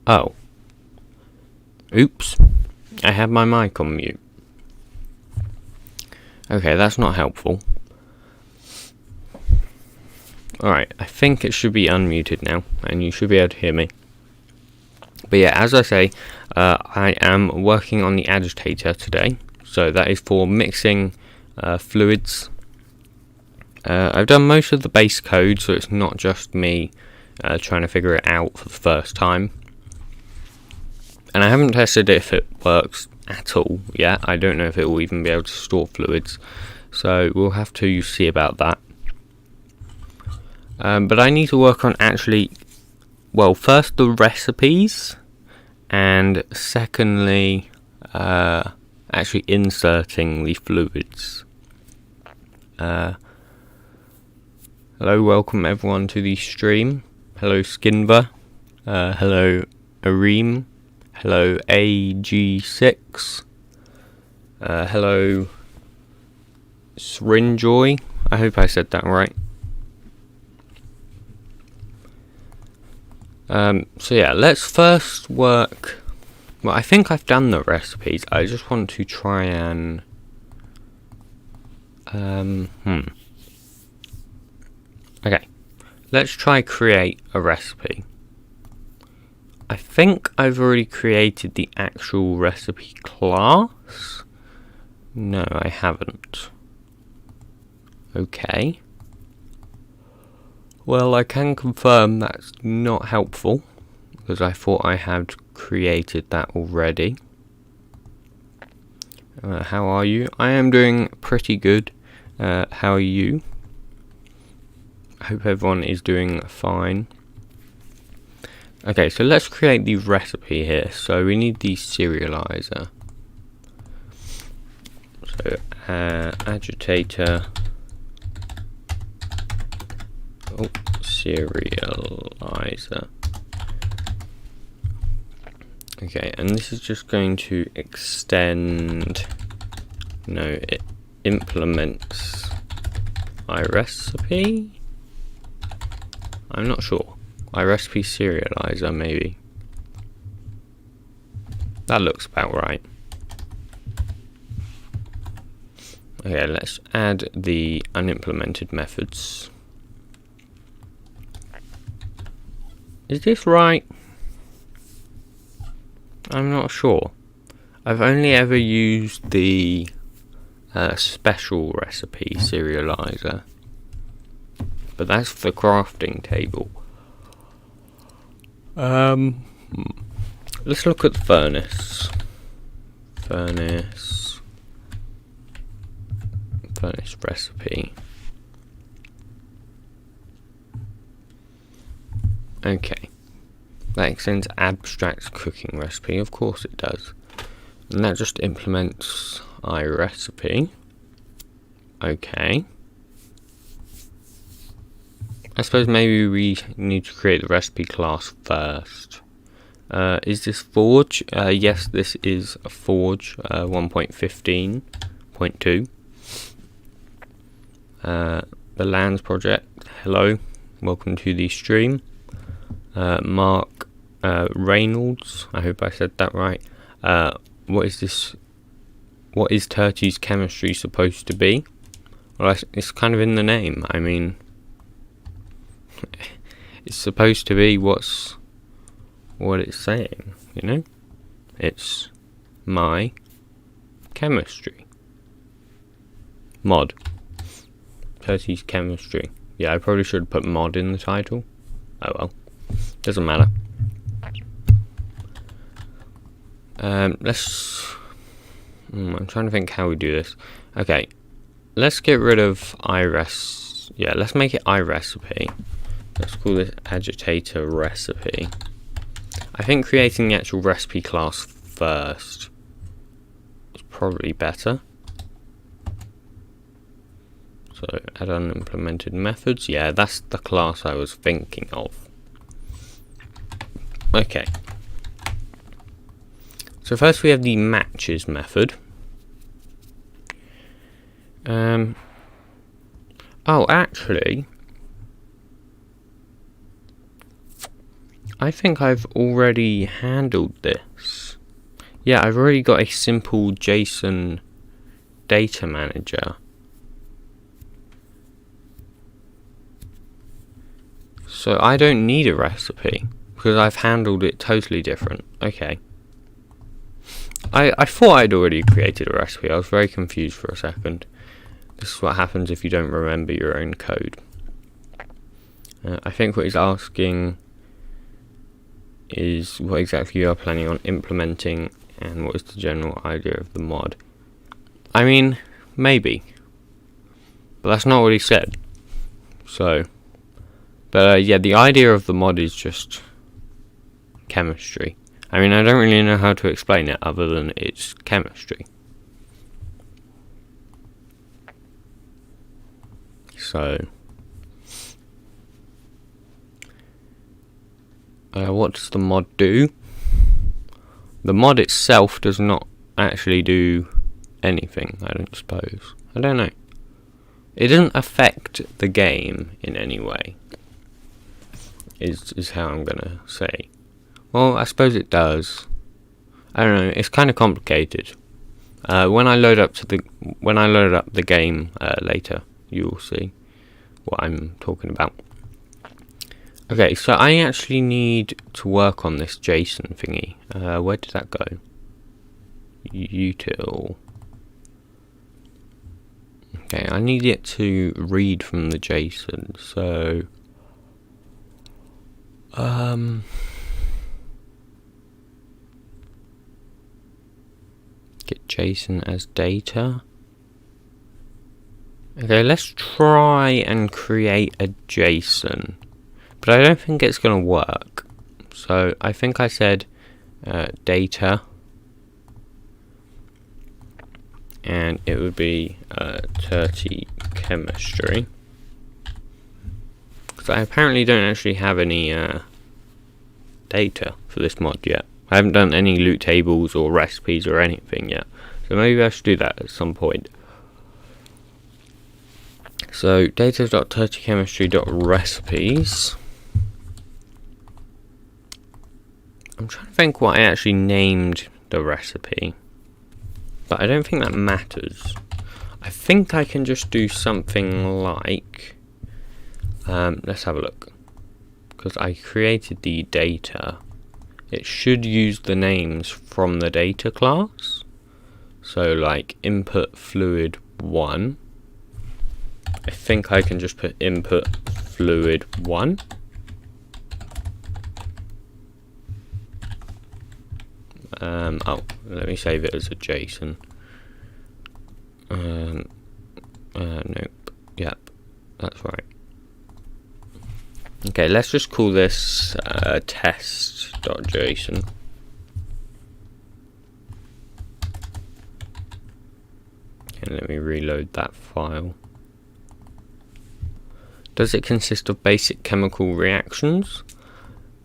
Oh. Oops. I had my mic on mute. Okay, that's not helpful. Alright, I think it should be unmuted now, and you should be able to hear me. But yeah, as I say, I am working on the Agitator today. So that is for mixing fluids. I've done most of the base code, so it's not just me trying to figure it out for the first time. And I haven't tested if it works at all yet. I don't know if it will even be able to store fluids. So we'll have to see about that. But I need to work on actually, well, first the recipes, and secondly, actually inserting the fluids. Hello, welcome everyone to the stream. Hello, Skinver. Hello, Areem. Hello, AG6. Hello, Srinjoy. I hope I said that right. So yeah, let's first work. Well, I think I've done the recipes. I just want to try and okay, let's try create a recipe. I think I've already created the actual recipe class. No, I haven't. Okay. Well, I can confirm that's not helpful, because I thought I had created that already. How are you? I am doing pretty good. How are you? I hope everyone is doing fine. Okay, so let's create the recipe here. So we need the serializer. So agitator. Oh, serializer. Okay, and this is just going to extend. No, it implements iRecipe. I'm not sure. iRecipe serializer, maybe. That looks about right. Okay, let's add the unimplemented methods. Is this right? I'm not sure. I've only ever used the special recipe serializer. But that's the crafting table. Let's look at the furnace. Furnace recipe. Okay. That extends abstract cooking recipe. Of course it does. And that just implements iRecipe. Okay. I suppose maybe we need to create the recipe class first. Is this Forge? Yes, this is a Forge 1.15.2. The Lands project. Hello, welcome to the stream. Mark Reynolds. I hope I said that right. What is this? What is Turty's chemistry supposed to be? Well, it's kind of in the name. I mean, it's supposed to be what it's saying, you know? It's my chemistry. Mod. Turty's chemistry. Yeah, I probably should put mod in the title. Oh well. Doesn't matter. I'm trying to think how we do this. Okay. Let's get rid of yeah, let's make it iRecipe. Let's call this Agitator recipe. I think creating the actual recipe class first is probably better. So add unimplemented methods. Yeah, that's the class I was thinking of. Okay. So first we have the matches method. Oh, actually, I think I've already handled this. Yeah, I've already got a simple JSON data manager. So I don't need a recipe, because I've handled it totally different. Okay. I thought I'd already created a recipe. I was very confused for a second. This is what happens if you don't remember your own code. I think what he's asking is what exactly you are planning on implementing and what is the general idea of the mod. I mean, maybe. But that's not what he said. So, but yeah, the idea of the mod is just chemistry. I mean, I don't really know how to explain it other than it's chemistry. So, what does the mod do? The mod itself does not actually do anything, I don't suppose. I don't know. It doesn't affect the game in any way, is how I'm gonna say. Well, I suppose it does. I don't know. It's kind of complicated. When I load up the game later, you will see what I'm talking about. Okay, so I actually need to work on this JSON thingy. Where did that go? Util. Okay, I need it to read from the JSON. So, get JSON as data. Okay, let's try and create a JSON, but I don't think it's going to work. So I think I said data, and it would be Turty chemistry. Because I apparently don't actually have any data for this mod yet. I haven't done any loot tables or recipes or anything yet. So maybe I should do that at some point. So data.turtychemistry.recipes. I'm trying to think what I actually named the recipe, but I don't think that matters. I think I can just do something like, let's have a look, because I created the data. It should use the names from the data class. So like input fluid 1. I think I can just put input fluid 1. Oh, let me save it as a JSON. Nope. Yep, that's right. Okay, let's just call this test.json. And let me reload that file. Does it consist of basic chemical reactions?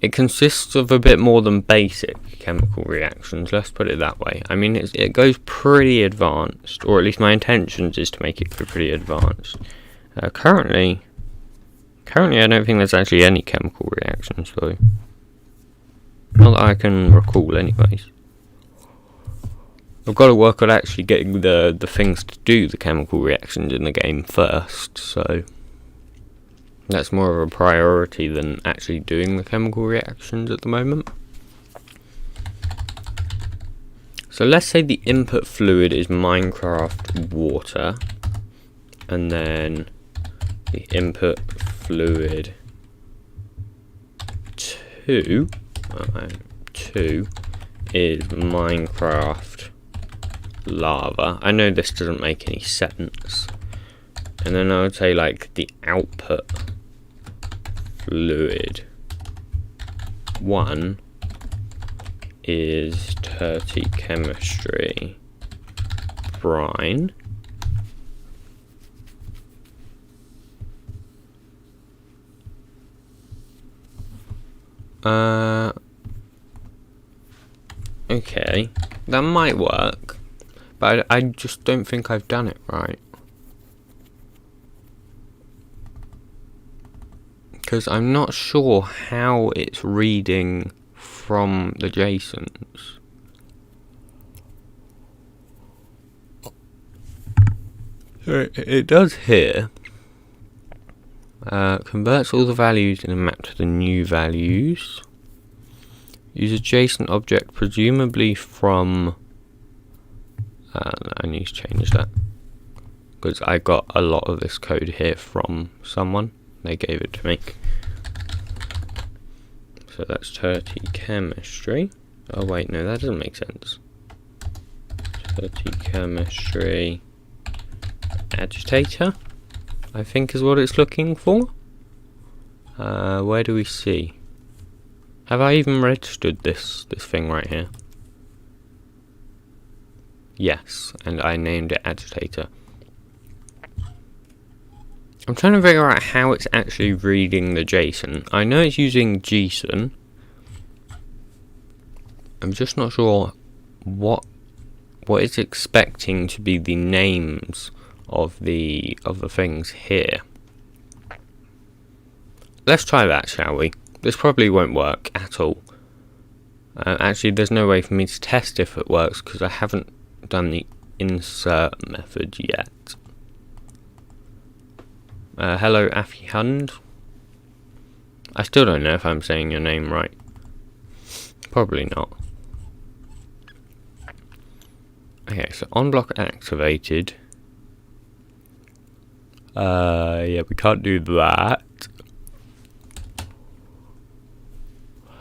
It consists of a bit more than basic chemical reactions, let's put it that way. I mean, it goes pretty advanced, or at least my intentions is to make it go pretty advanced. Currently I don't think there's actually any chemical reactions, though. Not that I can recall, anyways. I've got to work on actually getting the things to do the chemical reactions in the game first, so that's more of a priority than actually doing the chemical reactions at the moment. So let's say the input fluid is Minecraft water, and then the input fluid 2 is Minecraft lava. I know this doesn't make any sense. And then I would say like the output fluid 1 is Turty chemistry brine. Okay, that might work, but I just don't think I've done it right. because I'm not sure how it's reading from the JSONs. It does here. Converts all the values in a map to the new values. Use a JSON object, presumably from... I need to change that, because I got a lot of this code here from someone. They gave it to me. So that's Turty chemistry. Oh wait, no, that doesn't make sense. Turty chemistry agitator, I think is what it's looking for. Where do we see? Have I even registered this thing right here? Yes, and I named it Agitator. I'm trying to figure out how it's actually reading the JSON. I know it's using JSON. I'm just not sure what it's expecting to be the names of the things here. Let's try that, shall we? This probably won't work at all. Actually, there's no way for me to test if it works because I haven't done the insert method yet. Hello, Affy Hund. I still don't know if I'm saying your name right. Probably not. Okay, so on block activated. Yeah, we can't do that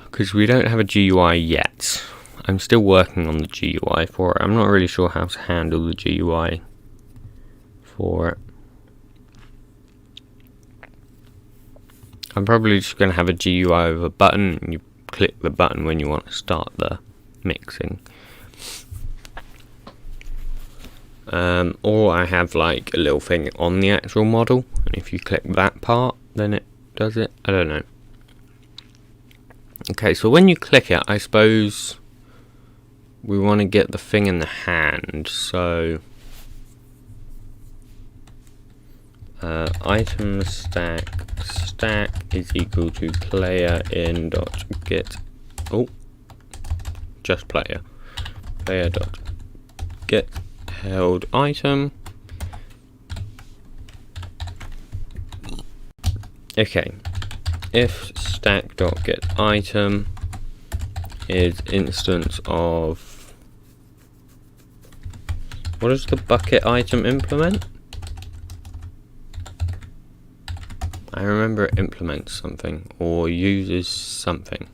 because we don't have a GUI yet. I'm still working on the GUI for it. I'm not really sure how to handle the GUI for it. I'm probably just going to have a GUI with a button, and you click the button when you want to start the mixing. Or I have like a little thing on the actual model, and if you click that part, then it does it. I don't know. Okay, so when you click it, I suppose we want to get the thing in the hand, so item stack is equal to player in dot get just player dot get held item. Okay, if stack dot get item is instance of, what does the bucket item implement? I remember it implements something or uses something.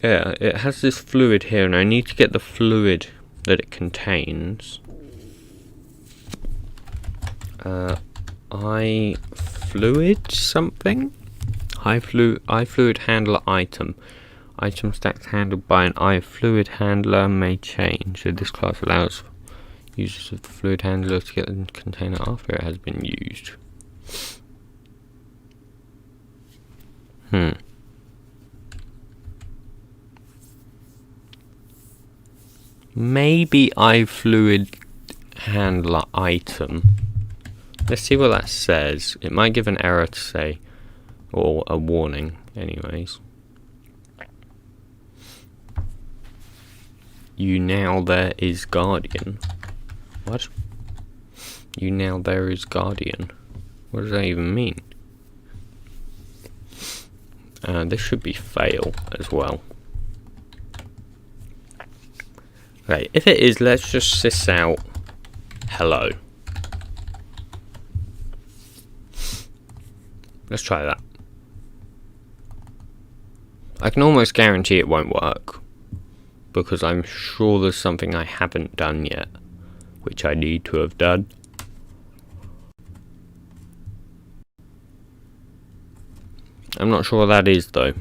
Yeah, it has this fluid here, and I need to get the fluid that it contains. iFluid something? iFluid handler item. Item stacks handled by an iFluid handler may change. So this class allows users of the fluid handler to get the container after it has been used. Maybe iFluid handler item. Let's see what that says. It might give an error to say, or a warning anyways. You now there is guardian. What? You now there is guardian. What does that even mean? This should be fail as well. Okay, if it is, let's just sys out hello. Let's try that. I can almost guarantee it won't work, because I'm sure there's something I haven't done yet, which I need to have done. I'm not sure what that is though.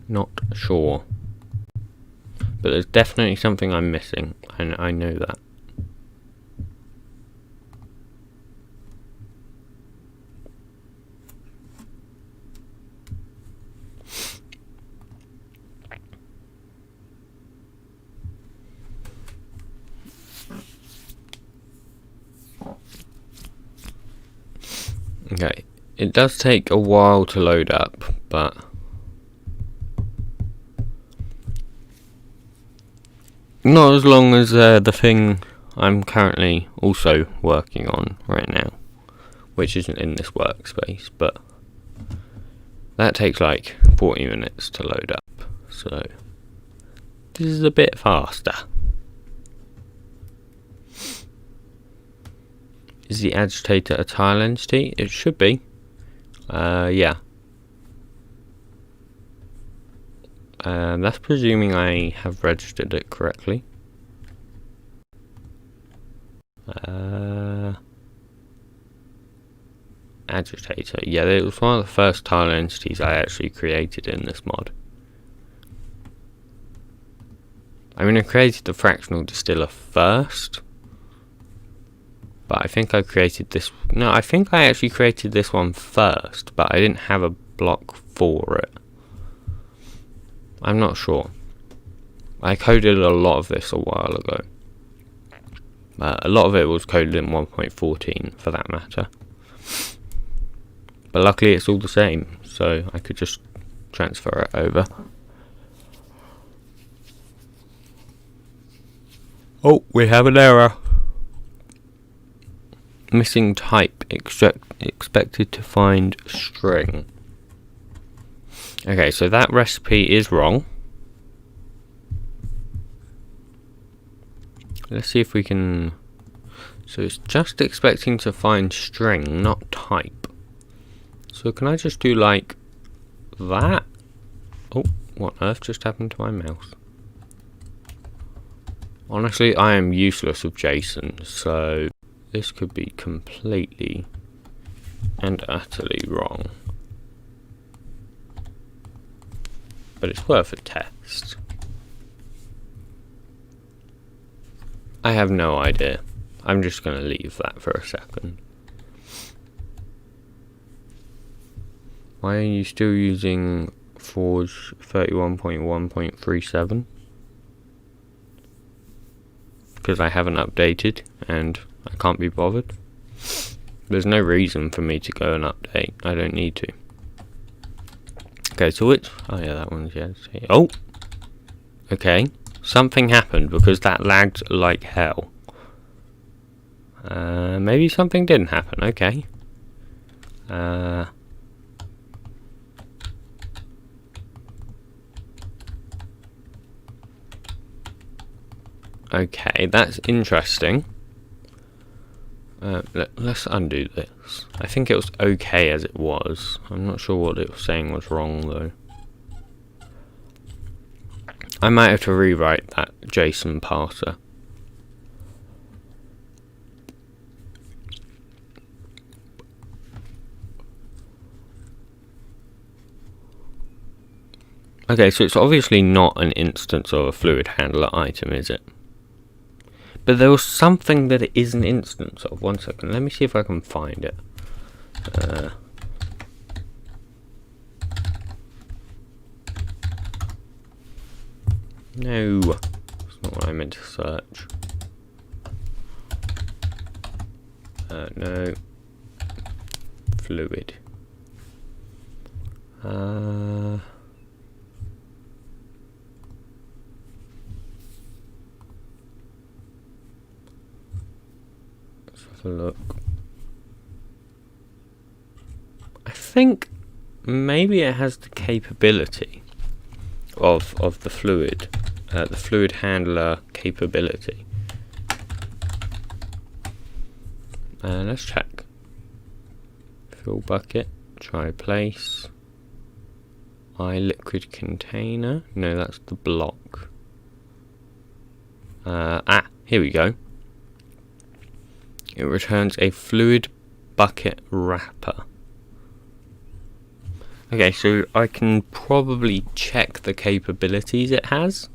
Not sure. But there's definitely something I'm missing, and I know that. It does take a while to load up, but not as long as the thing I'm currently also working on right now, which isn't in this workspace, but that takes like 40 minutes to load up, so this is a bit faster. Is the Agitator a tile entity? It should be. Yeah. That's presuming I have registered it correctly. Agitator. Yeah, it was one of the first tile entities I actually created in this mod. I mean, I created the fractional distiller first, but I think I created this. No, I think I actually created this one first, but I didn't have a block for it. I'm not sure. I coded a lot of this a while ago. A lot of it was coded in 1.14 for that matter. But luckily it's all the same, so I could just transfer it over. Oh, we have an error. Missing type, expected to find string. Okay, so that recipe is wrong. Let's see if we can... So it's just expecting to find string, not type. So can I just do like that? Oh, what on earth just happened to my mouse? Honestly, I am useless with JSON, so this could be completely and utterly wrong. But it's worth a test. I have no idea. I'm just going to leave that for a second. Why are you still using Forge 31.1.37? Because I haven't updated and I can't be bothered. There's no reason for me to go and update. I don't need to. Okay, so which... Oh yeah, that one's yes. Oh! Okay. Something happened because that lagged like hell. Maybe something didn't happen. Okay. Okay, that's interesting. Let's undo this. I think it was okay as it was. I'm not sure what it was saying was wrong though. I might have to rewrite that JSON parser. Okay, so it's obviously not an instance of a fluid handler item, is it? But there was something that it is an instance of. One second, let me see if I can find it. No, that's not what I meant to search. No. Fluid. Let's have a look. I think maybe it has the capability of the fluid handler capability. Let's check. Fill bucket, try place. Liquid container. No, that's the block. Here we go. It returns a fluid bucket wrapper. Okay, so I can probably check the capabilities it has.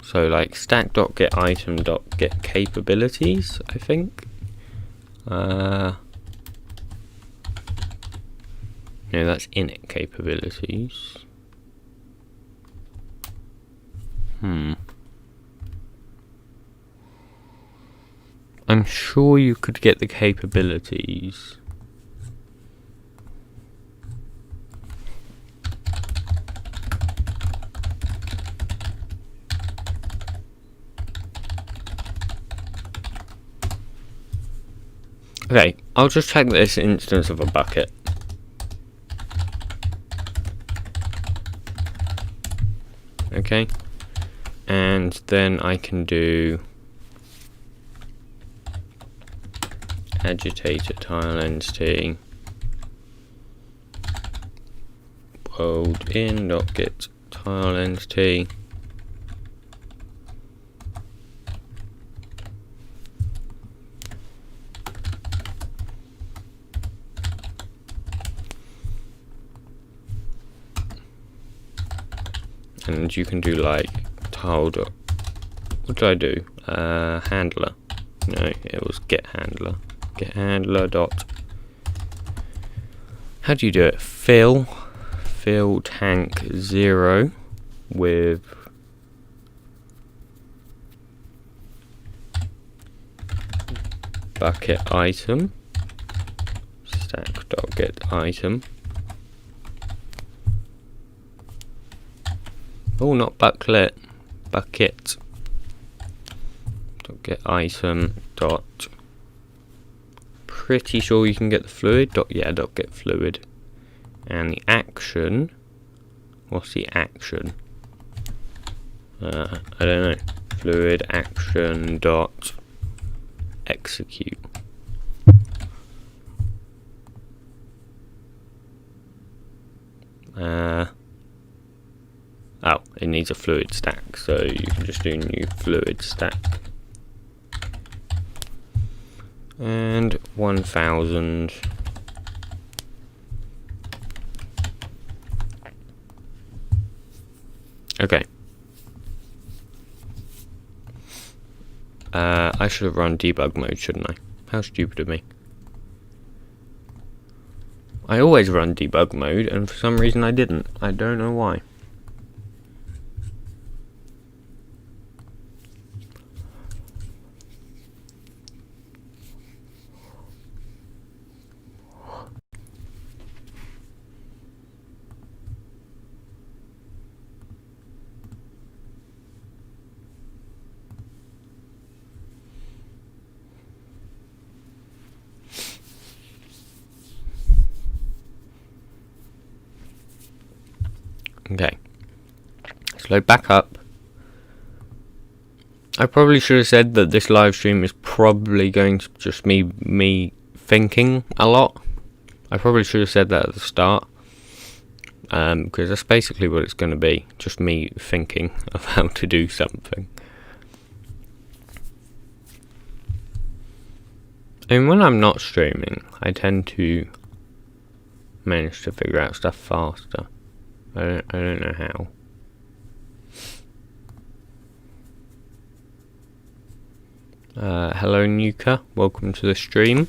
So like stack.getItem.get capabilities, I think. No, that's init capabilities. I'm sure you could get the capabilities. Okay, I'll just check this instance of a bucket. Okay, and then I can do Agitator tile entity world in dot get tile entity and you can do like tile dot, what did I do? Handler. No, it was get handler. Get handler dot, how do you do it? Fill tank 0 with bucket item stack dot get item. Oh, not bucket dot get item dot, pretty sure you can get the fluid dot, yeah, dot get fluid, and the action, what's the action? I don't know. Fluid action dot execute. Oh, it needs a fluid stack, so you can just do new fluid stack. And 1000. Okay. I should have run debug mode, shouldn't I? How stupid of me. I always run debug mode, and for some reason I didn't. I don't know why. Okay, let's load back up. I probably should have said that this live stream is probably going to just me thinking a lot. I probably should have said that at the start, because that's basically what it's going to be, just me thinking of how to do something. And when I'm not streaming, I tend to manage to figure out stuff faster. I don't know how. Hello Nuka, welcome to the stream.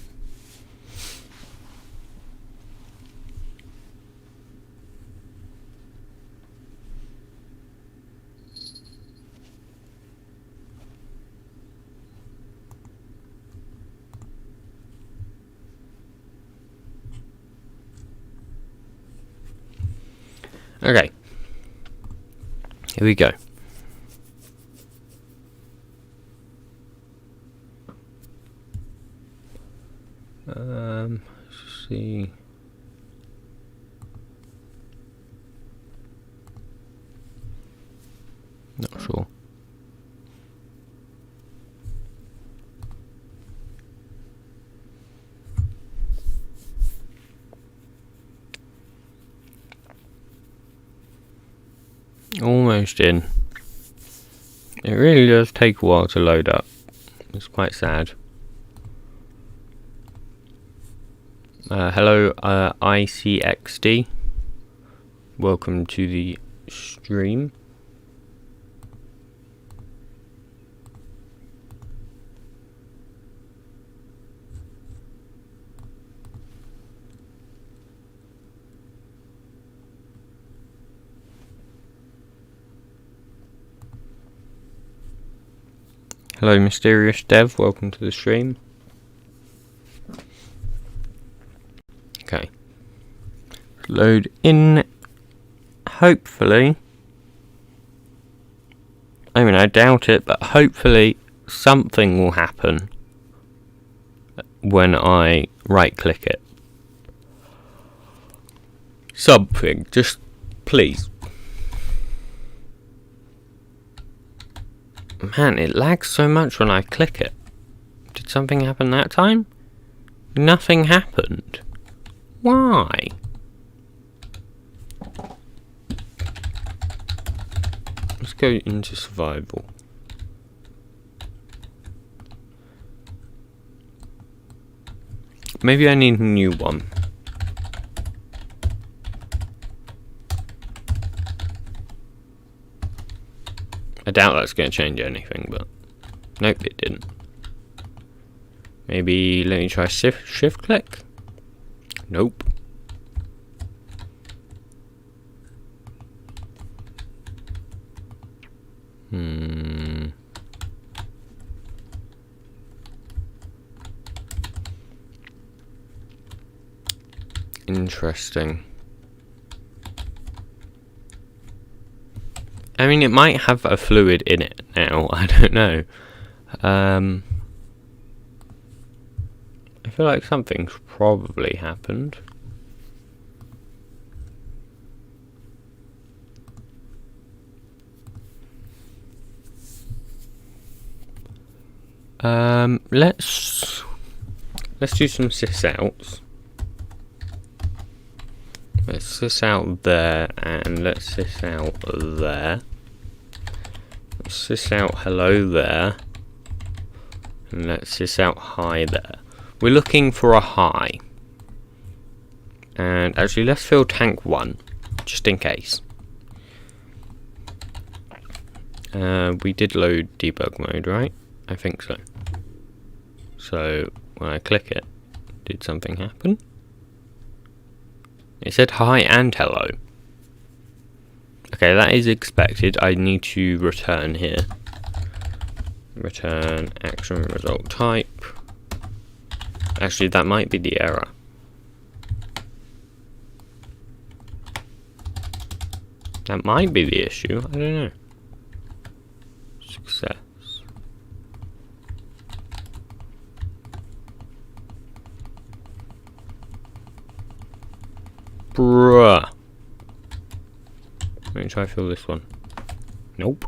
Okay, here we go. Let's see. Not sure. Almost in. It really does take a while to load up. It's quite sad. Hello ICXD. Welcome to the stream. Hello Mysterious Dev, welcome to the stream. Okay. Load in, hopefully. I mean, I doubt it, but hopefully something will happen when I right click it. Something, just please. Man, it lags so much when I click it. Did something happen that time? Nothing happened. Why? Let's go into survival. Maybe I need a new one. I doubt that's going to change anything, but nope, it didn't. Maybe let me try shift click. Nope. Interesting. I mean, it might have a fluid in it now. I don't know. I feel like something's probably happened. Let's do some sysouts. Let's sys out there, and let's sys out there. Let's sys out hello there, and let's sys out hi there. We're looking for a high. And actually, let's fill tank 1, just in case. We did load debug mode, right? I think so. So when I click it, did something happen? It said hi and hello. Okay, that is expected. I need to return here. Return action result type. Actually, that might be the error. That might be the issue. I don't know. Success. Bruh. Let me try to fill this one. Nope.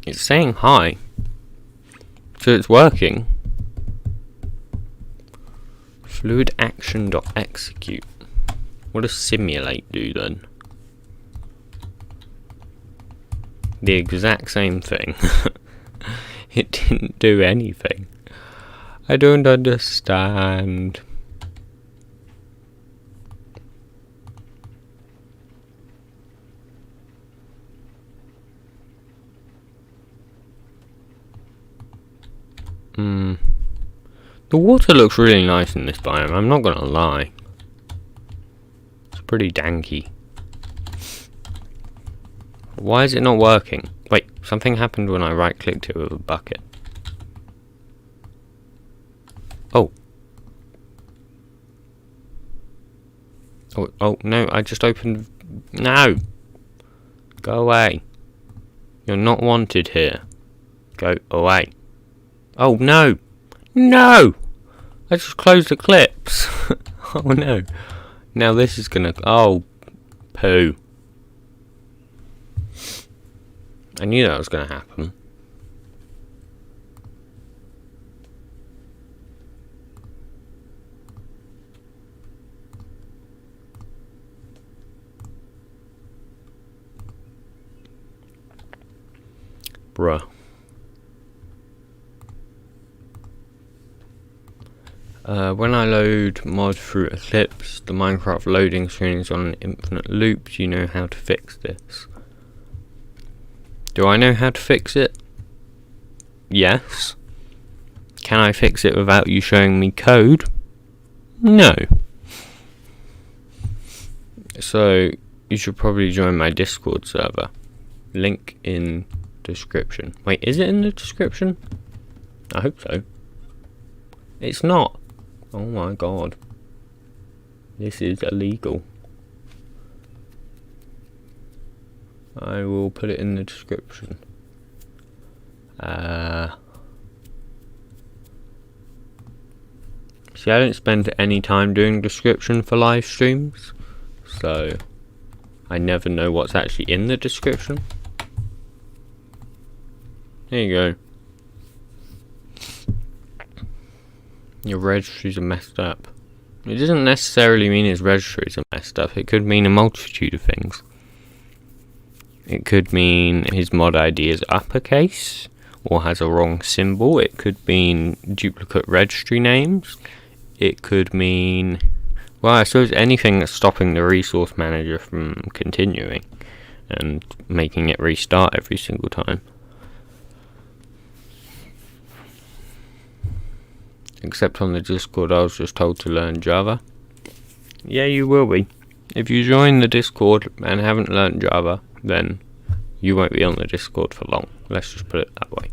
It's saying hi. So it's working. Fluid action.execute. What does simulate do then? The exact same thing. It didn't do anything. I don't understand. The water looks really nice in this biome, I'm not gonna lie. It's pretty danky. Why is it not working? Wait, something happened when I right clicked it with a bucket. Oh. Oh no, I just opened... No! Go away. You're not wanted here. Go away. Oh no! No! I just closed the clips. Oh no. Now this is gonna... Oh. Poo. I knew that was gonna happen. Bruh. When I load mod through Eclipse, the Minecraft loading screen is on an infinite loop. Do you know how to fix this? Do I know how to fix it? Yes. Can I fix it without you showing me code? No. So, you should probably join my Discord server. Link in description. Wait, is it in the description? I hope so. It's not. Oh my god. This is illegal. I will put it in the description. See, I don't spend any time doing description for live streams, so I never know what's actually in the description. There you go. Your registries are messed up. It doesn't necessarily mean his registries are messed up. It could mean a multitude of things. It could mean his mod ID is uppercase or has a wrong symbol. It could mean duplicate registry names. It could mean, well, I suppose anything that's stopping the resource manager from continuing and making it restart every single time. Except on the Discord, I was just told to learn Java. Yeah, you will be. If you join the Discord and haven't learned Java, then you won't be on the Discord for long. Let's just put it that way.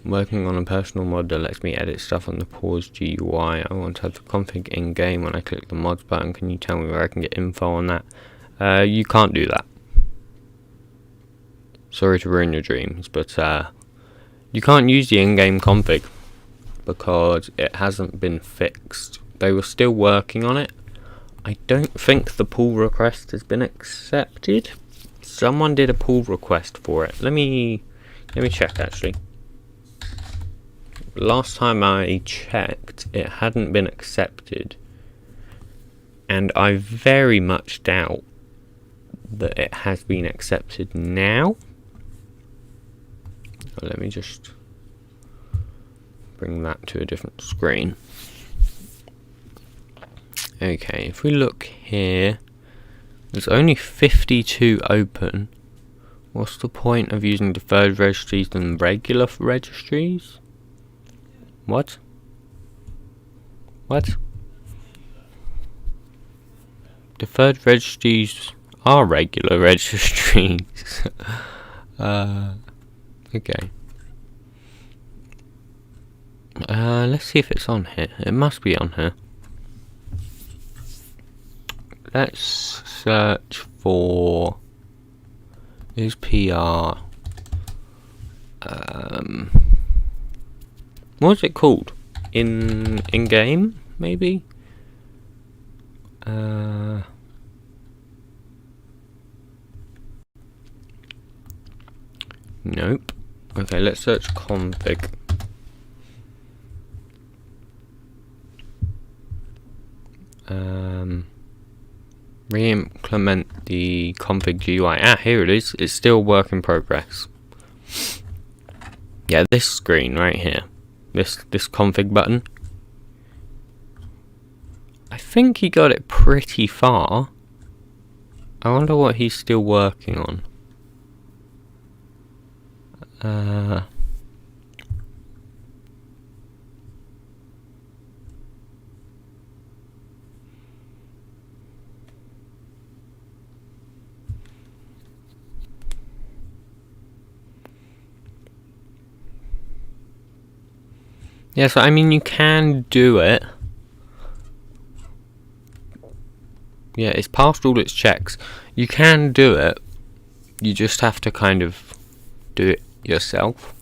Working on a personal mod that lets me edit stuff on the pause GUI. I want to have the config in game when I click the mods button. Can you tell me where I can get info on that? You can't do that. Sorry to ruin your dreams, but you can't use the in-game config because it hasn't been fixed. They were still working on it. I don't think the pull request has been accepted. Someone did a pull request for it. Let me check actually. Last time I checked, it hadn't been accepted, and I very much doubt that it has been accepted now. Let me just bring that to a different screen. Okay, if we look here, there's only 52 open. What's the point of using deferred registries than regular registries? What? What? Deferred registries are regular registries. Okay. Let's see if it's on here. It must be on here. Let's search for is PR. What's it called? In game, maybe? Nope. Okay, let's search config. Re-implement the config GUI. Ah, here it is. It's still work in progress. Yeah, this screen right here. This config button. I think he got it pretty far. I wonder what he's still working on. Yeah, so I mean, you can do it. Yeah, it's passed all its checks. You can do it. You just have to kind of do it yourself.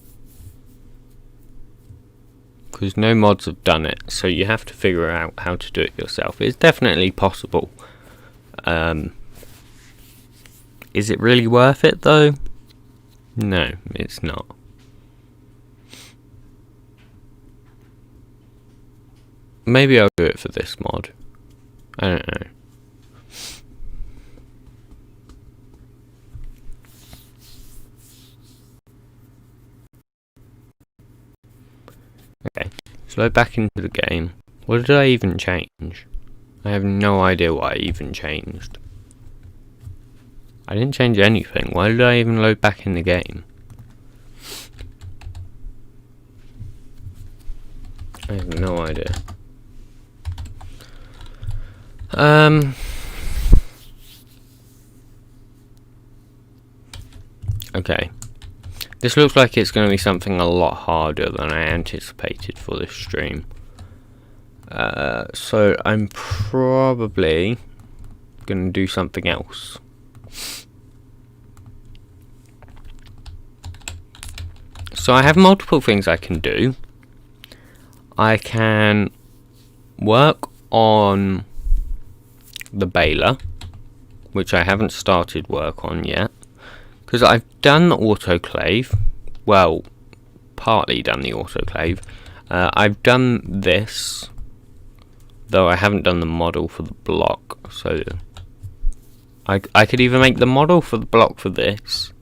Because no mods have done it, so you have to figure out how to do it yourself. It's definitely possible. Is it really worth it though? No, it's not. Maybe I'll do it for this mod. I don't know. Okay, so load back into the game. What did I even change? I have no idea what I even changed. I didn't change anything. Why did I even load back in the game? I have no idea. Okay. This looks like it's going to be something a lot harder than I anticipated for this stream. So I'm probably going to do something else. So I have multiple things I can do. I can work on the baler, which I haven't started work on yet, because I've done the autoclave. Well, partly done the autoclave. I've done this, though I haven't done the model for the block, so I could either make the model for the block for this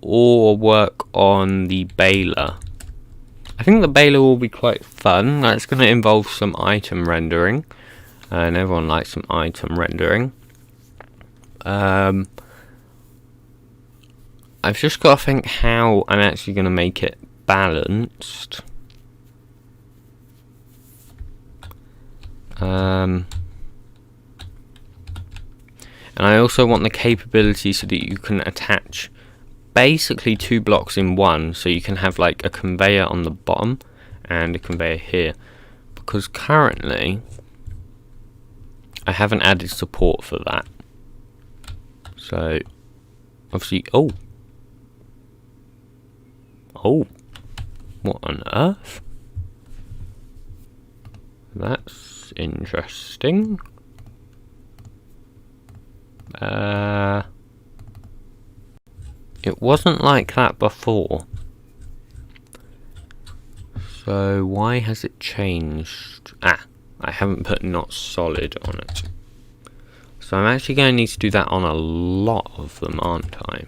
or work on the baler. I think the baler will be quite fun. That's going to involve some item rendering, and everyone likes some item rendering. I've just got to think how I'm actually going to make it balanced. And I also want the capability so that you can attach basically 2 blocks in one, so you can have like a conveyor on the bottom and a conveyor here, because currently I haven't added support for that. So obviously, oh, what on earth? That's interesting. It wasn't like that before. So why has it changed? I haven't put not solid on it. So I'm actually going to need to do that on a lot of them, aren't I?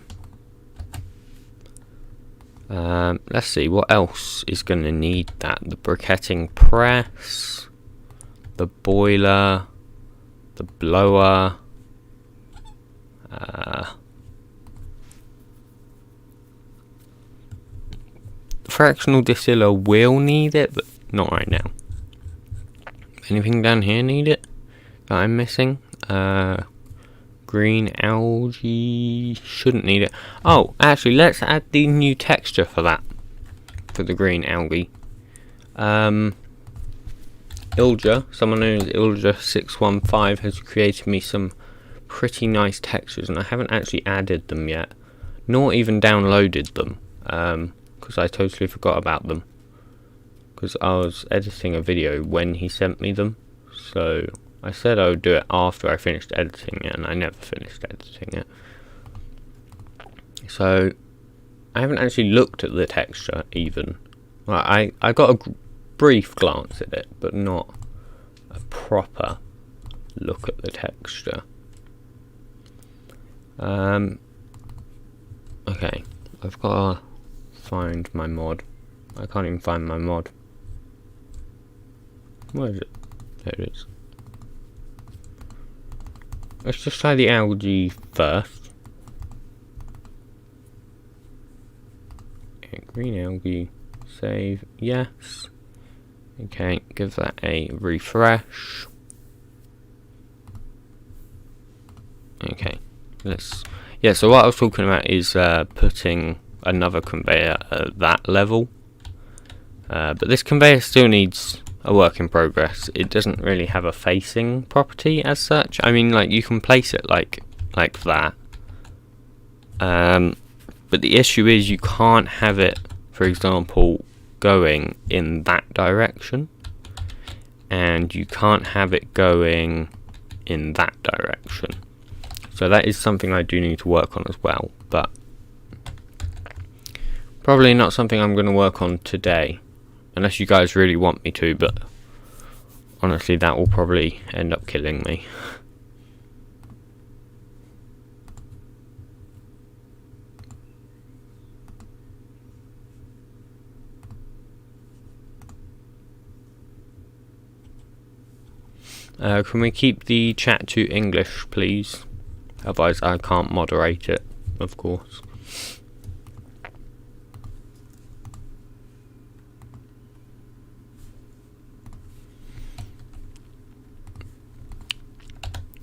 Let's see, what else is going to need that? The briquetting press, the boiler, the blower, fractional distiller will need it, but not right now. Anything down here need it that I'm missing? Green algae shouldn't need it. Oh, actually, let's add the new texture for that, for the green algae. Ilja, someone known as Ilja615 has created me some pretty nice textures, and I haven't actually added them yet, nor even downloaded them, because I totally forgot about them, because I was editing a video when he sent me them. So I said I would do it after I finished editing it, and I never finished editing it. So I haven't actually looked at the texture even. Well, I got a brief glance at it, but not a proper look at the texture. Okay, I've got to find my mod. I can't even find my mod. Where is it? There it is. Let's just try the algae first. Okay, green algae, save, yes. Okay, give that a refresh. Okay, yeah, so what I was talking about is putting another conveyor at that level. But this conveyor still needs a work in progress. It doesn't really have a facing property as such. I mean, like, you can place it like that. But the issue is you can't have it, for example, going in that direction. And you can't have it going in that direction. So that is something I do need to work on as well, but probably not something I'm going to work on today, unless you guys really want me to, but honestly that will probably end up killing me. Can we keep the chat to English, please? Otherwise I can't moderate it, of course.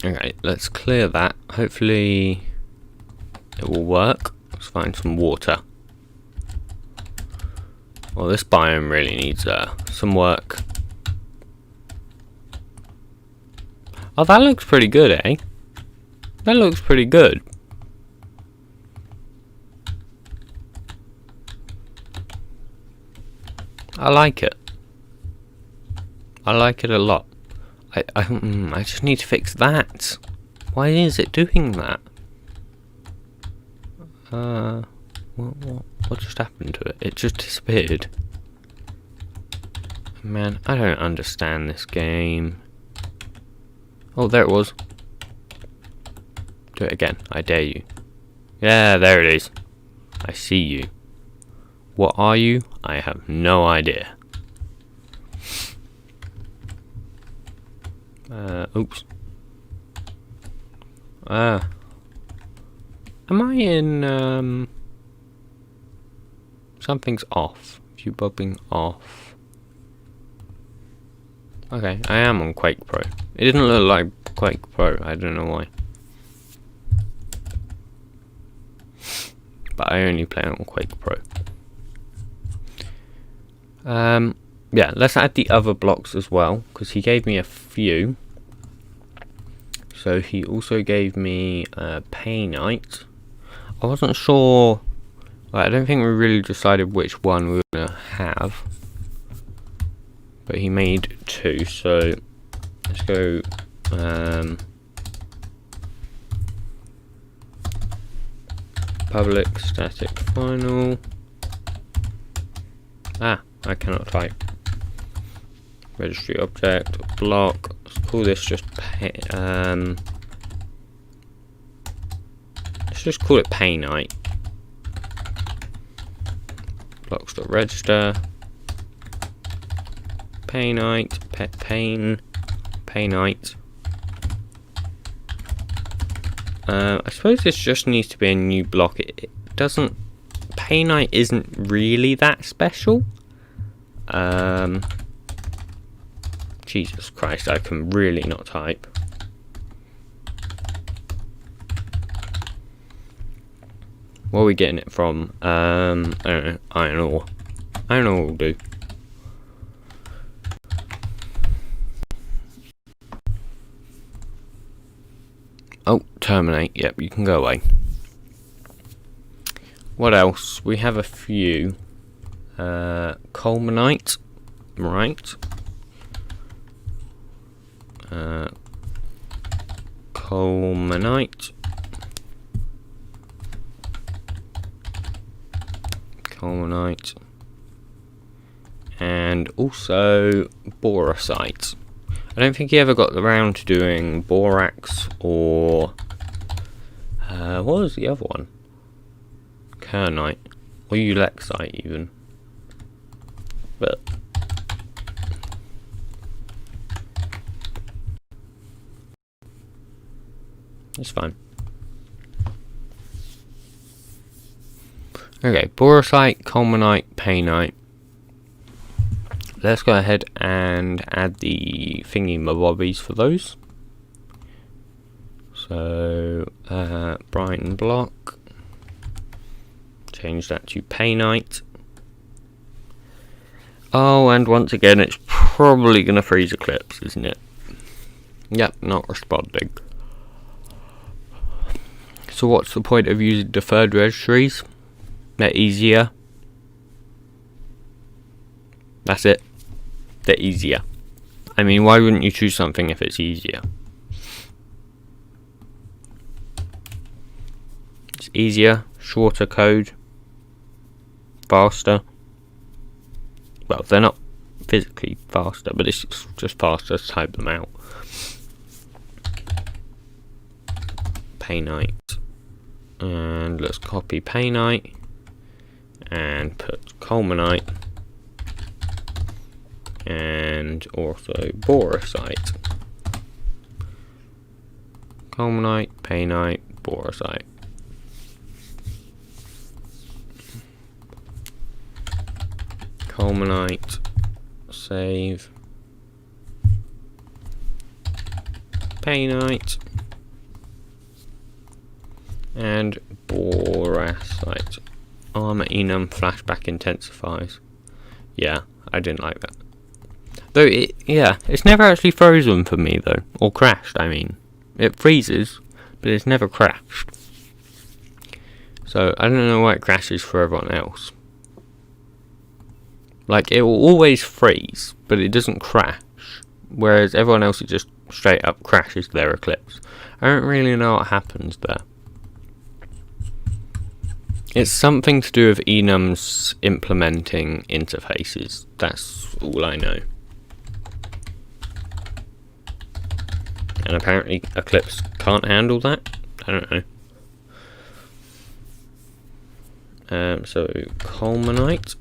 Okay, let's clear that. Hopefully it will work. Let's find some water. Well, this biome really needs some work. Oh, that looks pretty good, eh? That looks pretty good. I like it. I like it a lot. I just need to fix that. Why is it doing that? What just happened to it? It just disappeared. Man, I don't understand this game. Oh, there it was. Do it again. I dare you. Yeah, there it is. I see you. What are you? I have no idea. Oops. Am I in, something's off. View bobbing off. Okay, I am on Quake Pro. It didn't look like Quake Pro, I don't know why. But I only play on Quake Pro. Yeah, let's add the other blocks as well, because he gave me a few. So he also gave me painite. I wasn't sure. Well, I don't think we really decided which one we were gonna have. But he made two, so let's go. Public static final. Ah, I cannot type. Registry object block. Let's call this just let's just call it painite. Blocks.register. Painite. Painite. I suppose this just needs to be a new block. It doesn't. Painite isn't really that special. Jesus Christ, I can really not type. Where are we getting it from? I don't know. Iron ore. Iron ore will do. Oh, terminate. Yep, you can go away. What else? We have a few. Colemanite. Right. Colemanite. Colemanite. And also borosite. I don't think he ever got around to doing borax or what was the other one? Kernite or ulexite even. But it's fine. Okay, borosite, colemanite, painite. Let's go ahead and add the thingy-mabobbies for those. So, brine block. Change that to painite. Oh, and once again, it's probably going to freeze Eclipse, isn't it? Yep, not responding. So what's the point of using deferred registries? They're easier. That's it. They're easier. I mean, why wouldn't you choose something if it's easier? It's easier, shorter code, faster. Well, they're not physically faster, but it's just faster to type them out. Painite. And let's copy painite and put colemanite. And also borosite. Colemanite, painite, borosite. Colemanite, save. Painite. And borosite. Armor enum flashback intensifies. Yeah, I didn't like that. Though, it's never actually frozen for me, though. Or crashed, I mean. It freezes, but it's never crashed. So, I don't know why it crashes for everyone else. Like, it will always freeze, but it doesn't crash. whereas everyone else, it just straight up crashes their Eclipse. I don't really know what happens there. It's something to do with enums implementing interfaces. That's all I know. And apparently Eclipse can't handle that. I don't know. So Culminate.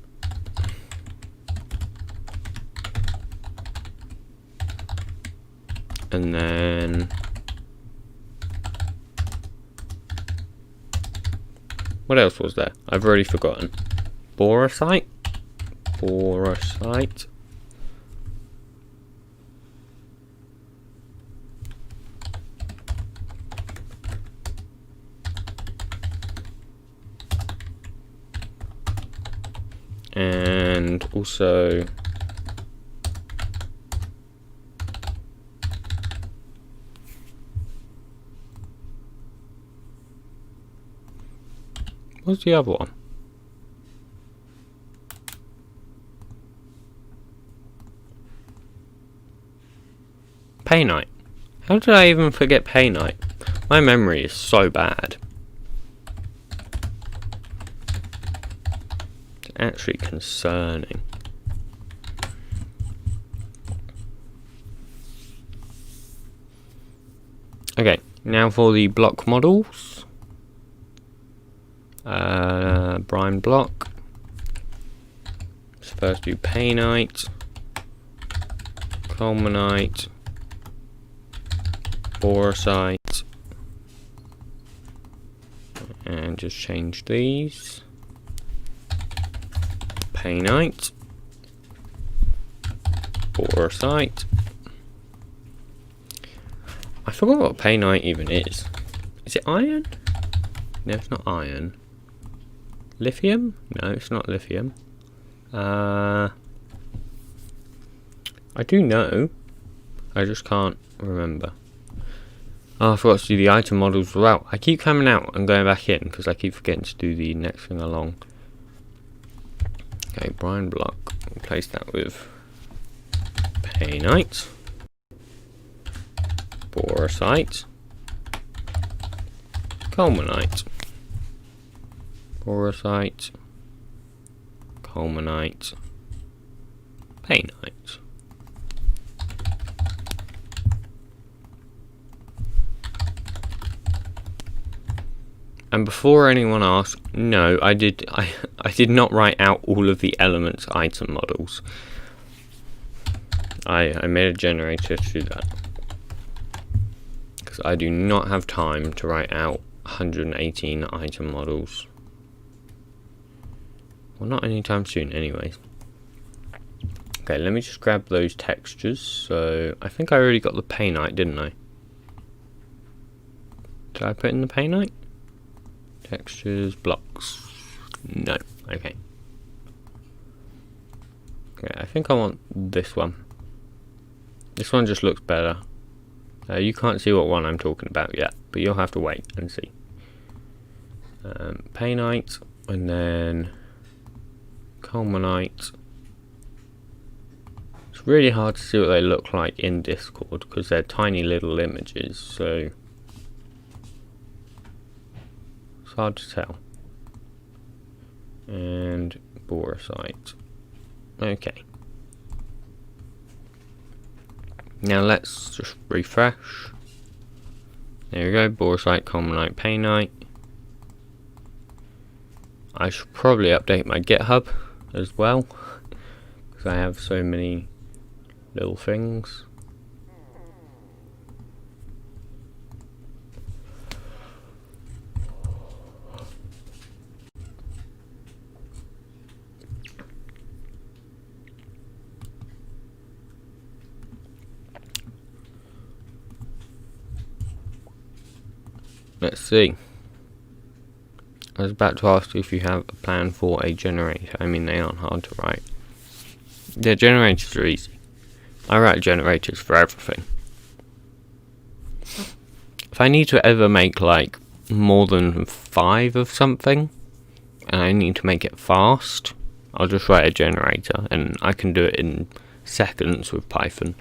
And then what else was there? I've already forgotten. Borosite. Borosite. And also what's the other one? Painite. How did I even forget Painite? My memory is so bad. It's actually concerning. Okay, now for the block models. Brine block. Let's first do Painite, Culminite, Borosite, and just change these. Painite, Borosite. I forgot what Painite even is. Is it iron? No, it's not iron. Lithium? No, it's not lithium. I do know. I just can't remember. Oh, I forgot to do the item models as well. I keep coming out and going back in because I keep forgetting to do the next thing along. Okay, brine block. Replace that with Painite, Borosite, Culminite, Borosite, Culminite, Painite. And before anyone asks, no, I did not write out all of the elements item models. I made a generator to do that. Because I do not have time to write out 118 item models. Well, not anytime soon anyways. Okay, let me just grab those textures. So, I think I already got the Painite, didn't I? Did I put in the Painite? Textures, blocks. No. Okay. Okay, I think I want this one. This one just looks better. You can't see what one I'm talking about yet, but you'll have to wait and see. Painite, and then Culminite. It's really hard to see what they look like in Discord because they're tiny little images, so it's hard to tell. And Borosite. Okay. Now let's just refresh. There we go, Borosite, Culminite, Painite. I should probably update my GitHub as well, because I have so many little things. Let's see. I was about to ask if you have a plan for a generator. I mean, they aren't hard to write. The generators are easy. I write generators for everything. If I need to ever make like more than 5 of something, and I need to make it fast, I'll just write a generator, and I can do it in seconds with Python.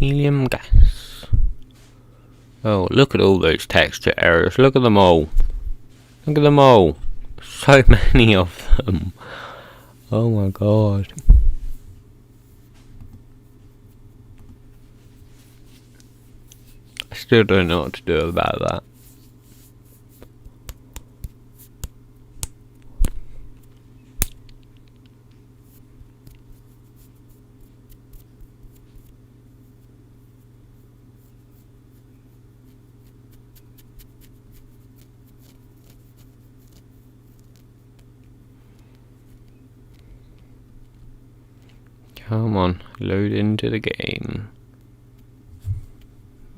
helium gas. Oh, look at all those texture errors. Look at them all. Look at them all. So many of them. Oh my god. I still don't know what to do about that. Come on, load into the game.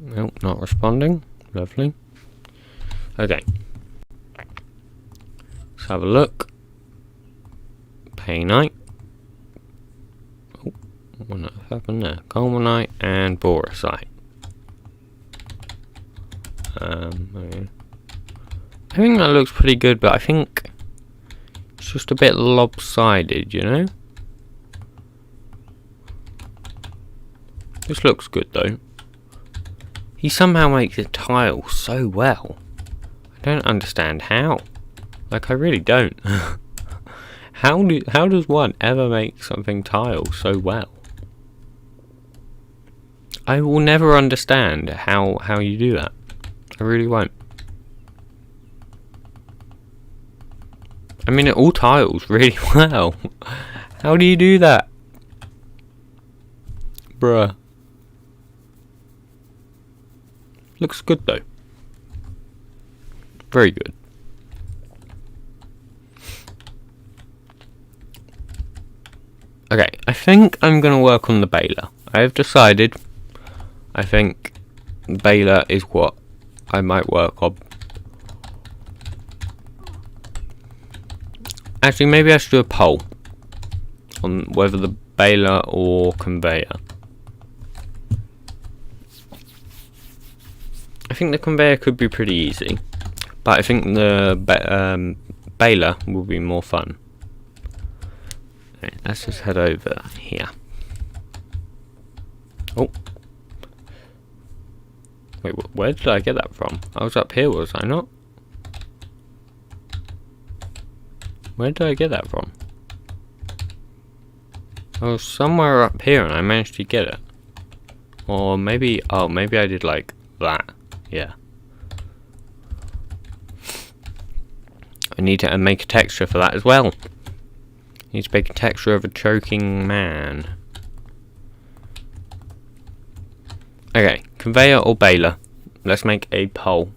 Nope, not responding. Lovely. Okay. Let's have a look. Painite. Oh, what happened there? Colemanite and borosite. Okay. I think that looks pretty good, but I think it's just a bit lopsided, you know? This looks good though. He somehow makes it tile so well. I don't understand how. Like, I really don't. How does one ever make something tile so well? I will never understand how you do that. I really won't. I mean, it all tiles really well. How do you do that? Bruh. Looks good though. Very good. Okay, I think I'm going to work on the baler. I have decided. I think baler is what I might work on. Actually, maybe I should do a poll on whether the baler or conveyor. I think the conveyor could be pretty easy, but I think the baler will be more fun. Okay, let's just head over here. Oh. Wait, where did I get that from? I was up here, was I not? Where did I get that from? I was somewhere up here and I managed to get it. Or maybe, oh, maybe I did like that. Yeah. I need to make a texture for that as well. I need to make a texture of a choking man. Okay, conveyor or baler? Let's make a poll.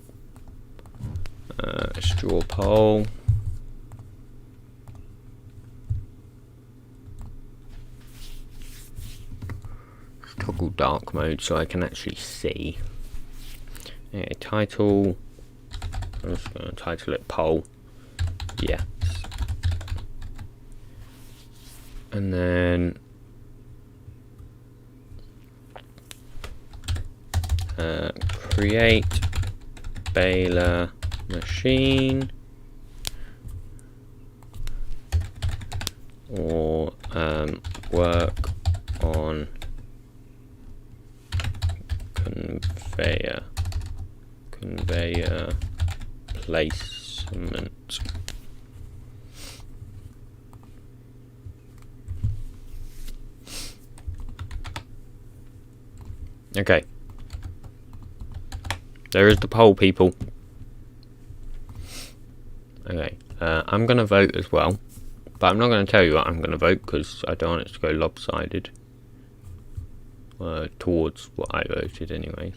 Straw poll. Let's toggle dark mode so I can actually see. Okay, title. I'm just going to title it poll. Yes. And then create baler machine, or work on conveyor placement. Okay. There is the poll, people. Okay. I'm going to vote as well. But I'm not going to tell you what I'm going to vote because I don't want it to go lopsided. Towards what I voted anyways.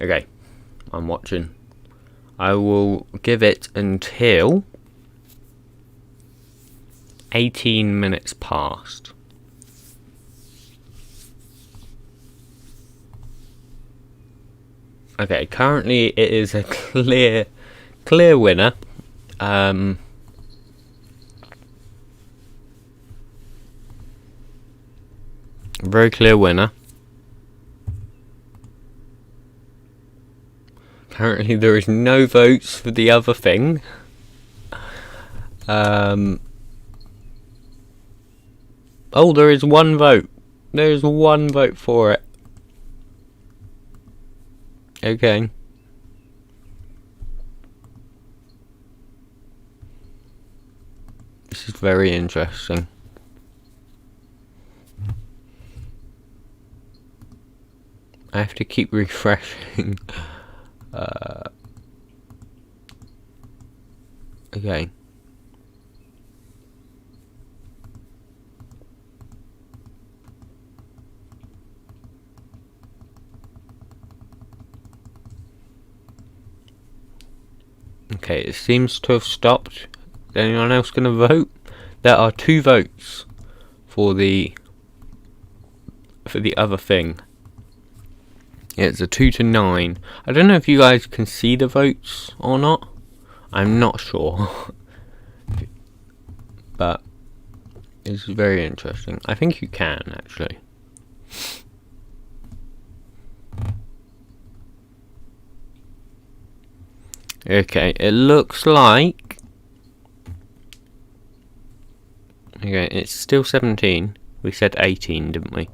Okay. I'm watching. I will give it until 18 minutes past. Okay, currently it is a clear winner. Very clear winner. Currently there is no votes for the other thing. Oh, there is one vote. There is one vote for it. Okay. This is very interesting. I have to keep refreshing. Okay. Okay, it seems to have stopped. Is anyone else going to vote? There are 2 votes for the other thing. Yeah, it's a 2 to 9. I don't know if you guys can see the votes or not. I'm not sure. But it's very interesting. I think you can actually. Okay, it looks like... Okay, it's still 17. We said 18, didn't we?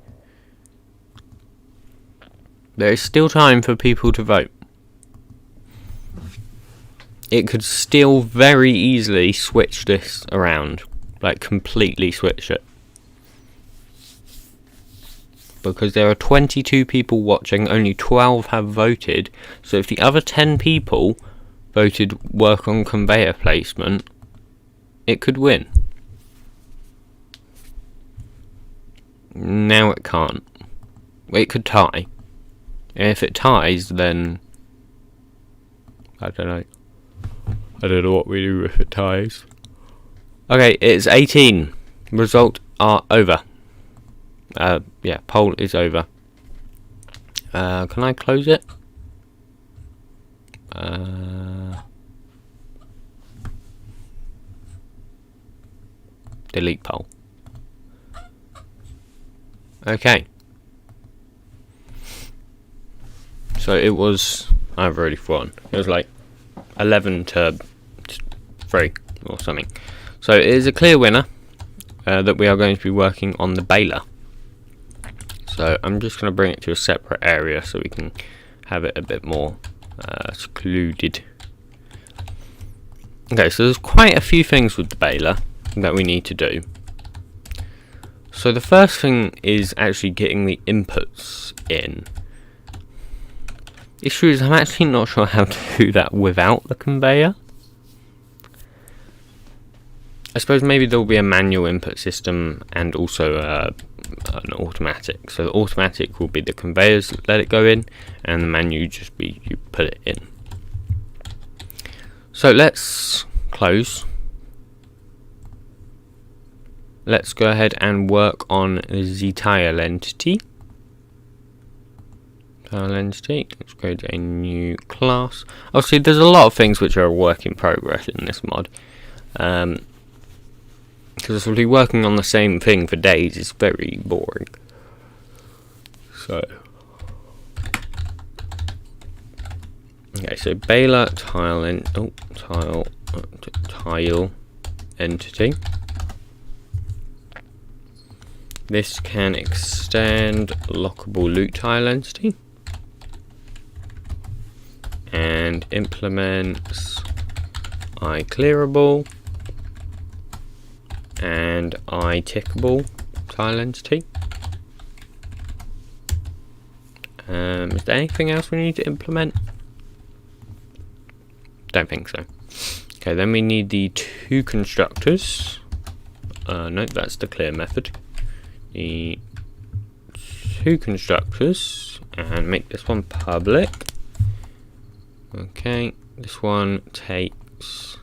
There is still time for people to vote. It could still very easily switch this around. Like, completely switch it. Because there are 22 people watching, only 12 have voted. So if the other 10 people voted work on conveyor placement, it could win. Now it can't. It could tie. And if it ties, then I don't know. I don't know what we do if it ties. Okay, it's 18. Results are over. Yeah, poll is over. Can I close it? Delete poll. Okay. So it was... I've already forgotten. It was like 11 to 3 or something. So it is a clear winner that we are going to be working on the baler. So I'm just going to bring it to a separate area so we can have it a bit more secluded. Okay, so there's quite a few things with the baler that we need to do. So the first thing is actually getting the inputs in. The issue is I'm actually not sure how to do that without the conveyor. I suppose maybe there will be a manual input system and also an automatic. So the automatic will be the conveyors let it go in, and the manual just be you put it in. So let's close. Let's go ahead and work on the tile entity. Let's go to a new class. Obviously, there's a lot of things which are a work in progress in this mod. Because we'll be working on the same thing for days is very boring. So, okay, so baler tile tile entity. This can extend lockable loot tile entity and implements iClearable and iTickable tile entity. Is there anything else we need to implement? Don't think so. Okay, then we need the 2 constructors. No, that's the clear method. The 2 constructors, and make this one public. Okay, this one takes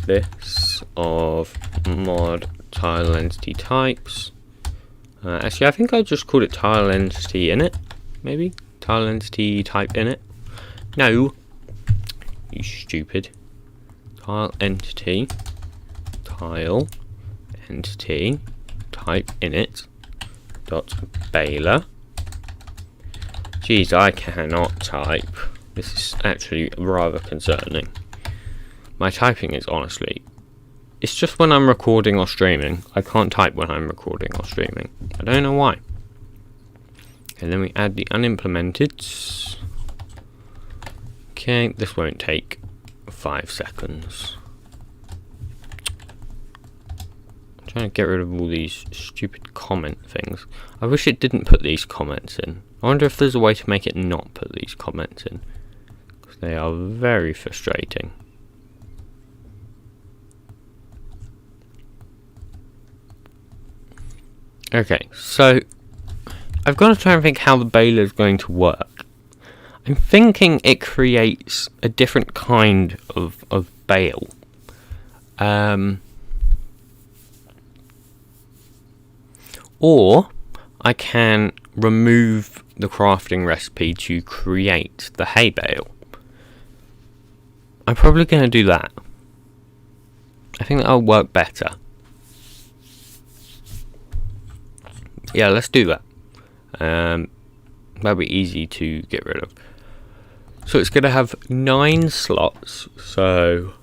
this of mod tile entity types. Actually, I think I just called it tile entity init. Maybe tile entity type init. No, you stupid. Tile entity type init dot baler. Jeez, I cannot type. This is actually rather concerning. My typing is honestly It's just when I'm recording or streaming. I can't type when I'm recording or streaming. I don't know why. Okay, then we add the unimplemented. Okay, this won't take 5 seconds. I'm trying to get rid of all these stupid comment things. I wish it didn't put these comments in. I wonder if there's a way to make it not put these comments in, because they are very frustrating. Okay, so I've got to try and think how the baler is going to work. I'm thinking it creates a different kind of bale. Or I can remove the crafting recipe to create the hay bale. I'm probably going to do that. I think that'll work better. Yeah, let's do that. That'll be easy to get rid of. So it's going to have 9 slots. So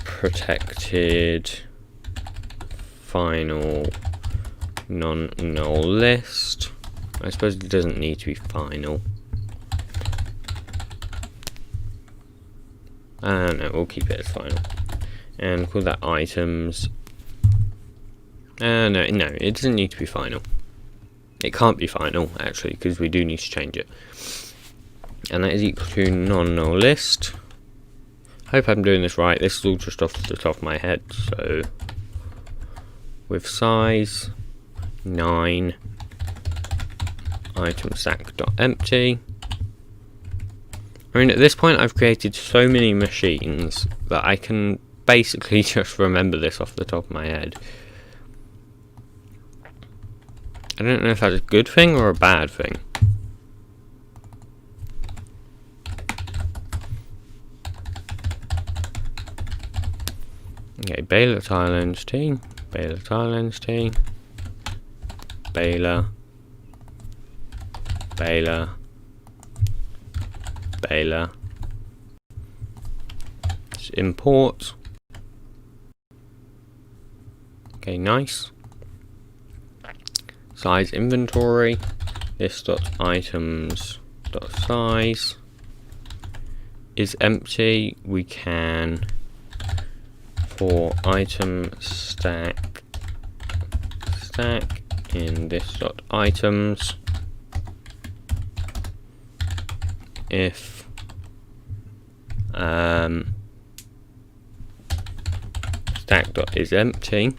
protected, final, non-null list. I suppose it doesn't need to be final. No, we'll keep it as final. And call that items. No, it doesn't need to be final. It can't be final, actually, because we do need to change it. And that is equal to non-null list. Hope I'm doing this right. This is all just off the top of my head. So, with size 9, item stack.empty. I mean, at this point, I've created so many machines that I can basically just remember this off the top of my head. I don't know if that's a good thing or a bad thing. Okay, baler tile entity, baler tile entity, baler, baler, baler. Let's import. Okay, nice. Size inventory, this.items.size is empty. We can, for item stack in this.items, if stack.is empty.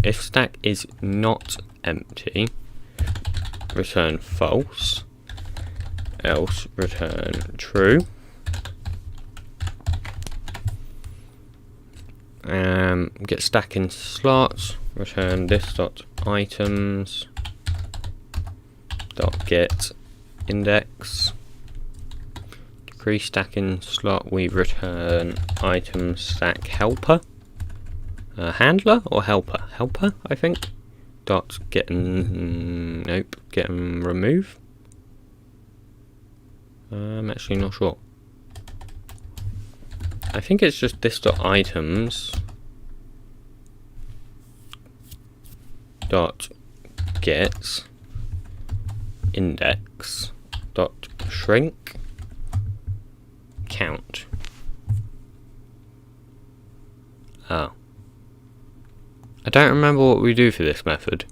If stack is not empty, return false, else return true. Get stack in slots, return this.items .get index. Decrease stack in slot, we return item stack helper. Handler or helper? Helper, I think. Dot get nope, get remove. I'm actually not sure. I think it's just this dot items dot get index dot shrink count. Oh. I don't remember what we do for this method.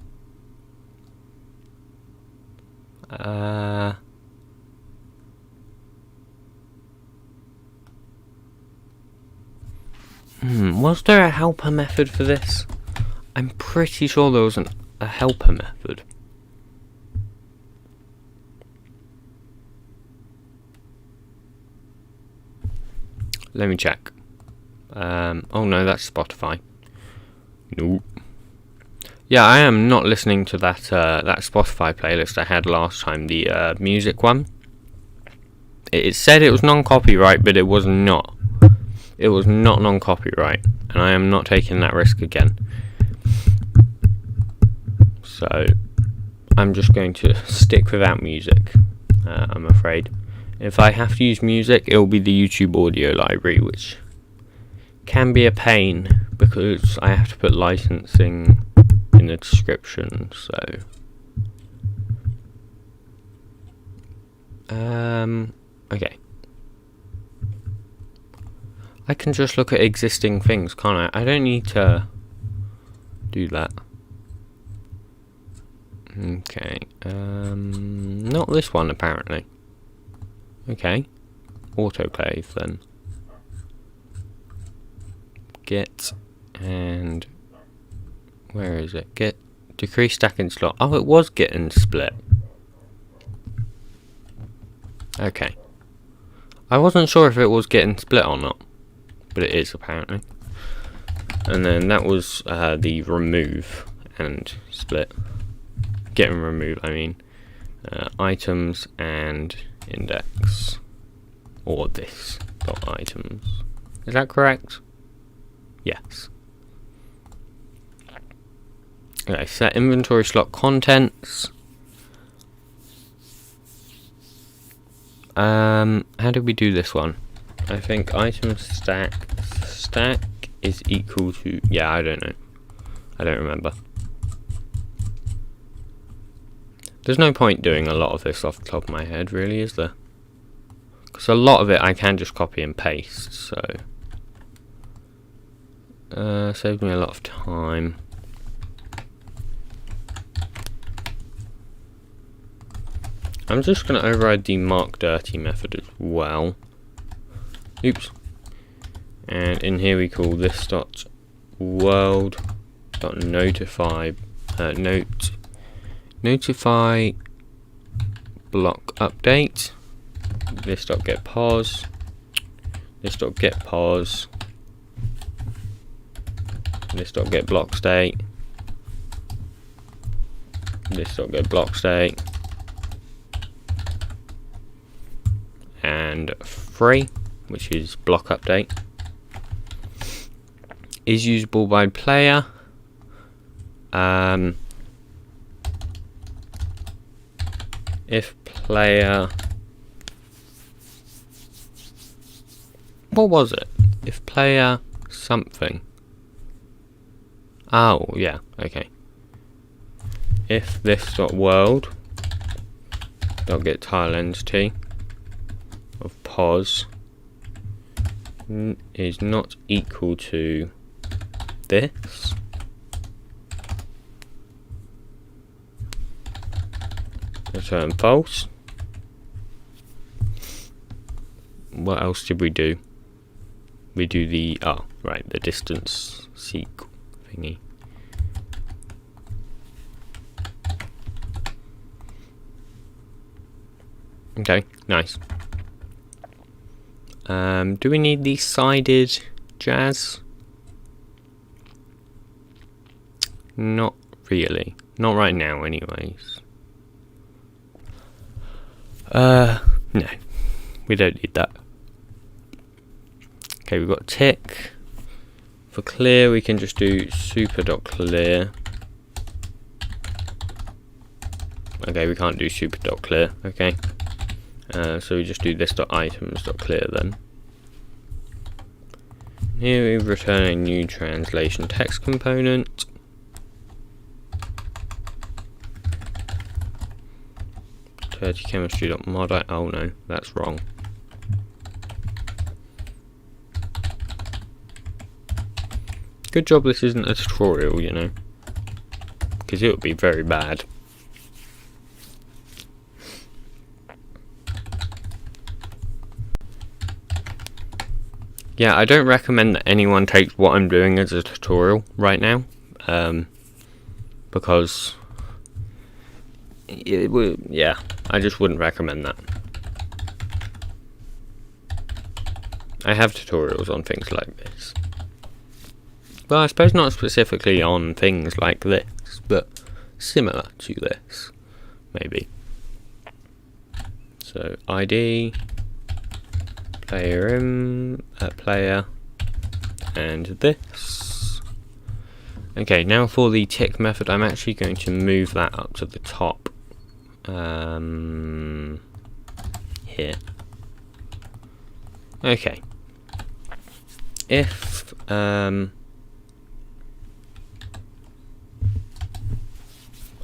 Was there a helper method for this? I'm pretty sure there was a helper method. Let me check. Oh no, that's Spotify. Nope. Yeah, I am not listening to that that Spotify playlist I had last time, the music one. It said it was non-copyright, but it was not. It was not non-copyright, and I am not taking that risk again. So, I'm just going to stick without music I'm afraid. If I have to use music, it will be the YouTube audio library, which can be a pain because I have to put licensing in the description. So, okay. I can just look at existing things, can't I? I don't need to do that. Okay, not this one apparently. Okay, Autoclave then. Get, and where is it? Get, decrease stacking slot. Oh, it was getting split. Okay. I wasn't sure if it was getting split or not, but it is apparently. And then that was the remove and split. Get and remove, I mean. Items and index. Or this dot items. Is that correct? Yes. Okay, set inventory slot contents. How did we do this one? I think item stack is equal to, yeah, I don't know. I don't remember. There's no point doing a lot of this off the top of my head, really, is there? Because a lot of it I can just copy and paste, so saves me a lot of time. I'm just going to override the mark dirty method as well. Oops. And in here we call this dot world dot notify notify block update. This dot get pause. This dot get pause. This dot get block state. This dot get block state. And free, which is block update, is usable by player. If player, what was it? If player something. Oh yeah, okay. If this dot world dot get tile entity of pos is not equal to this, return false. What else did we do? We do the, oh right, the distance seek thingy. Okay, nice. Do we need the sided jazz? Not really. Not right now, anyways. No. We don't need that. Okay, we've got tick. For clear, we can just do super.clear. Okay, we can't do super.clear. Okay. So we just do this.items.clear then. Here we return a new translation text component. Turty chemistry.mod. Oh no, that's wrong. Good job this isn't a tutorial, you know, because it would be very bad. Yeah, I don't recommend that anyone takes what I'm doing as a tutorial right now, because it would, yeah, I just wouldn't recommend that. I have tutorials on things like this. Well, I suppose not specifically on things like this, but similar to this, maybe. So ID, player, and this. Okay, now for the tick method, I'm actually going to move that up to the top. here. Okay. If I'm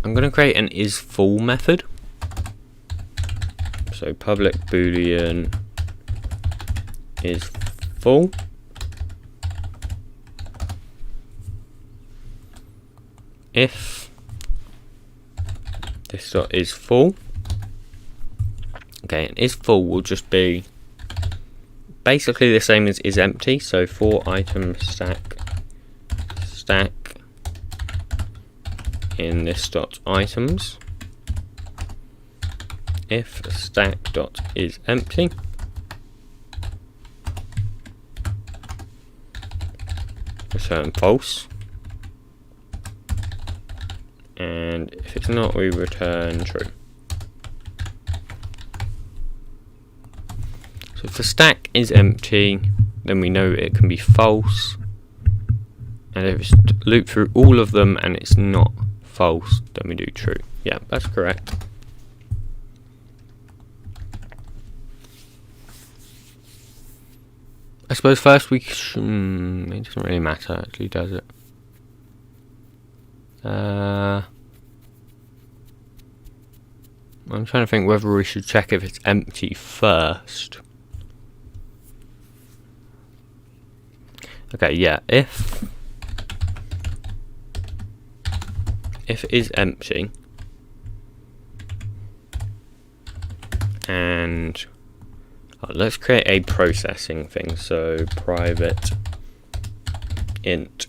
going to create an isFull method. So public boolean isFull. If this dot isFull. Okay, and isFull will just be basically the same as isEmpty. So for item stack in this dot items. If stack dot is empty, return false, and if it's not, we return true. So if the stack is empty, then we know it can be false, and if it's looped through all of them and it's not false, then we do true. Yeah, that's correct. I suppose first it doesn't really matter actually, does it? I'm trying to think whether we should check if it's empty first. Okay, yeah, if it is empty and let's create a processing thing. So private int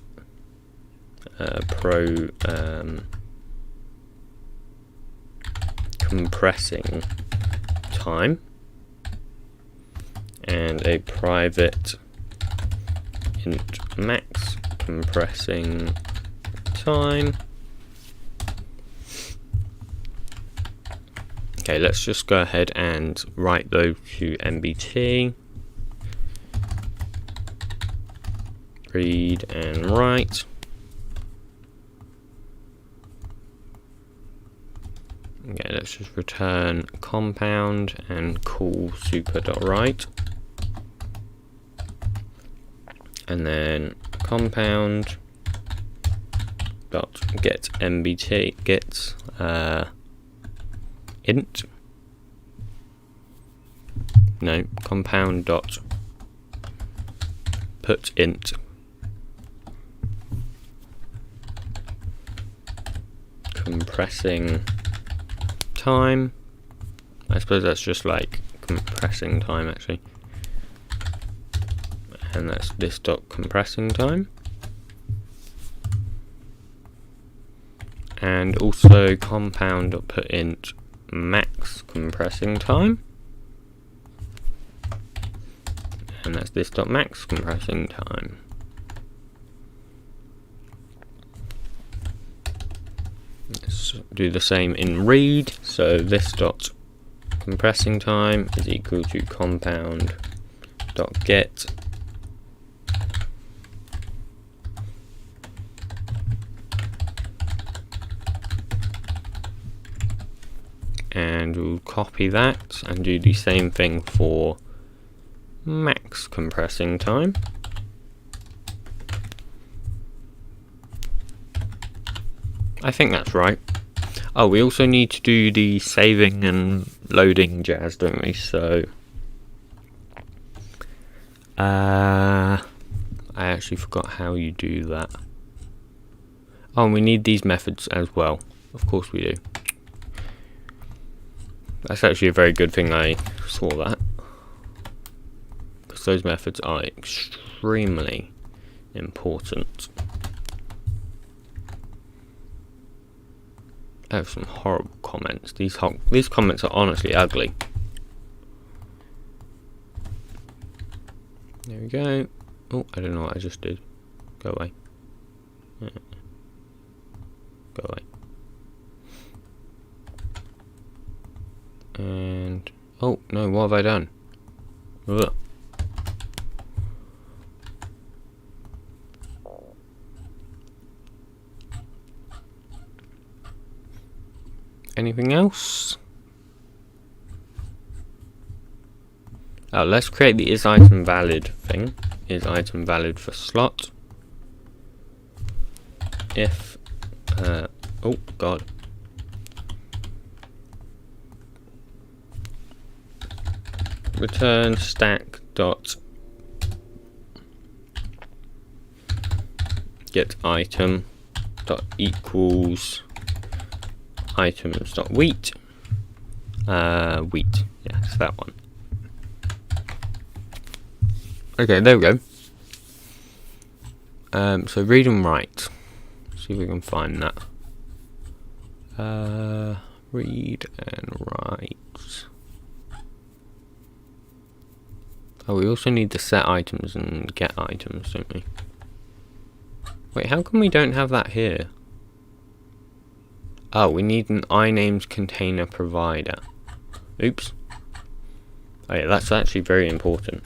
compressing time and a private int max compressing time. Okay, let's just go ahead and write those to MBT. Read and write. Okay, let's just return compound and call super.write. And then compound dot get MBT get int. No, compound dot put int compressing time. I suppose that's just like compressing time actually. And that's this dot compressing time. And also compound dot put int max compressing time. And that's this dot max compressing time. Let's do the same in read. So this dot compressing time is equal to compound dot get and we'll copy that and do the same thing for max compressing time. I think that's right. Oh, we also need to do the saving and loading jazz, don't we? So I actually forgot how you do that. Oh, and we need these methods as well. Of course we do. That's actually a very good thing I saw that, because those methods are extremely important. I have some horrible comments. These comments are honestly ugly. There we go. Oh, I don't know what I just did. Go away. Go away. And oh no, what have I done? Ugh. Anything else? Oh, let's create the isItemValid thing. isItemValid for slot. If oh god. Return stack dot get item dot equals items dot wheat. Wheat. Yes, that one. Okay, there we go. So read and write. See if we can find that. Read and write. Oh, we also need to set items and get items, don't we? Wait, how come we don't have that here? Oh, we need an inamed container provider. Oops. Oh yeah, that's actually very important.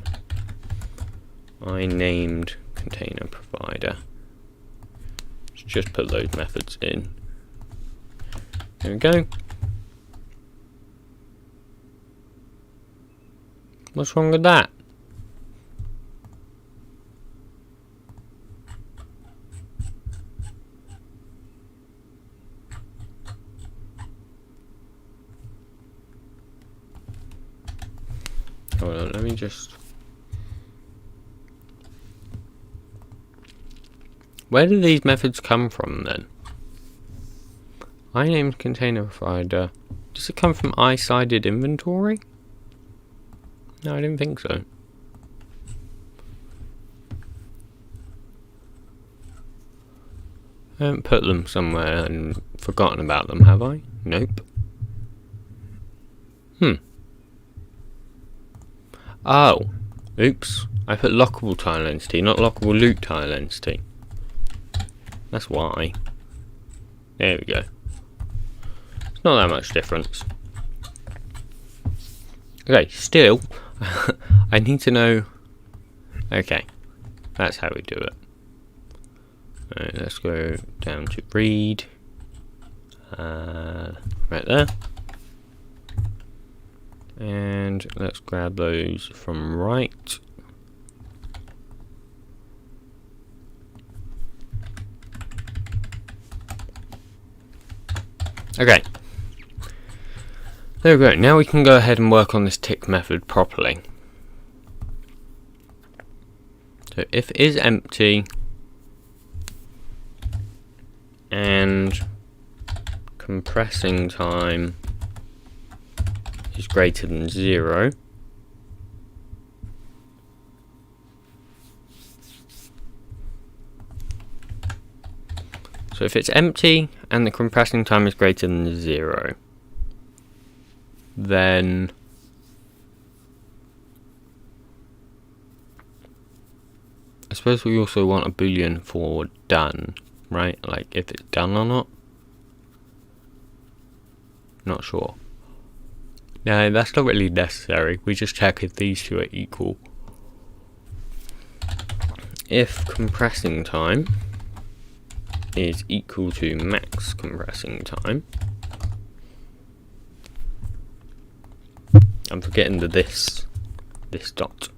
Inamed container provider. Let's just put those methods in. There we go. What's wrong with that? Hold on, let me just... Where do these methods come from then? Inamed container provider. Does it come from I-sided inventory? No, I didn't think so. I haven't put them somewhere and forgotten about them, have I? Nope. Oh, oops. I put lockable tile entity, not lockable loot tile entity. That's why. There we go. It's not that much difference. Okay, still, I need to know... Okay, that's how we do it. Alright, let's go down to read. Right there. And let's grab those from right. Okay. There we go. Now we can go ahead and work on this tick method properly. So if is empty and compressing time is greater than 0, so if it's empty and the compressing time is greater than 0, then I suppose we also want a boolean for done, right? Like if it's done or not. Not sure. No, that's not really necessary. We just check if these two are equal. If compressing time is equal to max compressing time. I'm forgetting the this dot.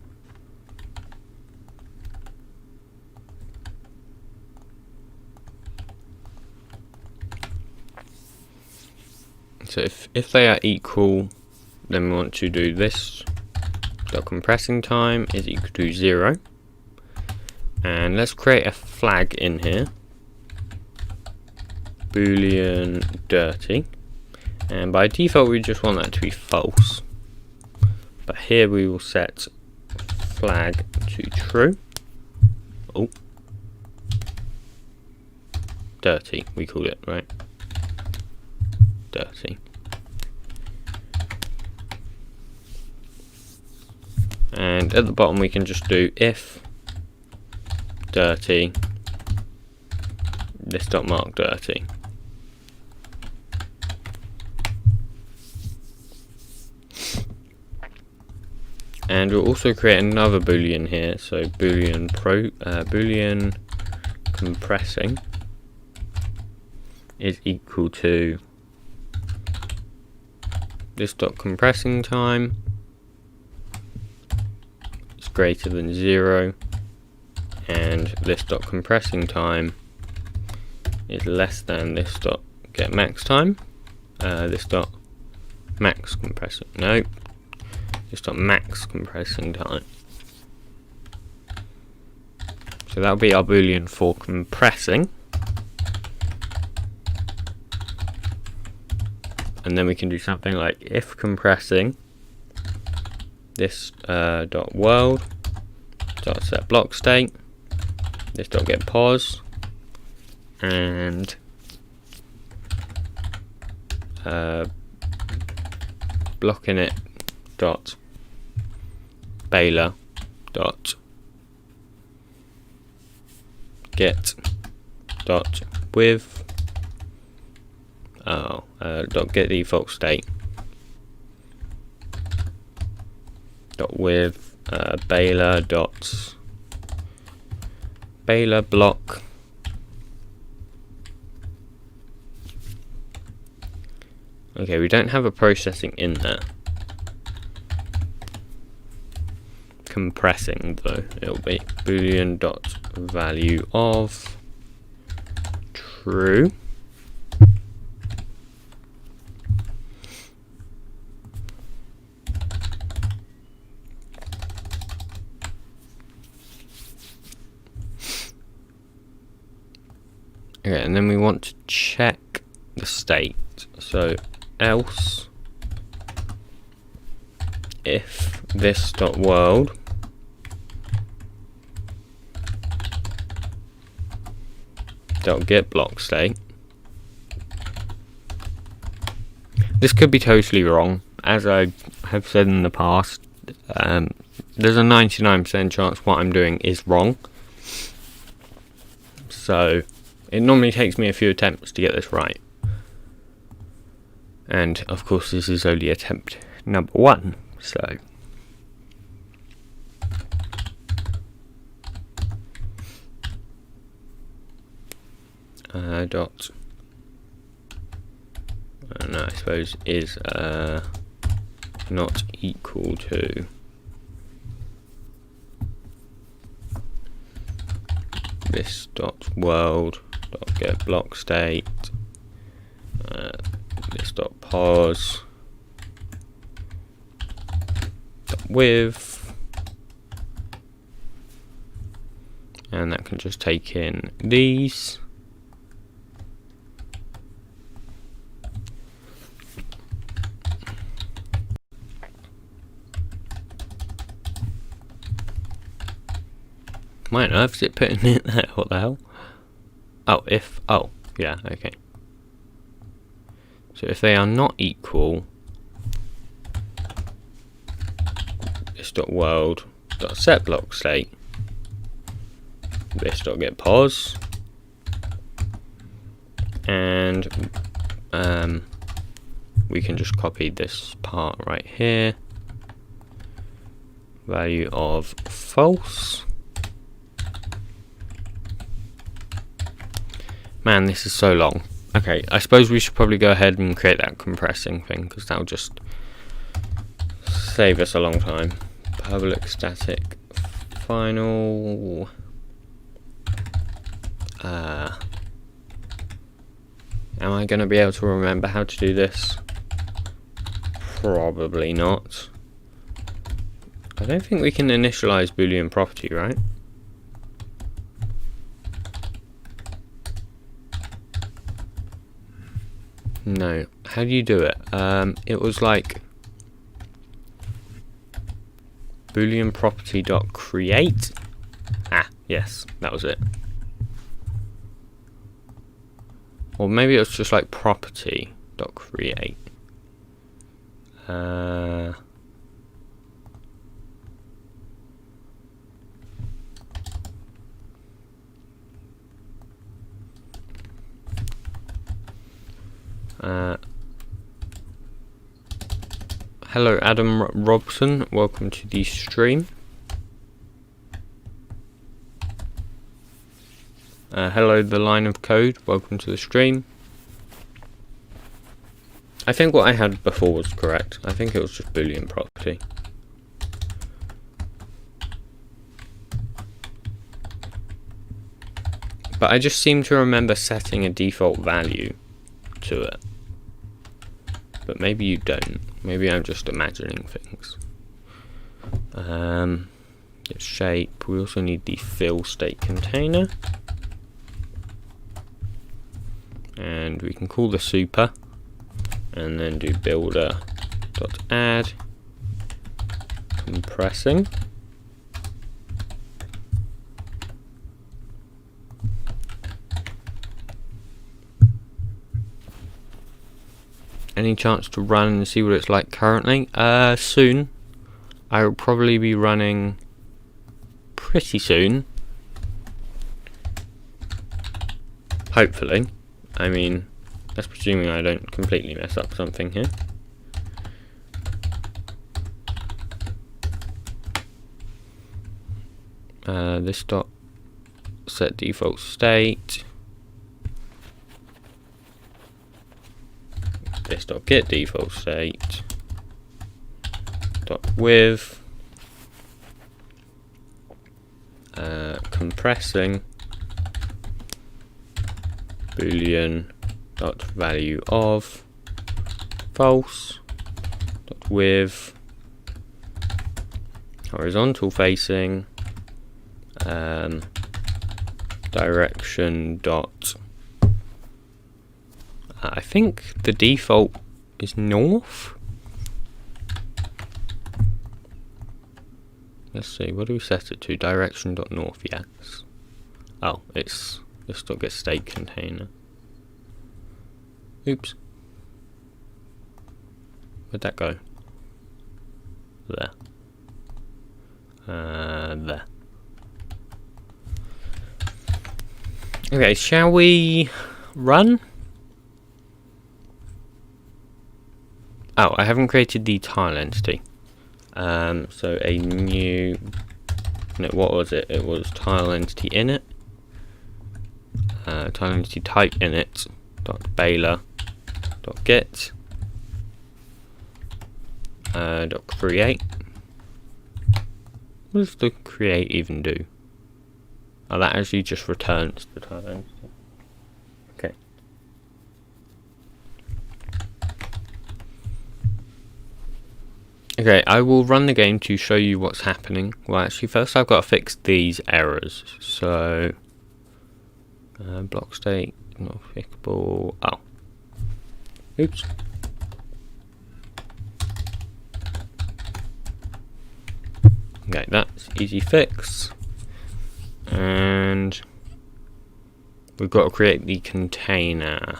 So if they are equal, then we want to do this dot compressing time is equal to 0, and let's create a flag in here, boolean dirty, and by default we just want that to be false, but here we will set flag to true. Oh, dirty we call it, right? Dirty. And at the bottom we can just do if dirty this dot mark dirty. And we'll also create another boolean here, so boolean compressing is equal to this dot compressing time greater than 0, and this dot compressing time is less than this dot get max time. This dot max compressing, no, this dot max compressing time. So that'll be our boolean for compressing. And then we can do something like if compressing this dot world dot set block state, this dot get pos, and blocking it dot baler dot get dot with dot get default state dot with baler dot baler block okay, we don't have a processing in there. Compressing though, it'll be boolean dot value of true. Okay, and then we want to check the state. So else if this dot world dot get block state. This could be totally wrong, as I have said in the past. There's a 99% chance what I'm doing is wrong, so it normally takes me a few attempts to get this right. And of course this is only attempt number 1, so dot no, I suppose is not equal to this dot world dot get block state, this dot pause dot with, and that can just take in these. My nerves, it putting it there, what the hell? Oh, if, oh, yeah, okay. So if they are not equal, this dot world dot set block state, this dot get pos, and we can just copy this part right here, value of false. Man, this is so long. Okay, I suppose we should probably go ahead and create that compressing thing, because that'll just save us a long time. Public static final. Am I going to be able to remember how to do this? Probably not. I don't think we can initialize Boolean property, right? No. How do you do it? It was like Boolean property dot create. Ah, yes, that was it. Or maybe it was just like property dot create. Hello Adam Robson, welcome to the stream. Hello the line of code, welcome to the stream. I think what I had before was correct. I think it was just Boolean property. But I just seem to remember setting a default value to it. But maybe you don't. Maybe I'm just imagining things. Its shape. We also need the fill state container. And we can call the super. And then do builder.add compressing. Any chance to run and see what it's like currently? Soon. I will probably be running pretty soon. Hopefully. I mean, that's presuming I don't completely mess up something here. This dot set default state. This dot get default state. Dot with compressing boolean dot value of false dot with horizontal facing direction dot I think the default is north. Let's see, what do we set it to? Direction dot north, yes. Oh, it's this dot get state container. Oops. Where'd that go? There. There. Okay, shall we run? Oh, I haven't created the tile entity. So a new, no, what was it? It was tile entity init. Tile entity type init dot Baylor dot get dot create. What does the create even do? Oh, that actually just returns the tile entity. Okay. Okay, I will run the game to show you what's happening. Well, actually, first I've got to fix these errors. So, block state, not fixable. Oh. Oops. Okay, that's easy fix. And we've got to create the container.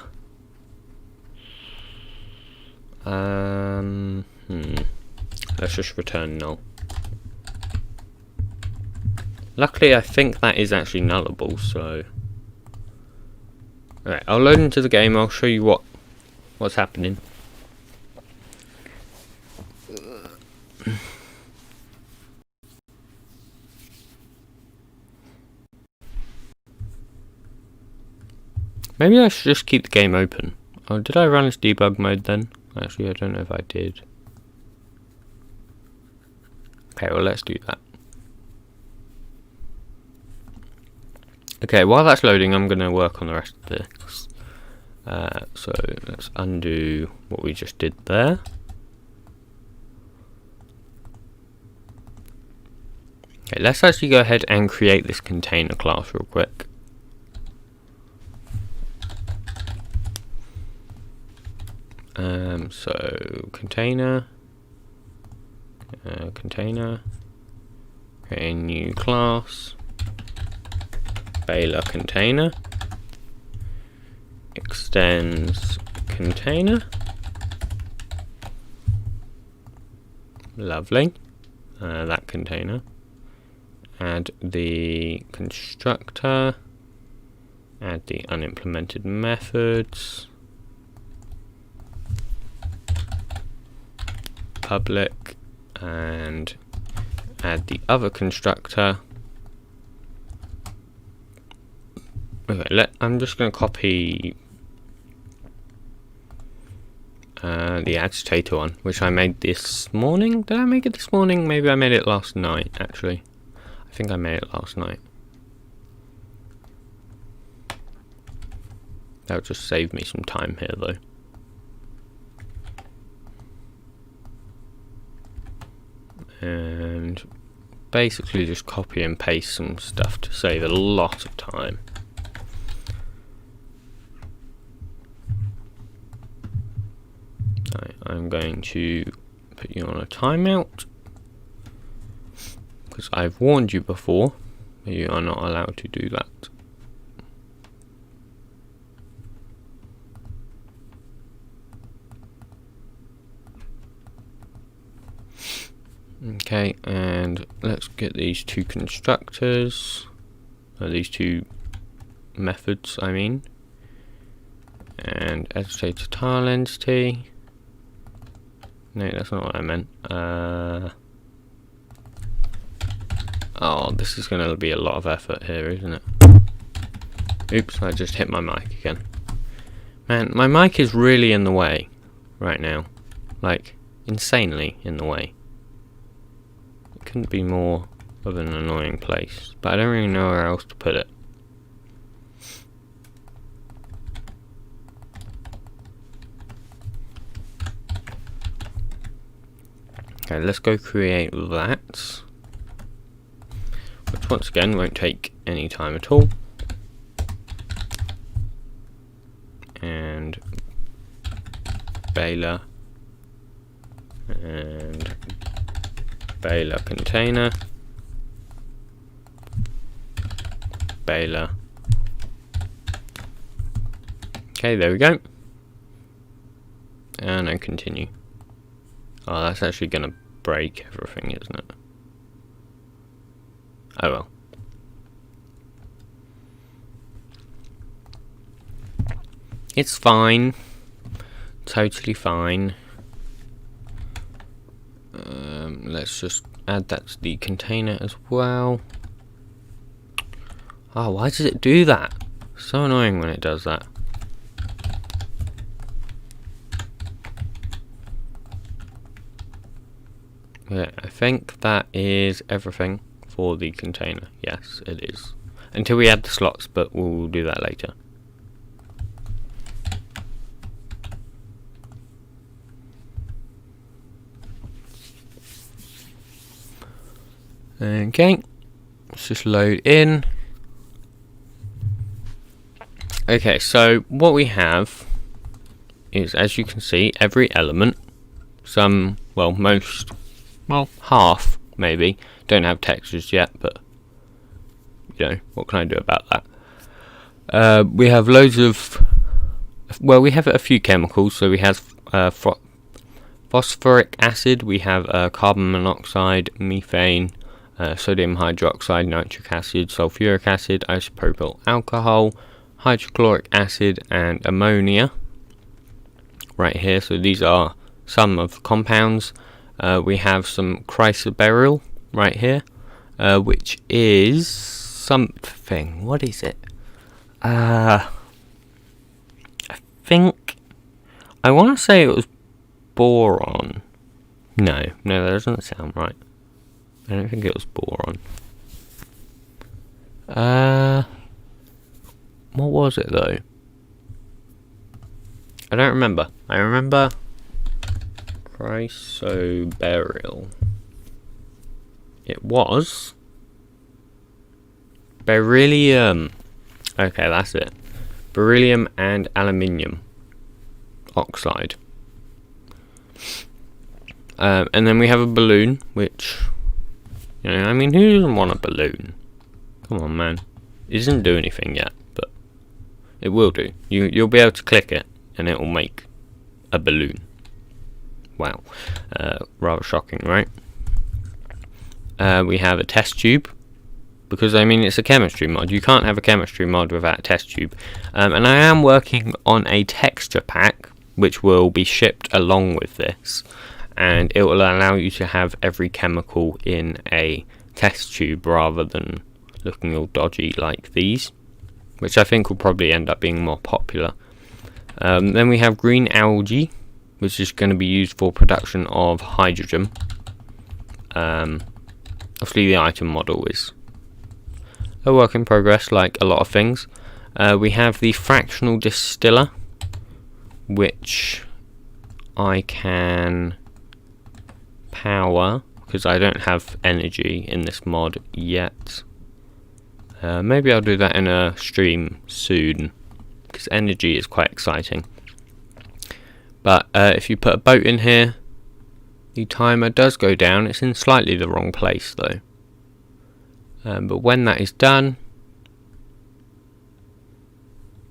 Let's just return null. Luckily, I think that is actually nullable, so... Alright, I'll load into the game, I'll show you what's happening. Maybe I should just keep the game open. Oh, did I run as debug mode then? Actually, I don't know if I did. Okay, well, let's do that. Okay, while that's loading, I'm going to work on the rest of this. So let's undo what we just did there. Okay, let's actually go ahead and create this container class real quick. So container, create a new class, Baylor container, extends container, lovely, that container, add the constructor, add the unimplemented methods, public, and add the other constructor. Okay, I'm just going to copy the Agitator one, which I made this morning. Did I make it this morning? Maybe I made it last night, actually. I think I made it last night. That'll just save me some time here though. And basically just copy and paste some stuff to save a lot of time. Right, I'm going to put you on a timeout because I've warned you before that you are not allowed to do that. Okay, and let's get these two constructors, these two methods I mean, and Agitator tile entity. No, that's not what I meant. Oh, this is going to be a lot of effort here, isn't it? Oops, I just hit my mic again. Man, my mic is really in the way right now. Like, insanely in the way. Couldn't be more of an annoying place, but I don't really know where else to put it. Okay, let's go create that, which once again won't take any time at all. And baler and baler container, baler. Okay, there we go. And then continue. Oh, that's actually gonna break everything, isn't it? Oh well. It's fine. Totally fine. Let's just add that to the container as well. Oh, why does it do that? So annoying when it does that. Yeah, I think that is everything for the container. Yes, it is. Until we add the slots, but we'll do that later. Okay, let's just load in. Okay, so what we have is, as you can see, every element, some, well, most, well, half maybe, don't have textures yet, but you know, what can I do about that? We have loads of, well, we have a few chemicals. So we have phosphoric acid, we have carbon monoxide, methane, sodium hydroxide, nitric acid, sulfuric acid, isopropyl alcohol, hydrochloric acid, and ammonia right here. So these are some of the compounds. We have some chrysoberyl right here, which is something. What is it? I think I want to say it was boron. No, that doesn't sound right. I don't think it was boron. What was it though? I don't remember. I remember chrysoberyl. It was beryllium. Okay, that's it. Beryllium and aluminium oxide. And then we have a balloon, which, you know, I mean, who doesn't want a balloon? Come on, man. It doesn't do anything yet, but it will do. You'll be able to click it, and it will make a balloon. Wow. Rather shocking, right? We have a test tube, because, I mean, it's a chemistry mod. You can't have a chemistry mod without a test tube. And I am working on a texture pack, which will be shipped along with this. And it will allow you to have every chemical in a test tube rather than looking all dodgy like these, which I think will probably end up being more popular. Then we have green algae, which is going to be used for production of hydrogen. Obviously the item model is a work in progress, like a lot of things. We have the fractional distiller, which I can power because I don't have energy in this mod yet. Maybe I'll do that in a stream soon, because energy is quite exciting. But if you put a boat in here, the timer does go down. It's in slightly the wrong place though. But when that is done,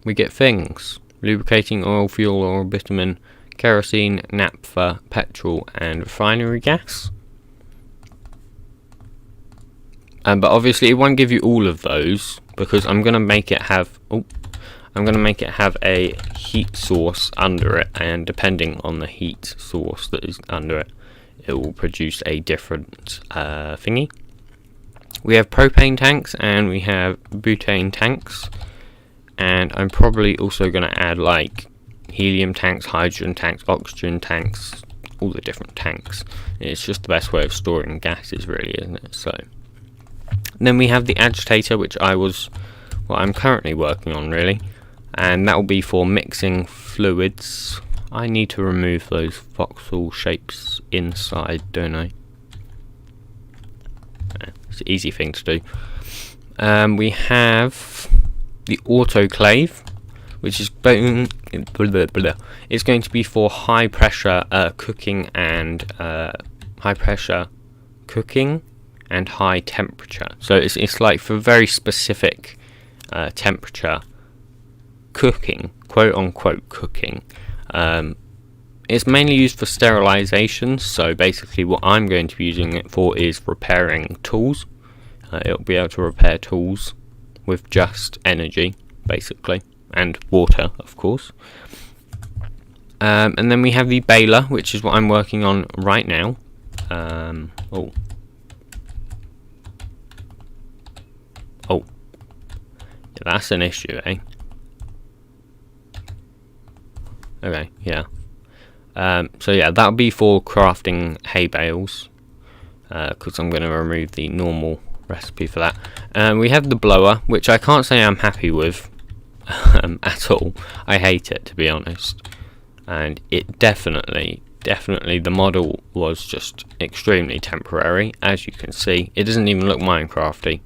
we get things: lubricating oil, fuel oil, bitumen, kerosene, naphtha, petrol, and refinery gas. But obviously it won't give you all of those, because I'm gonna make it have a heat source under it, and depending on the heat source that is under it, it will produce a different thingy. We have propane tanks and we have butane tanks, and I'm probably also going to add like helium tanks, hydrogen tanks, oxygen tanks, all the different tanks. It's just the best way of storing gases, really, isn't it? So then we have the agitator, which I'm currently working on, really, and that will be for mixing fluids. I need to remove those voxel shapes inside, don't I? It's an easy thing to do. We have the Autoclave, which is it's going to be for high pressure cooking and high temperature. So it's like for very specific temperature cooking, quote unquote cooking. It's mainly used for sterilization, so basically what I'm going to be using it for is repairing tools. It'll be able to repair tools with just energy, basically, and water, of course. And then we have the baler, which is what I'm working on right now. Oh, yeah, that's an issue, eh? Okay, yeah. So yeah, that'll be for crafting hay bales, because I'm going to remove the normal recipe for that. We have the blower, which I can't say I'm happy with at all. I hate it, to be honest. And it definitely, the model was just extremely temporary. As you can see, it doesn't even look Minecrafty,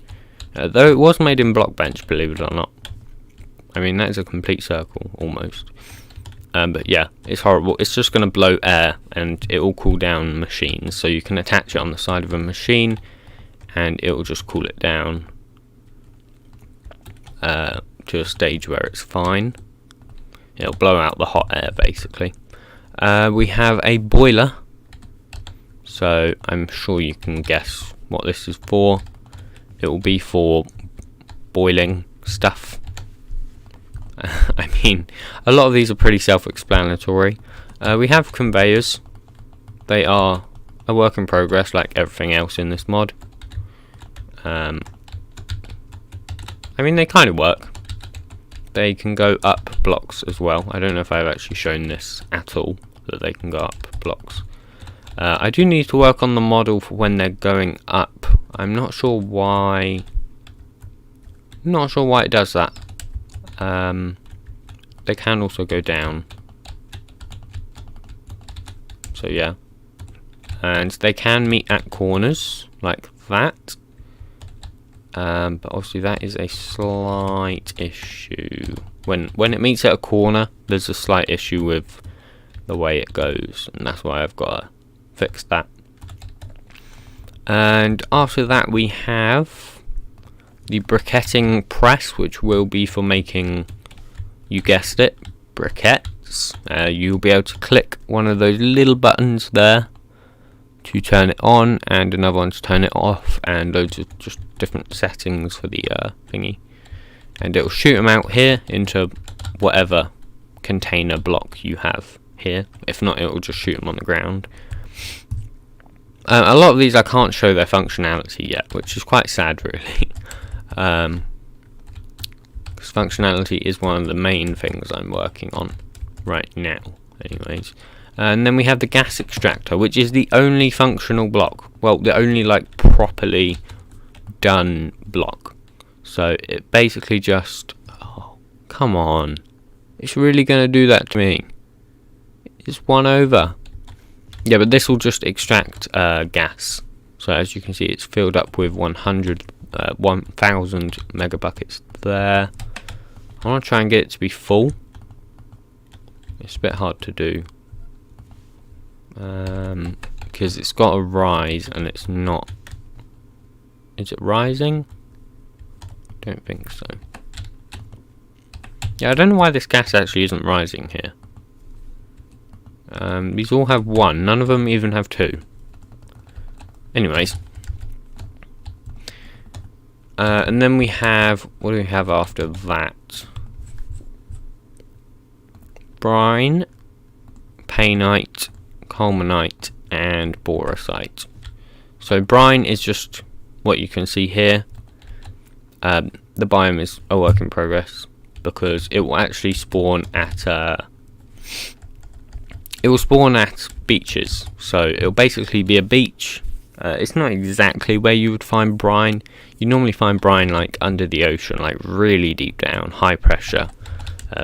though it was made in Blockbench, believe it or not. I mean, that is a complete circle almost. But yeah, it's horrible. It's just going to blow air and it will cool down machines. So you can attach it on the side of a machine and it will just cool it down to a stage where it's fine. It'll blow out the hot air, basically. We have a boiler. So I'm sure you can guess what this is for. It will be for boiling stuff. I mean, a lot of these are pretty self-explanatory. We have conveyors. They are a work in progress, like everything else in this mod. I mean, they kind of work. They can go up blocks as well. I don't know if I've actually shown this at all, that they can go up blocks. I do need to work on the model for when they're going up. I'm not sure why. Not sure why it does that. They can also go down. So yeah. And they can meet at corners like that. But obviously that is a slight issue. When it meets at a corner, there's a slight issue with the way it goes, and that's why I've got to fix that. And after that we have the Briquetting Press, which will be for making, you guessed it, briquettes. You'll be able to click one of those little buttons there to turn it on, and another one to turn it off, and loads of just different settings for the thingy. And it will shoot them out here into whatever container block you have here. If not, it will just shoot them on the ground. A lot of these I can't show their functionality yet, which is quite sad, really. Because functionality is one of the main things I'm working on right now, anyways. And then we have the gas extractor, which is the only functional block. Well, the only like properly done block. So it basically just Come on. It's really going to do that to me. It's 1 over. Yeah, but this will just extract gas. So as you can see, it's filled up with 1,000 mega buckets there. I want to try and get it to be full. It's a bit hard to do. Because it's got a rise and it's not. Is it rising? Don't think so. Yeah, I don't know why this gas actually isn't rising here. These all have 1. None of them even have 2. Anyways. And then we have... What do we have after that? Brine, painite, colemanite, and borosite. So brine is just what you can see here. The biome is a work in progress because it will actually spawn at beaches. So it'll basically be a beach. It's not exactly where you would find brine. You normally find brine like under the ocean, like really deep down, high pressure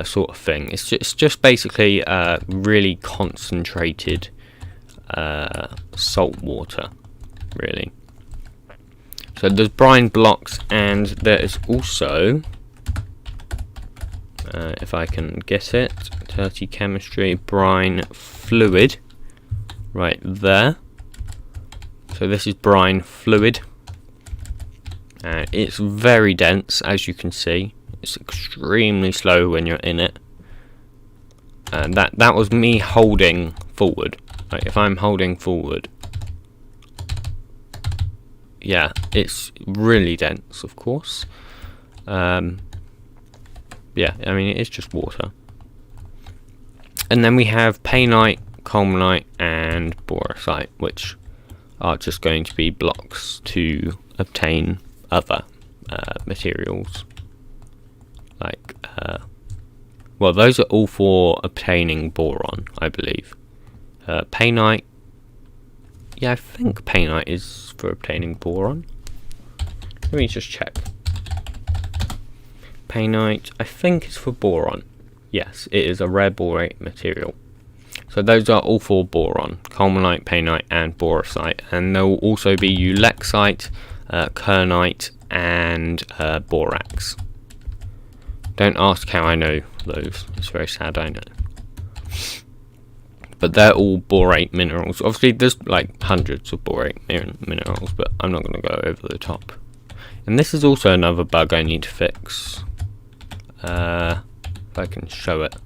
sort of thing. It's just basically really concentrated salt water, really. So there's brine blocks, and there is also, if I can get it, Turty chemistry, brine fluid, right there. So this is brine fluid. It's very dense, as you can see. It's extremely slow when you're in it. And that was me holding forward. Like if I'm holding forward, yeah, it's really dense, of course. Yeah, I mean, it's just water. And then we have painite, colemanite, and borosite, which are just going to be blocks to obtain other materials. Like, well, those are all for obtaining boron, I believe. Painite, yeah, I think painite is for obtaining boron. Let me just check. Painite, I think it's for boron. Yes, it is a rare borate material. So those are all for boron: colemanite, painite, and borosite. And there will also be ulexite, kernite, and borax. Don't ask how I know those. It's very sad, I know. But they're all borate minerals. Obviously, there's like hundreds of borate minerals, but I'm not going to go over the top. And this is also another bug I need to fix. If I can show it,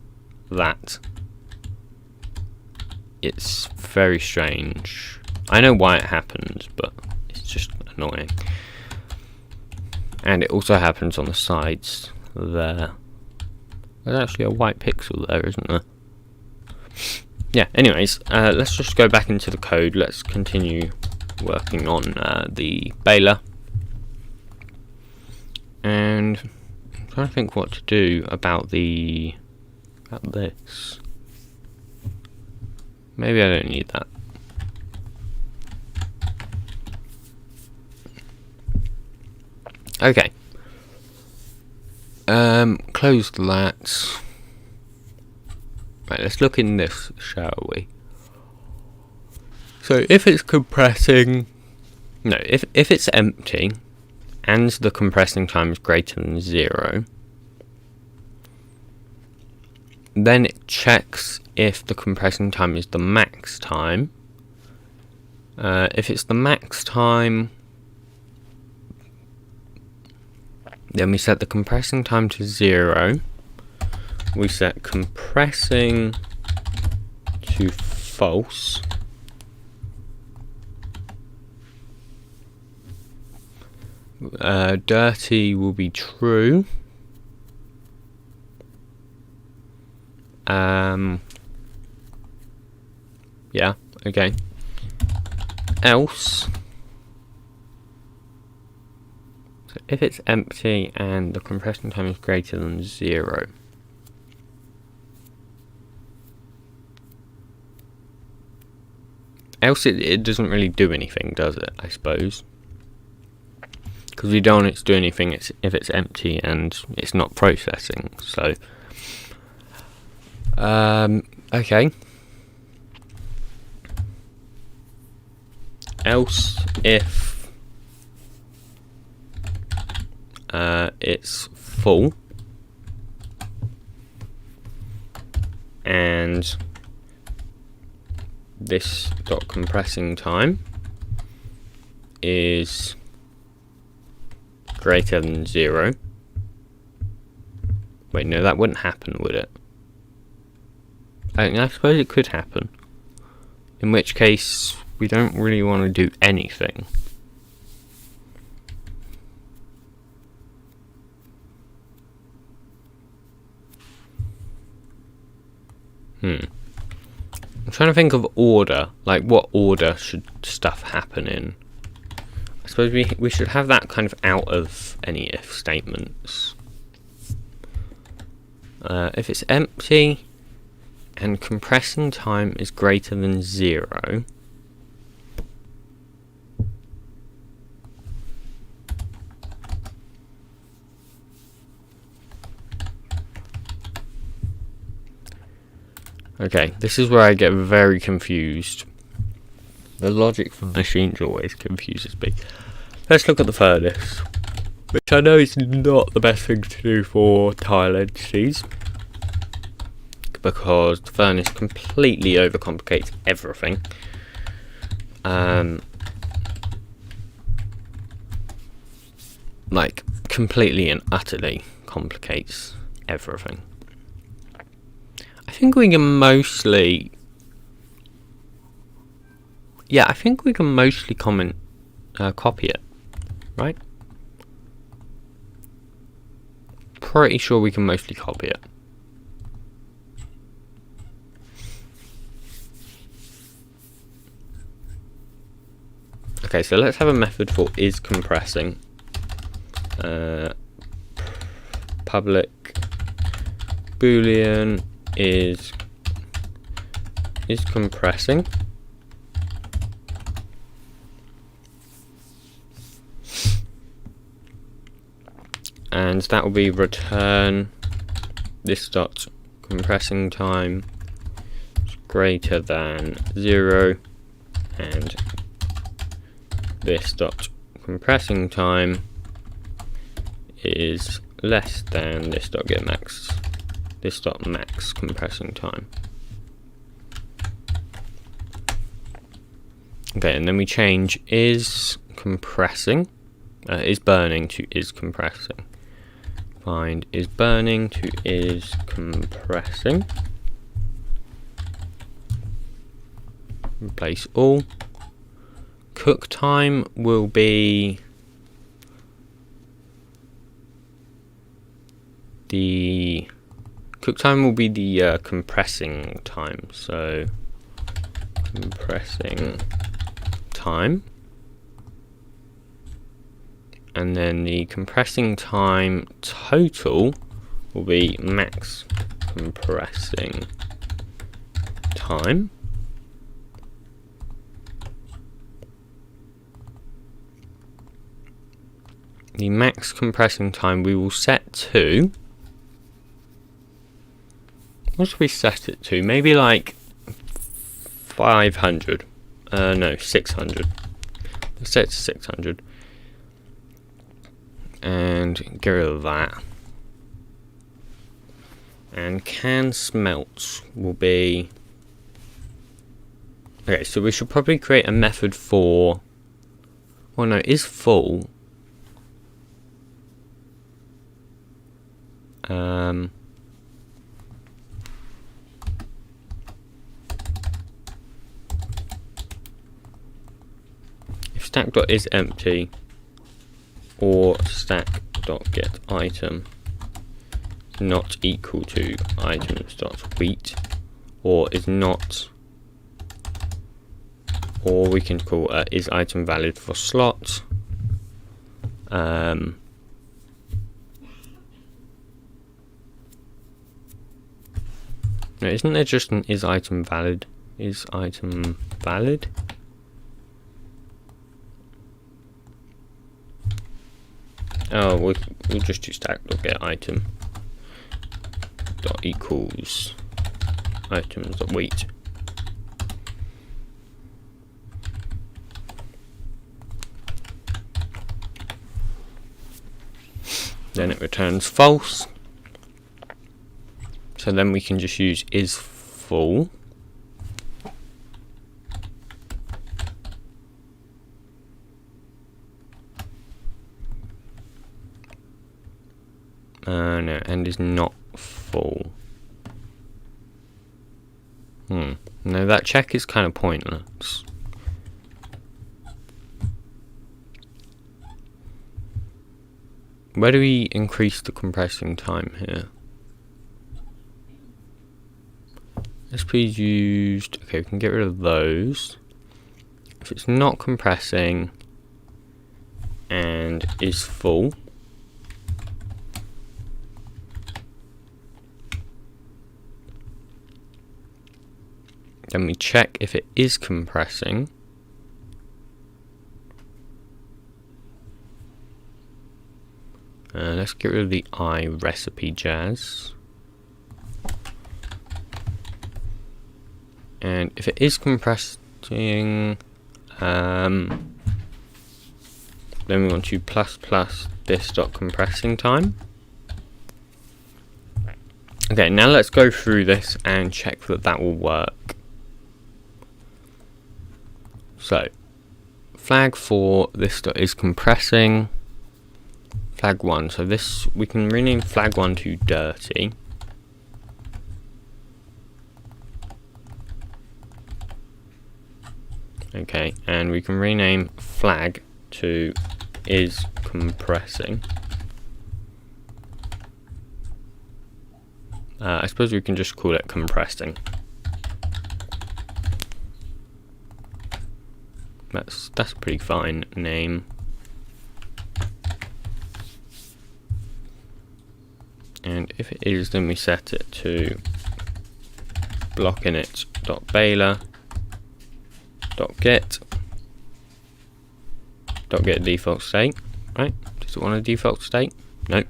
that. It's very strange. I know why it happens, but it's just annoying. And it also happens on the sides there. There's actually a white pixel there, isn't there? Yeah, anyways, let's just go back into the code. Let's continue working on the baler. And I'm trying to think what to do about this. Maybe I don't need that. Okay. Close that. Right, let's look in this, shall we? So if it's compressing, no, if it's empty and the compressing time is greater than 0, then it checks if the compressing time is the max time. If it's the max time, then we set the compressing time to 0. We set compressing to false. Dirty will be true. Yeah, okay. Else, so if it's empty and the compression time is greater than 0, else it doesn't really do anything, does it, I suppose? because we don't want it to do anything if it's empty and it's not processing. So okay, else if it's full and this dot compressing time is greater than 0. Wait, no, that wouldn't happen, would it? I suppose it could happen, in which case we don't really want to do anything. I'm trying to think of order, like what order should stuff happen in. I suppose we should have that kind of out of any if statements. If it's empty and compressing time is greater than 0, okay, this is where I get very confused. The logic for machines always confuses me. Let's look at the furnace, which I know is not the best thing to do for tile entities, because the furnace completely overcomplicates everything. Like, completely and utterly complicates everything. I think we can mostly... Yeah, I think we can mostly copy it, right? Pretty sure we can mostly copy it. Okay, so let's have a method for is compressing. Public boolean is compressing. And that will be return this dot compressing time is greater than 0 and this dot compressing time is less than this dot get max, this dot max compressing time. Okay, and then we change is compressing, is burning to is compressing. Find is burning to is compressing. Replace all. Cook time will be the compressing time. So compressing time. And then the compressing time total will be max compressing time. The max compressing time we will set to... What should we set it to? Maybe like 500. No, 600. Let's set it to 600. And get rid of that. And can smelt will be... Okay, so we should probably create a method for... Well, no, it is full. If stack.isEmpty or stack.getItem not equal to items.wheat, or is not, or we can call is item valid for slot. No, isn't there just an is item valid? Is item valid? Oh, we'll just do stack.get item dot equals items dot weight. Then it returns false. So then we can just use is full. No, and is not full. No, that check is kind of pointless. Where do we increase the compressing time here? Let's please used. Okay, we can get rid of those. If it's not compressing and is full, then we check if it is compressing. Let's get rid of the I recipe jazz. And if it is compressing, then we want to ++ this dot compressing time. Okay, now let's go through this and check that that will work. So, flag for this dot is compressing. Flag 1, so this, we can rename flag 1 to dirty. Okay, and we can rename flag to is compressing. I suppose we can just call it compressing. That's a pretty fine name. And if it is, then we set it to blockinit.baler.get default state. Right? Does it want a default state? Nope.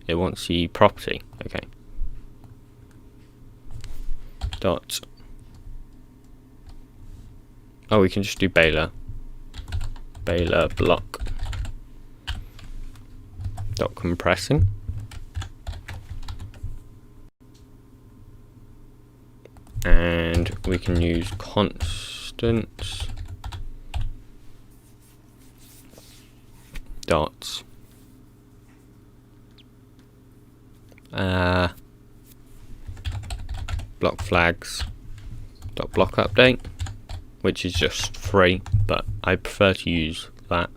It wants the property. Okay. Dot. Oh, we can just do Baler block dot compressing. And we can use constants dots block flags dot block update, which is just free, but I prefer to use that.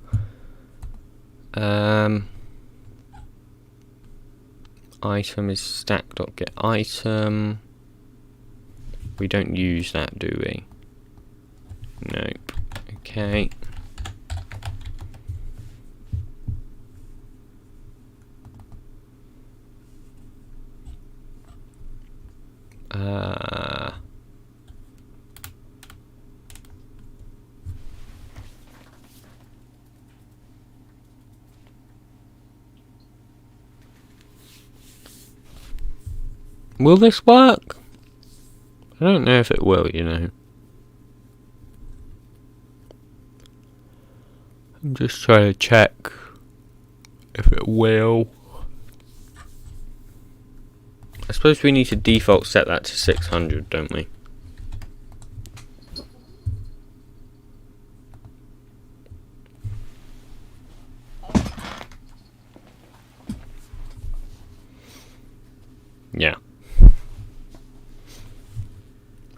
Item is stack.get item. We don't use that, do we? Nope. Okay. Will this work? I don't know if it will, you know. I'm just trying to check if it will. I suppose we need to default set that to 600, don't we? Yeah.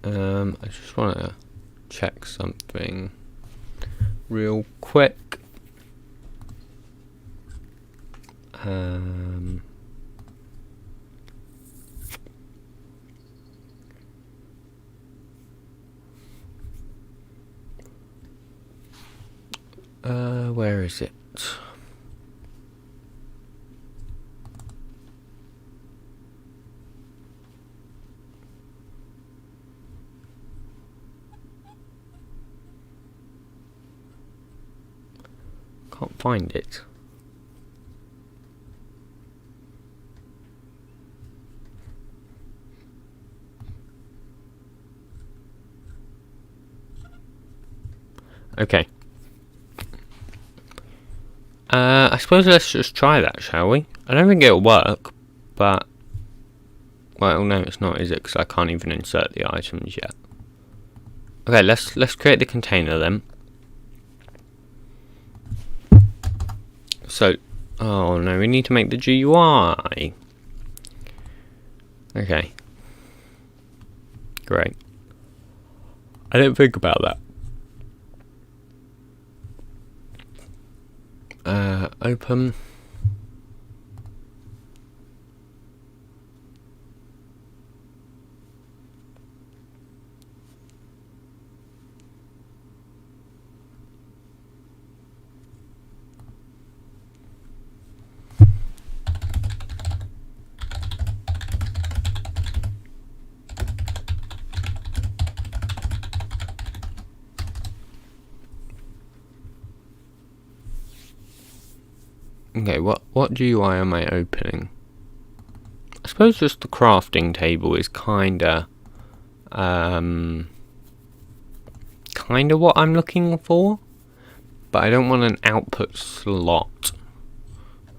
I just want to check something real quick. Where is it? Can't find it. Okay. I suppose let's just try that, shall we? I don't think it'll work, but... Well, no, it's not, is it? Because I can't even insert the items yet. Okay, let's create the container then. So, oh no, we need to make the GUI. Okay. Great. I didn't think about that. Open. Okay, what GUI am I opening? I suppose just the crafting table is kinda what I'm looking for, but I don't want an output slot,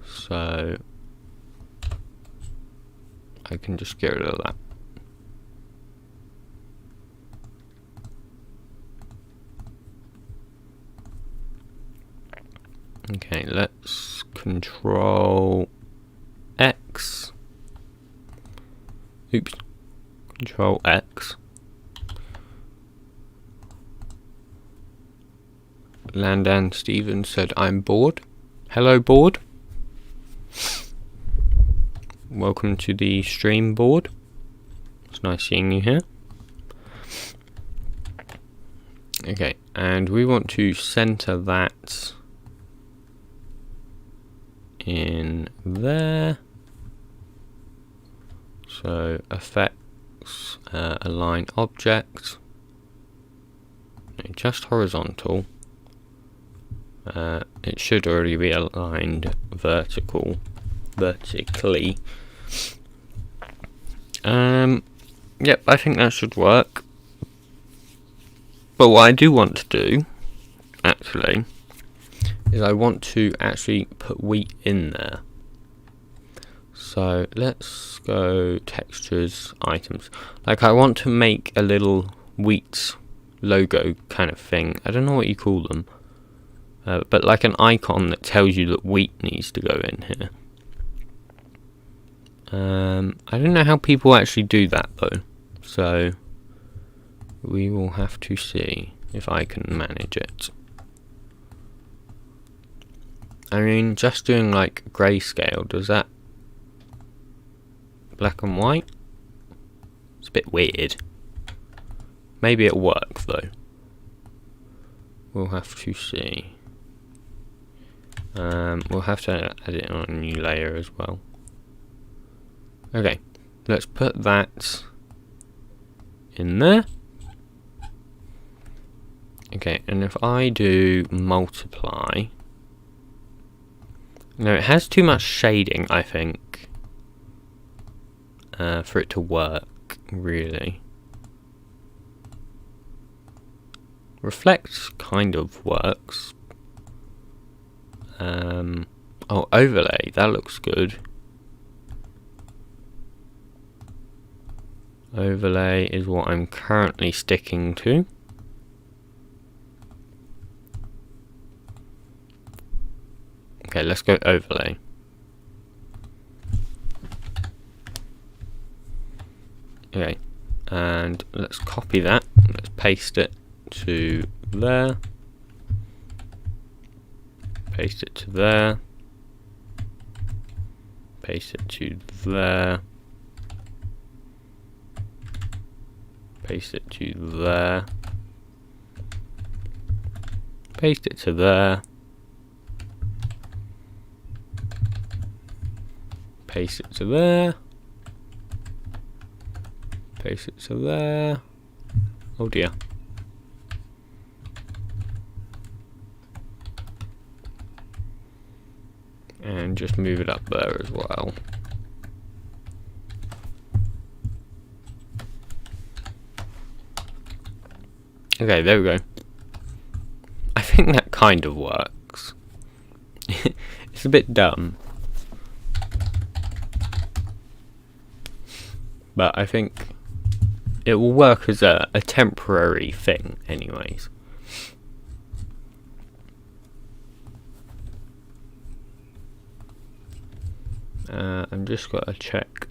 so I can just get rid of that. Okay, let's control X. Oops. Control X. Landan Stevens said, I'm bored. Hello, board. Welcome to the stream, board. It's nice seeing you here. Okay, and we want to center that in there. So effects, align object, no, just horizontal. It should already be aligned vertically. Yep, I think that should work. But what I do want to do, actually, is I want to actually put wheat in there. So let's go textures, items. Like, I want to make a little wheat logo kind of thing. I don't know what you call them, but like an icon that tells you that wheat needs to go in here. I don't know how people actually do that though, so we will have to see if I can manage it. I mean, just doing like grayscale, does that black and white? It's a bit weird. Maybe it'll work though. We'll have to see. We'll have to add it on a new layer as well. Okay, let's put that in there. Okay, and if I do multiply, no, it has too much shading, I think, for it to work, really. Reflect kind of works. Oh, overlay, that looks good. Overlay is what I'm currently sticking to. Okay, let's go overlay. Okay, and let's copy that. Let's paste it to there. Paste it to there. Paste it to there. Paste it to there. Paste it to there. Paste it to there. Paste it to there. Oh dear. And just move it up there as well. Okay, there we go. I think that kind of works. It's a bit dumb. But I think it will work as a temporary thing anyways. I'm just got to check.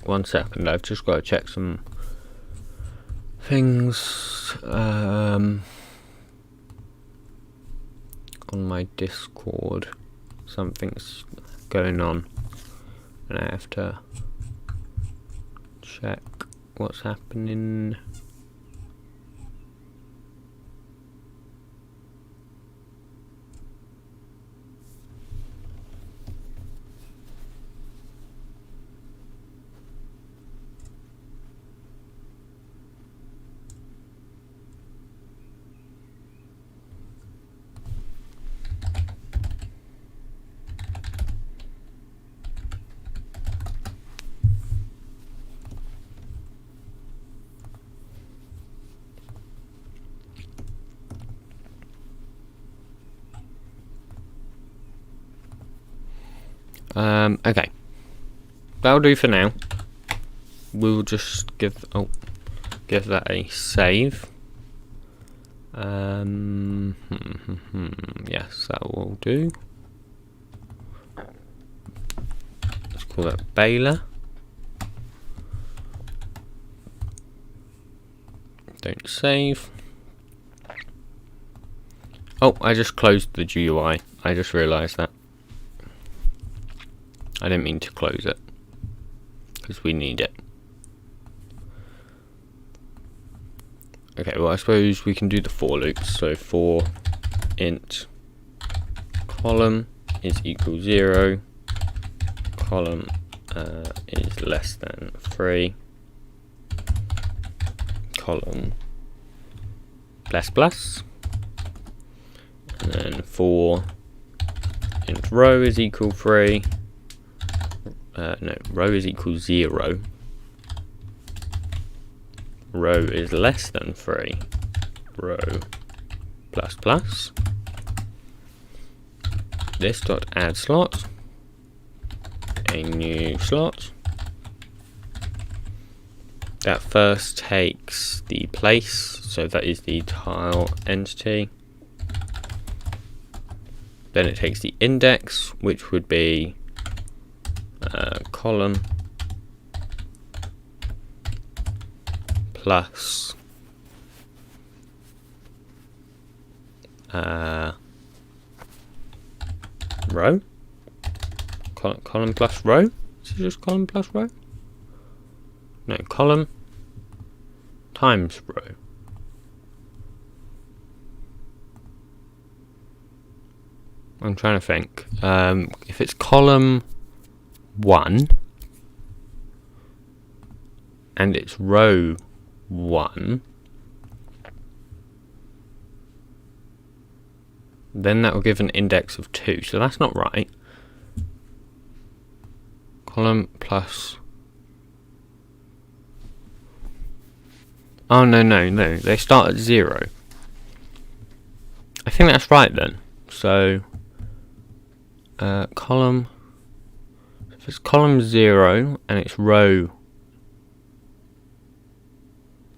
1 second, I've just got to check some things on my Discord. Something's going on and I have to check what's happening. Okay, that'll do for now. We'll just give that a save. Yes, that will do. Let's call that Baler. Don't save. Oh, I just closed the GUI. I just realised that. I didn't mean to close it, because we need it. Okay, well I suppose we can do the for loops. So for int column is equal 0, column is less than 3, column plus plus, and then for int row is equal 3. No, row is equal 0. Row is less than 3. Row plus plus. This dot add slot. A new slot. That first takes the place, so that is the tile entity. Then it takes the index, which would be column plus row. Column plus row? Is it just column plus row? No, column times row. I'm trying to think. If it's column 1 and it's row 1, then that will give an index of 2, so that's not right. Column plus, oh no, they start at 0. I think that's right then. So column, if it's column 0 and it's row,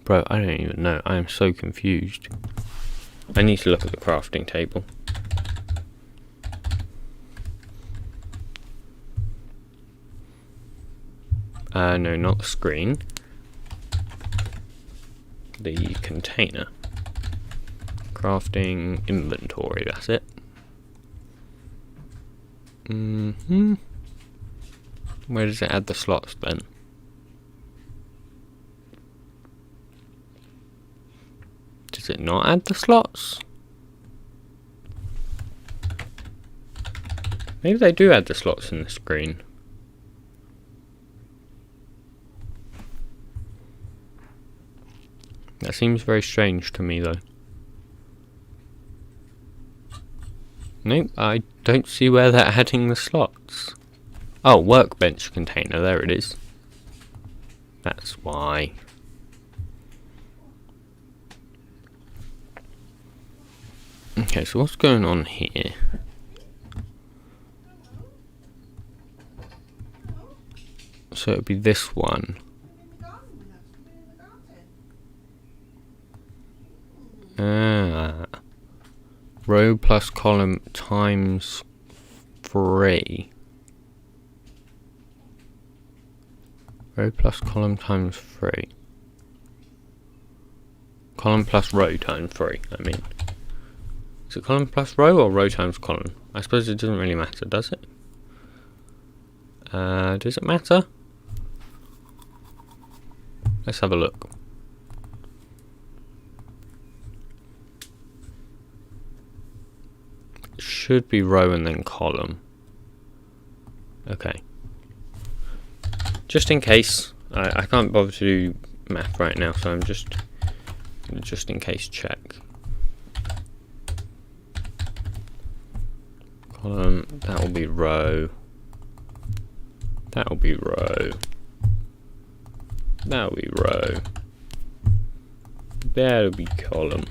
bro, I don't even know, I am so confused. I need to look at the crafting table. No, not the screen. The container. Crafting inventory, that's it. Where does it add the slots then? Does it not add the slots? Maybe they do add the slots in the screen. That seems very strange to me though. Nope, I don't see where they're adding the slots. Oh, workbench container, there it is. That's why. Okay, so what's going on here? So it would be this one. Row plus column times 3. Row plus column times 3. Column plus row times 3, I mean. Is it column plus row or row times column? I suppose it doesn't really matter, does it? Does it matter? Let's have a look. It should be row and then column. Okay. Just in case, I can't bother to do math right now, so I'm just in case check. Column, that will be row. That will be row. That will be row. That'll be column.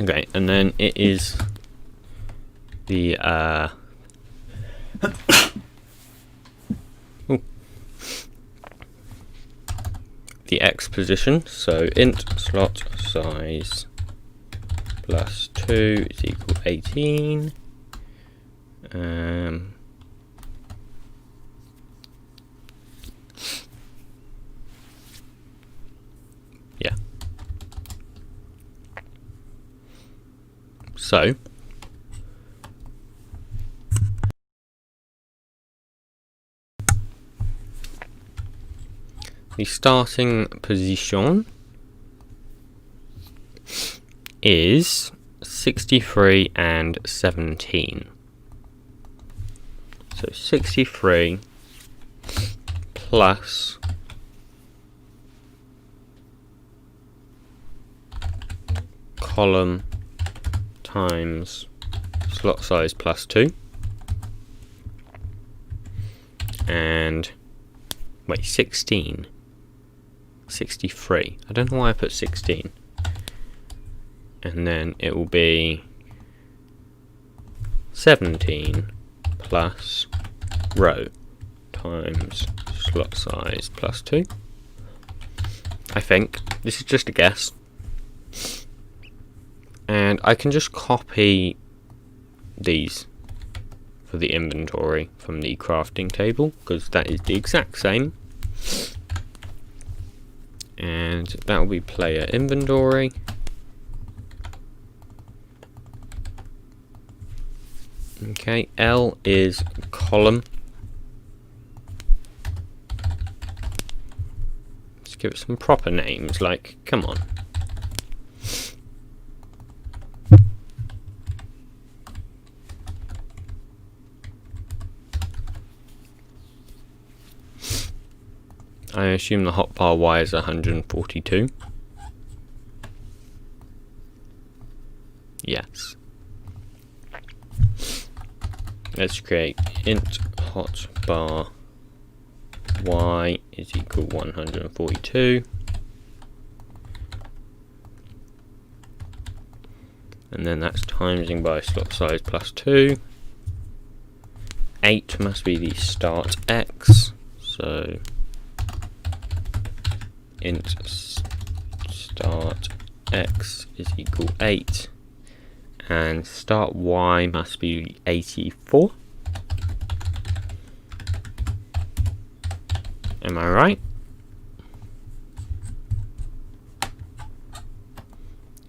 Okay, and then it is the the X position. So int slot size plus 2 is equal 18. Yeah. So the starting position is 63 and 17. So 63 plus column times slot size plus 2, and wait, 16, 63. I don't know why I put 16. And then it will be 17 plus row times slot size plus 2. I think this is just a guess. And I can just copy these for the inventory from the crafting table, because that is the exact same. And that will be player inventory. Okay, L is column. Let's give it some proper names, like, come on. I assume the hotbar Y is 142. Yes. Let's create int hotbar Y is equal 142. And then that's timesing by slot size plus 2. 8 must be the start X. So int start X is equal 8. And start Y must be 84. Am I right?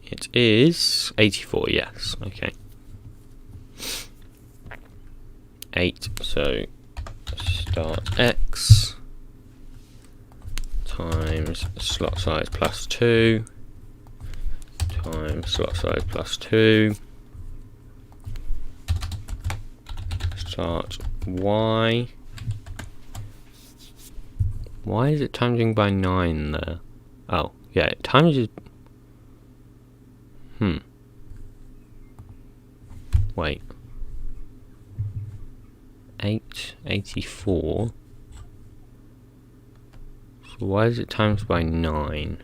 It is 84, yes, okay. 8, so start X times slot size plus 2 times slot size plus 2 start Y. Why is it timesing by 9 there? Oh, yeah, it times is... Wait. 8, 84. So why is it times by 9?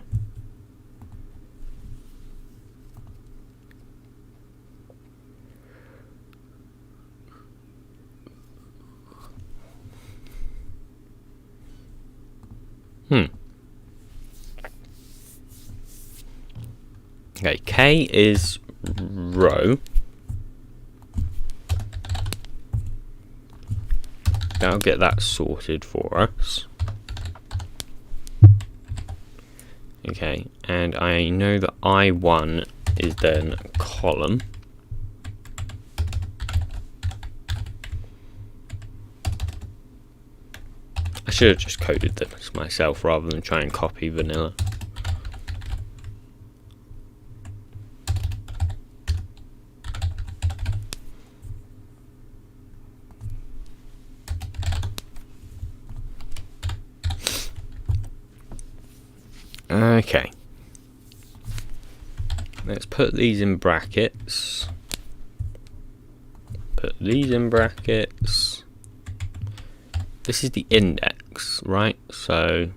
Okay, K is row. I'll get that sorted for us. Okay, and I know that I1 is then column. I should have just coded this myself rather than try and copy vanilla. Okay, let's put these in brackets. Put these in brackets. This is the index, right? So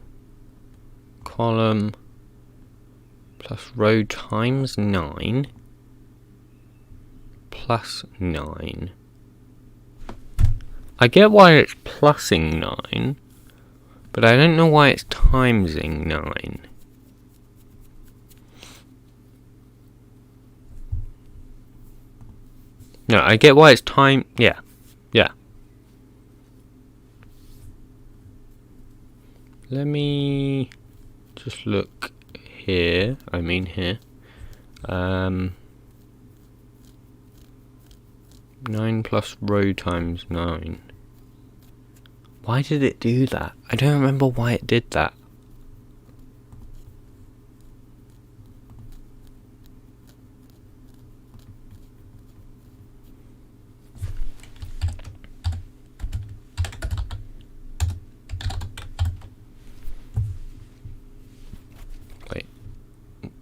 column plus row times 9 plus 9. I get why it's plussing 9, but I don't know why it's timesing 9. No, I get why it's time. Yeah. Let me just look here. I mean here. 9 plus row times 9. Why did it do that? I don't remember why it did that.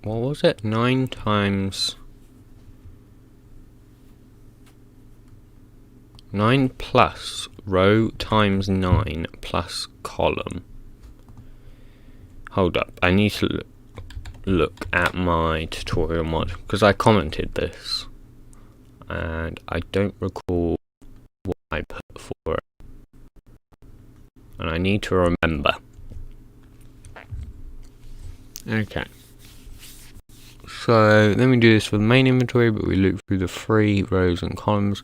What was it? 9 times 9 plus row times 9 plus column. Hold up, I need to look at my tutorial mod because I commented this and I don't recall what I put for it, and I need to remember. Okay. So then we do this for the main inventory, but we loop through the 3 rows and columns.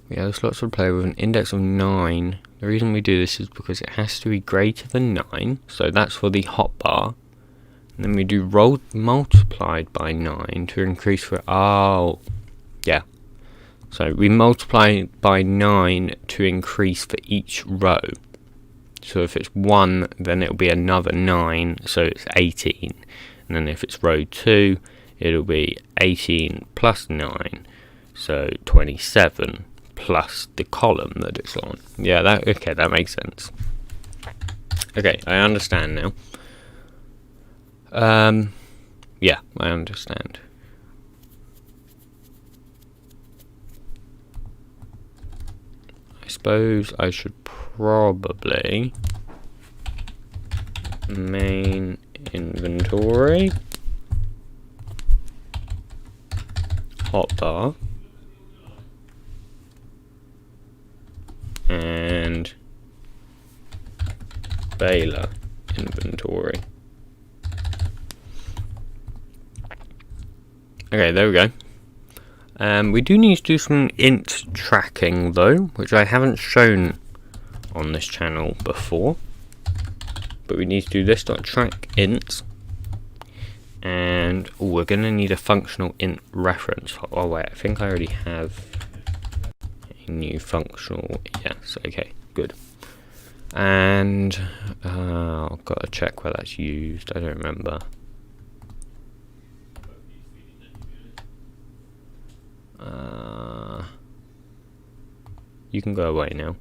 We have slots to play with an index of 9. The reason we do this is because it has to be greater than 9, so that's for the hotbar. And then we do row multiplied by 9 to increase for, oh, yeah. So we multiply by 9 to increase for each row. So if it's 1, then it'll be another 9, so it's 18. And then if it's row 2, it'll be 18 plus 9, so 27 plus the column that it's on. Yeah, that makes sense. Okay, I understand now. Yeah, I understand. I suppose I should probably main inventory hotbar and baler inventory. Okay, there we go. We do need to do some int tracking though, which I haven't shown on this channel before. But we need to do this.track int, and we're going to need a functional int reference. Oh wait, I think I already have a new functional. Yes, okay, good. And I've got to check where that's used. I don't remember. You can go away now.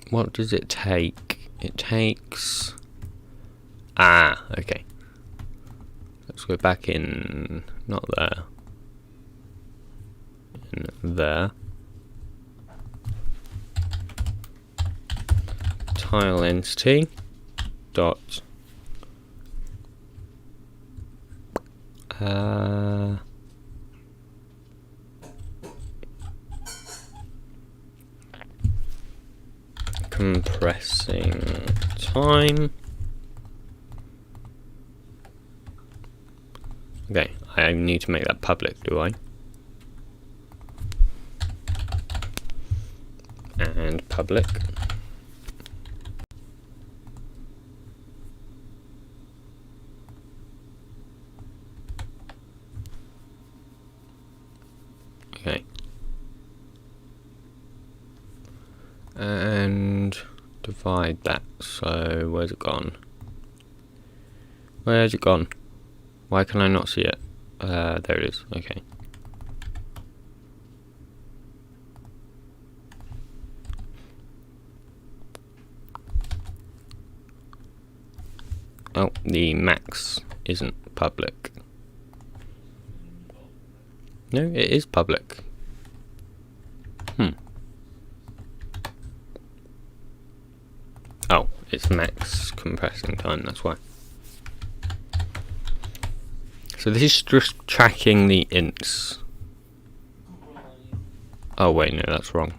What does it take? It takes... okay. Let's go back in... not there. In there. tile entity dot compressing time. Okay, I need to make that public, do I? And public. Okay. And divide that. So where's it gone? Where's it gone? Why can I not see it? There it is. Okay. Oh, the max isn't public. No, it is public. Oh, it's max compressing time, that's why. So this is just tracking the ints. Oh wait, no, that's wrong.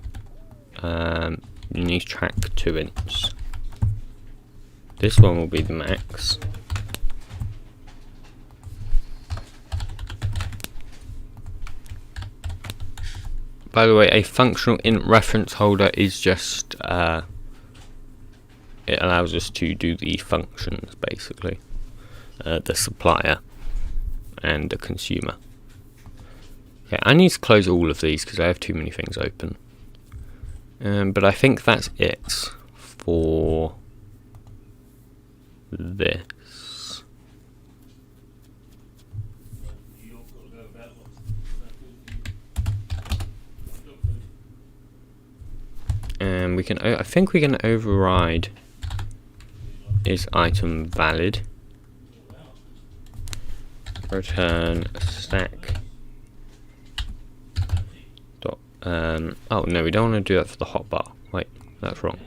You need to track 2 ints. This one will be the max. By the way, a functional int reference holder is just it allows us to do the functions, basically. The supplier and the consumer. Okay, I need to close all of these because I have too many things open. But I think that's it for this. And we can, I think we can override is item valid. Return stack. Dot, oh no, we don't want to do that for the hotbar. Wait, that's wrong.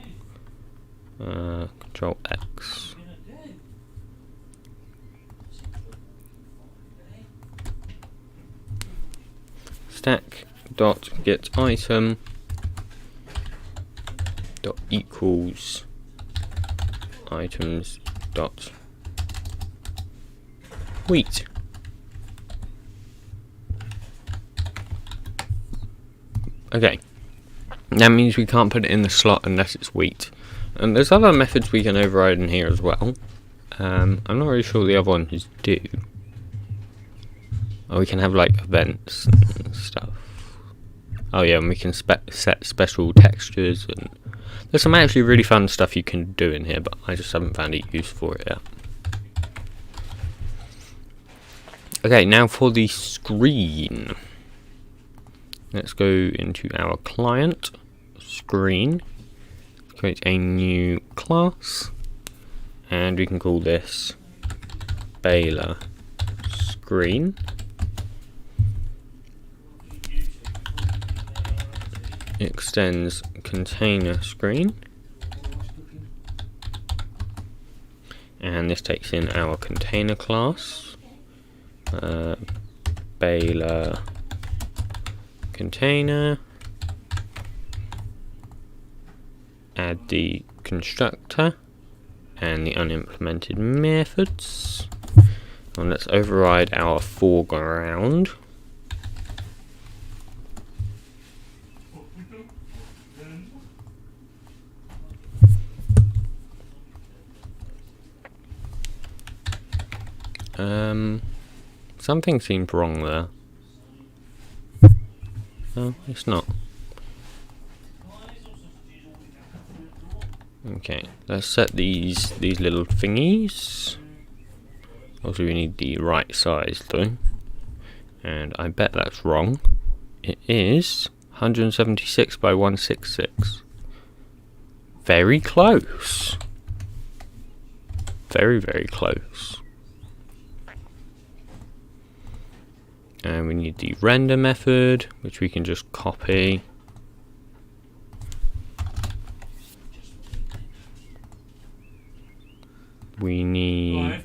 Control X. Stack dot get item dot equals items dot wheat. Okay, that means we can't put it in the slot unless it's wheat. And there's other methods we can override in here as well. I'm not really sure the other ones do. Oh, we can have like events and stuff. Oh yeah, and we can set special textures, and there's some actually really fun stuff you can do in here, but I just haven't found a use for it yet. Okay, now for the screen. Let's go into our client screen, create a new class, and we can call this Baler Screen. It extends container screen, and this takes in our container class, Baler container, add the constructor and the unimplemented methods, and let's override our foreground. Something seemed wrong there. No, it's not. Okay, let's set these little thingies. Also, we need the right size though, and I bet that's wrong. It is 176 by 166. Very close. Very, very close. And we need the render method, which we can just copy. we need...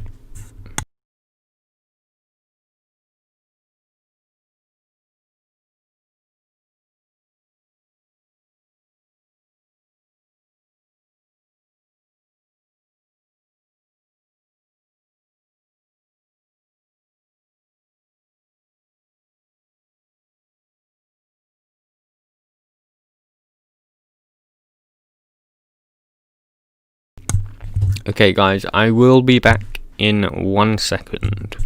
Okay guys, I will be back in 1 second.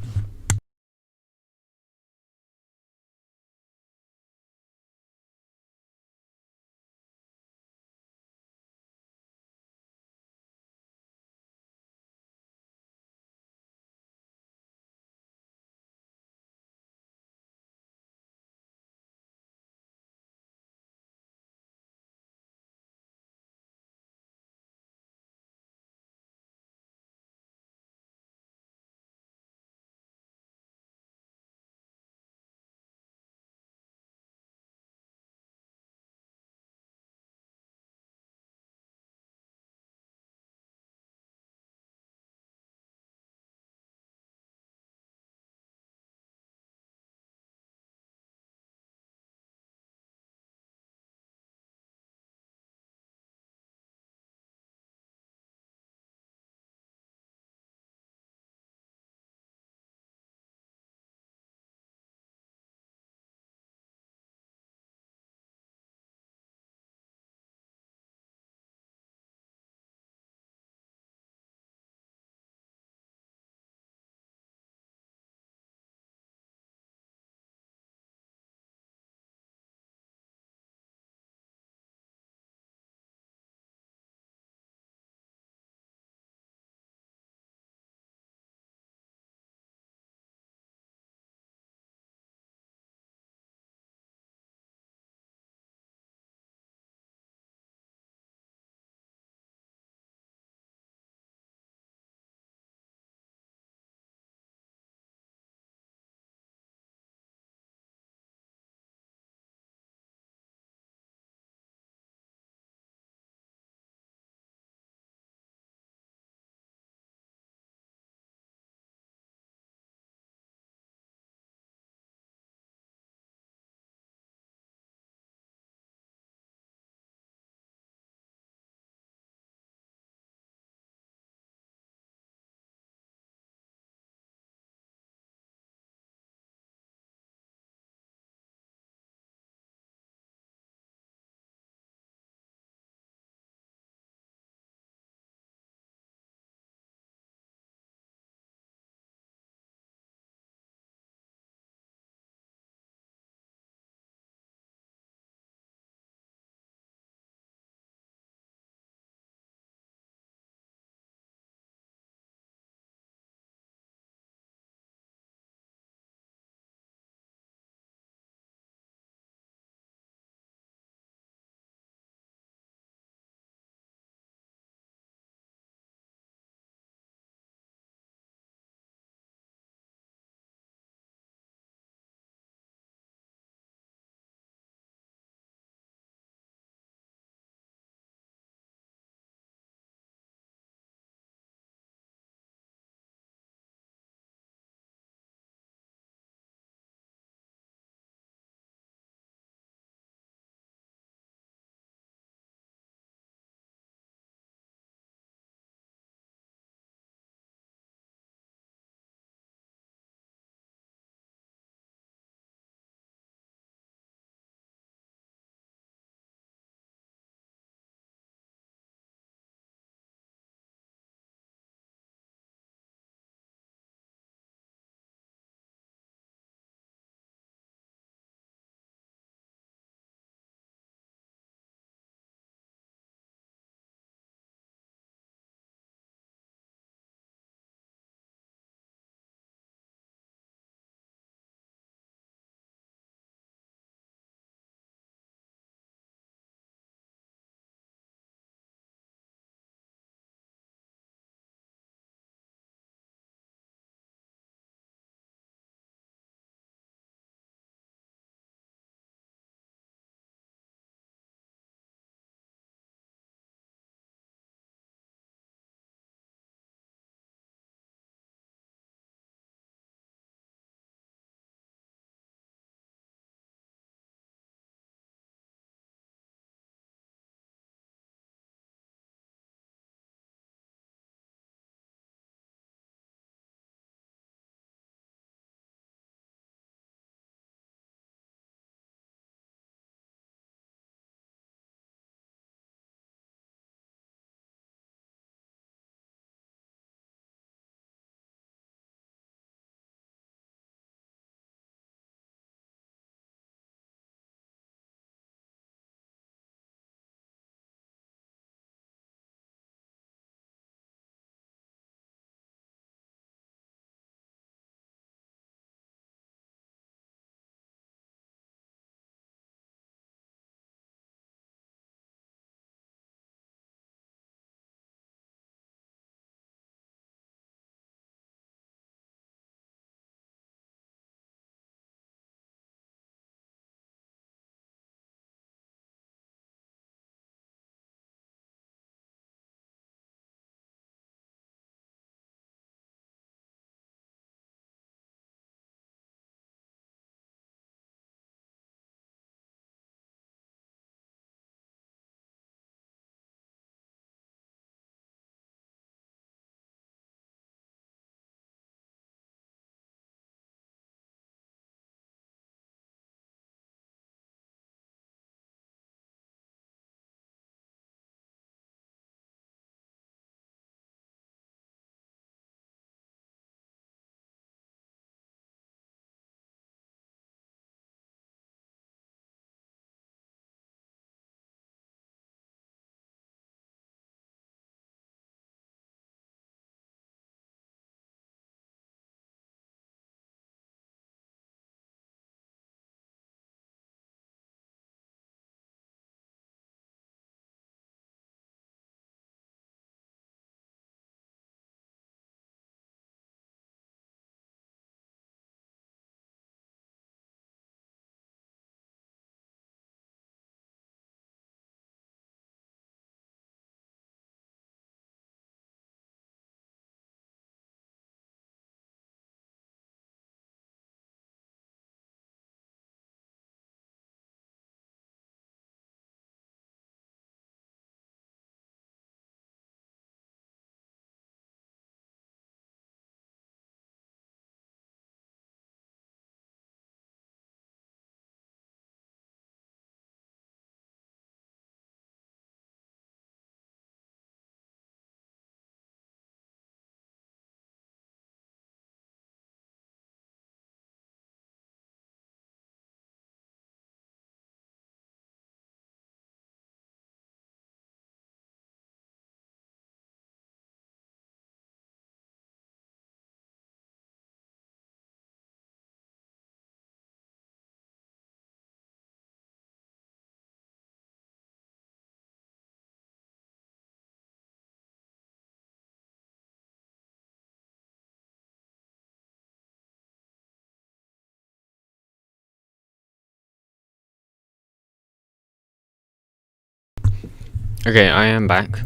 Okay, I am back.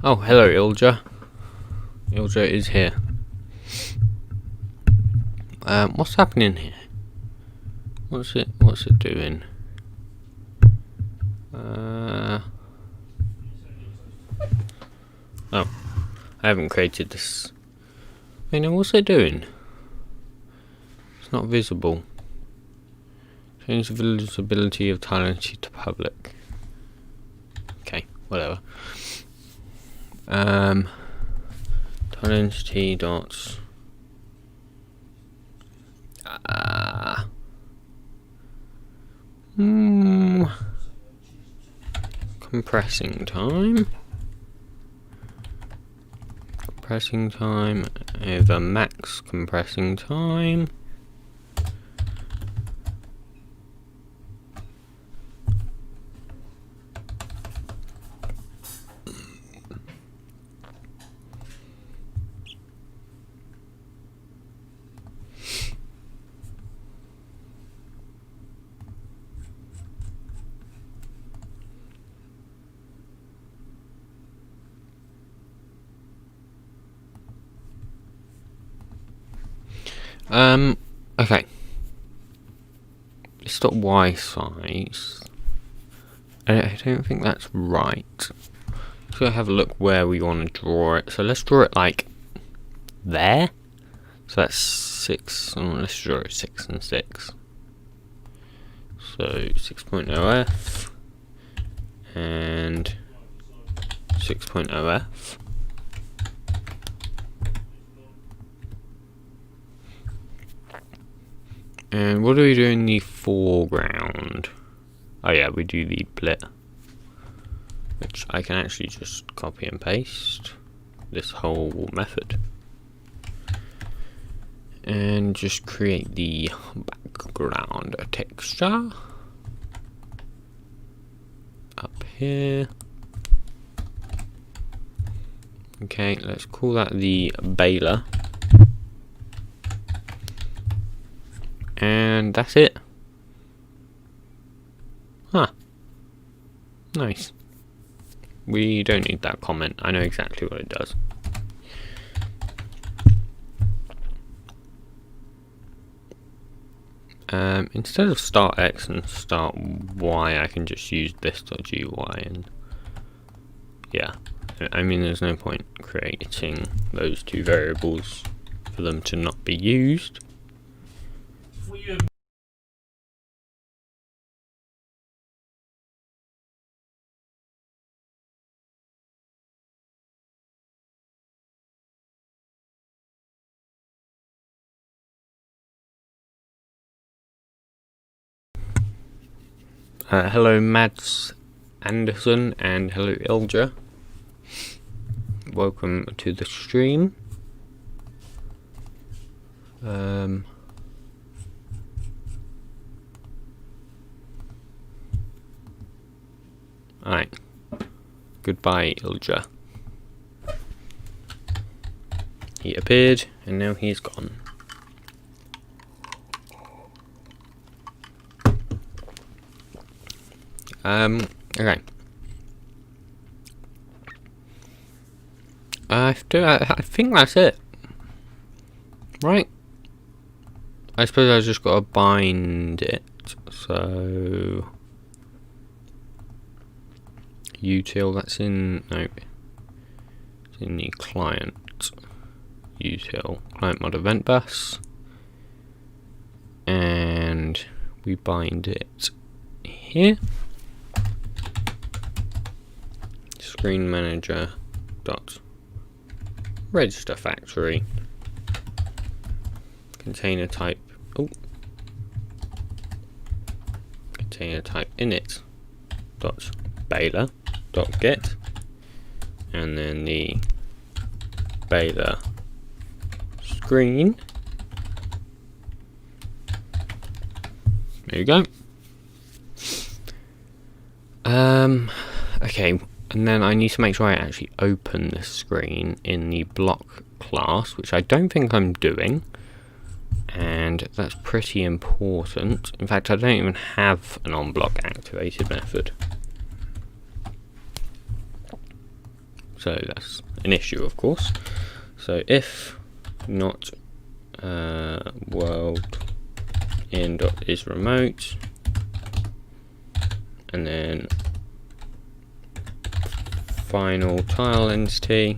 Oh, hello, Ilja. Ilja is here. What's happening here? What's it doing? Oh, I haven't created this. Wait, no, what's it doing? It's not visible. Change the visibility of Tonality to public. Okay, whatever. Tonality dots. Compressing time. Compressing time over max compressing time. Okay. It's not Y size. I don't think that's right. Let's go have a look where we want to draw it. So let's draw it like there. So that's 6. Let's draw it 6 and 6. So 6.0f and 6.0f. And what do we do in the foreground? Oh yeah, we do the blit, which I can actually just copy and paste this whole method and just create the background texture up here. Okay, let's call that the baler. And that's it. Huh. Nice. We don't need that comment. I know exactly what it does. Instead of start X and start Y, I can just use this.gy and yeah. I mean, there's no point creating those two variables for them to not be used. Hello Mads Anderson and hello Ilja. Welcome to the stream. Alright. Goodbye, Ilja. He appeared and now he's gone. Okay. I think that's it. Right. I suppose I've just got to bind it. So util, that's in, no, it's in the client util, client mod event bus, and we bind it here. Screen manager dot register factory container type container type init dot baler dot get, and then the baler screen. There you go. Okay, and then I need to make sure I actually open this screen in the block class, which I don't think I'm doing. and that's pretty important. In fact, I don't even have an on-block activated method, so that's an issue, of course. So if not world in dot is remote, and then final tile entity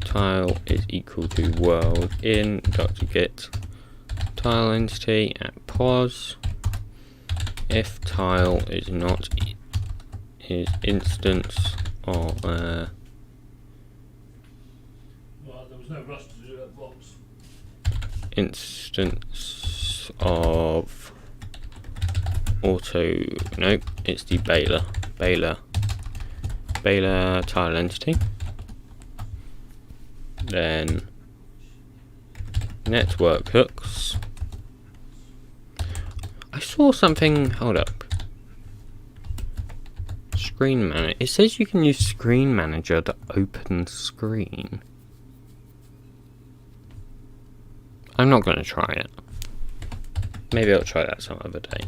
tile is equal to world in dot get tile entity at pos. If tile is not is instance of well, there was no rush to do that box. Instance of auto, nope, it's the Baylor tile entity. Then network hooks. I saw something, hold up. Screen manager. It says you can use screen manager to open screen. I'm not going to try it. Maybe I'll try that some other day.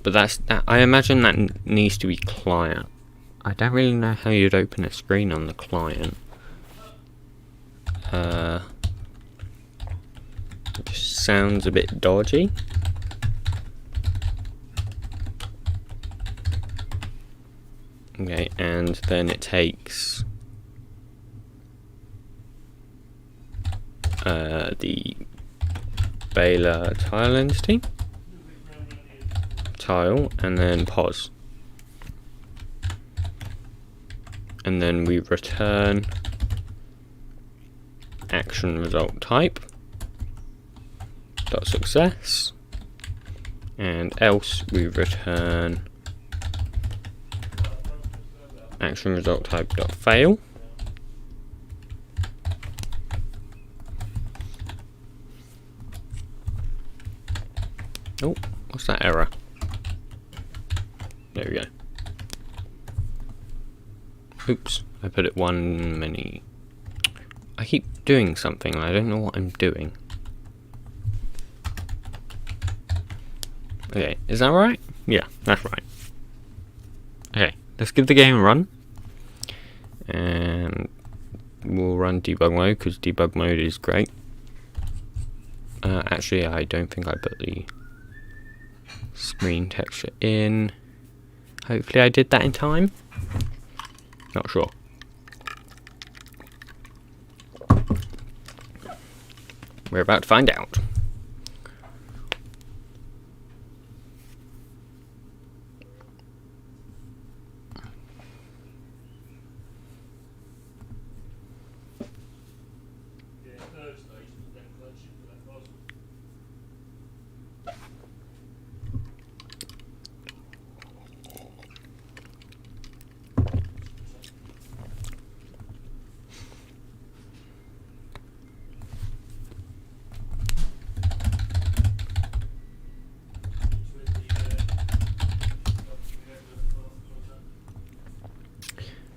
But that. I imagine that needs to be client. I don't really know how you'd open a screen on the client. It just sounds a bit dodgy. Okay, and then it takes the Baylor tile entity, tile, and then pos. And then we return action result type dot success, and else we return action result type dot fail. Oh, what's that error? There we go. Oops, I put it one many. I keep doing something and I don't know what I'm doing. Okay, is that right? Yeah, that's right. Okay, let's give the game a run. And we'll run debug mode because debug mode is great. Actually, I don't think I put the screen texture in. Hopefully I did that in time. Not sure. We're about to find out.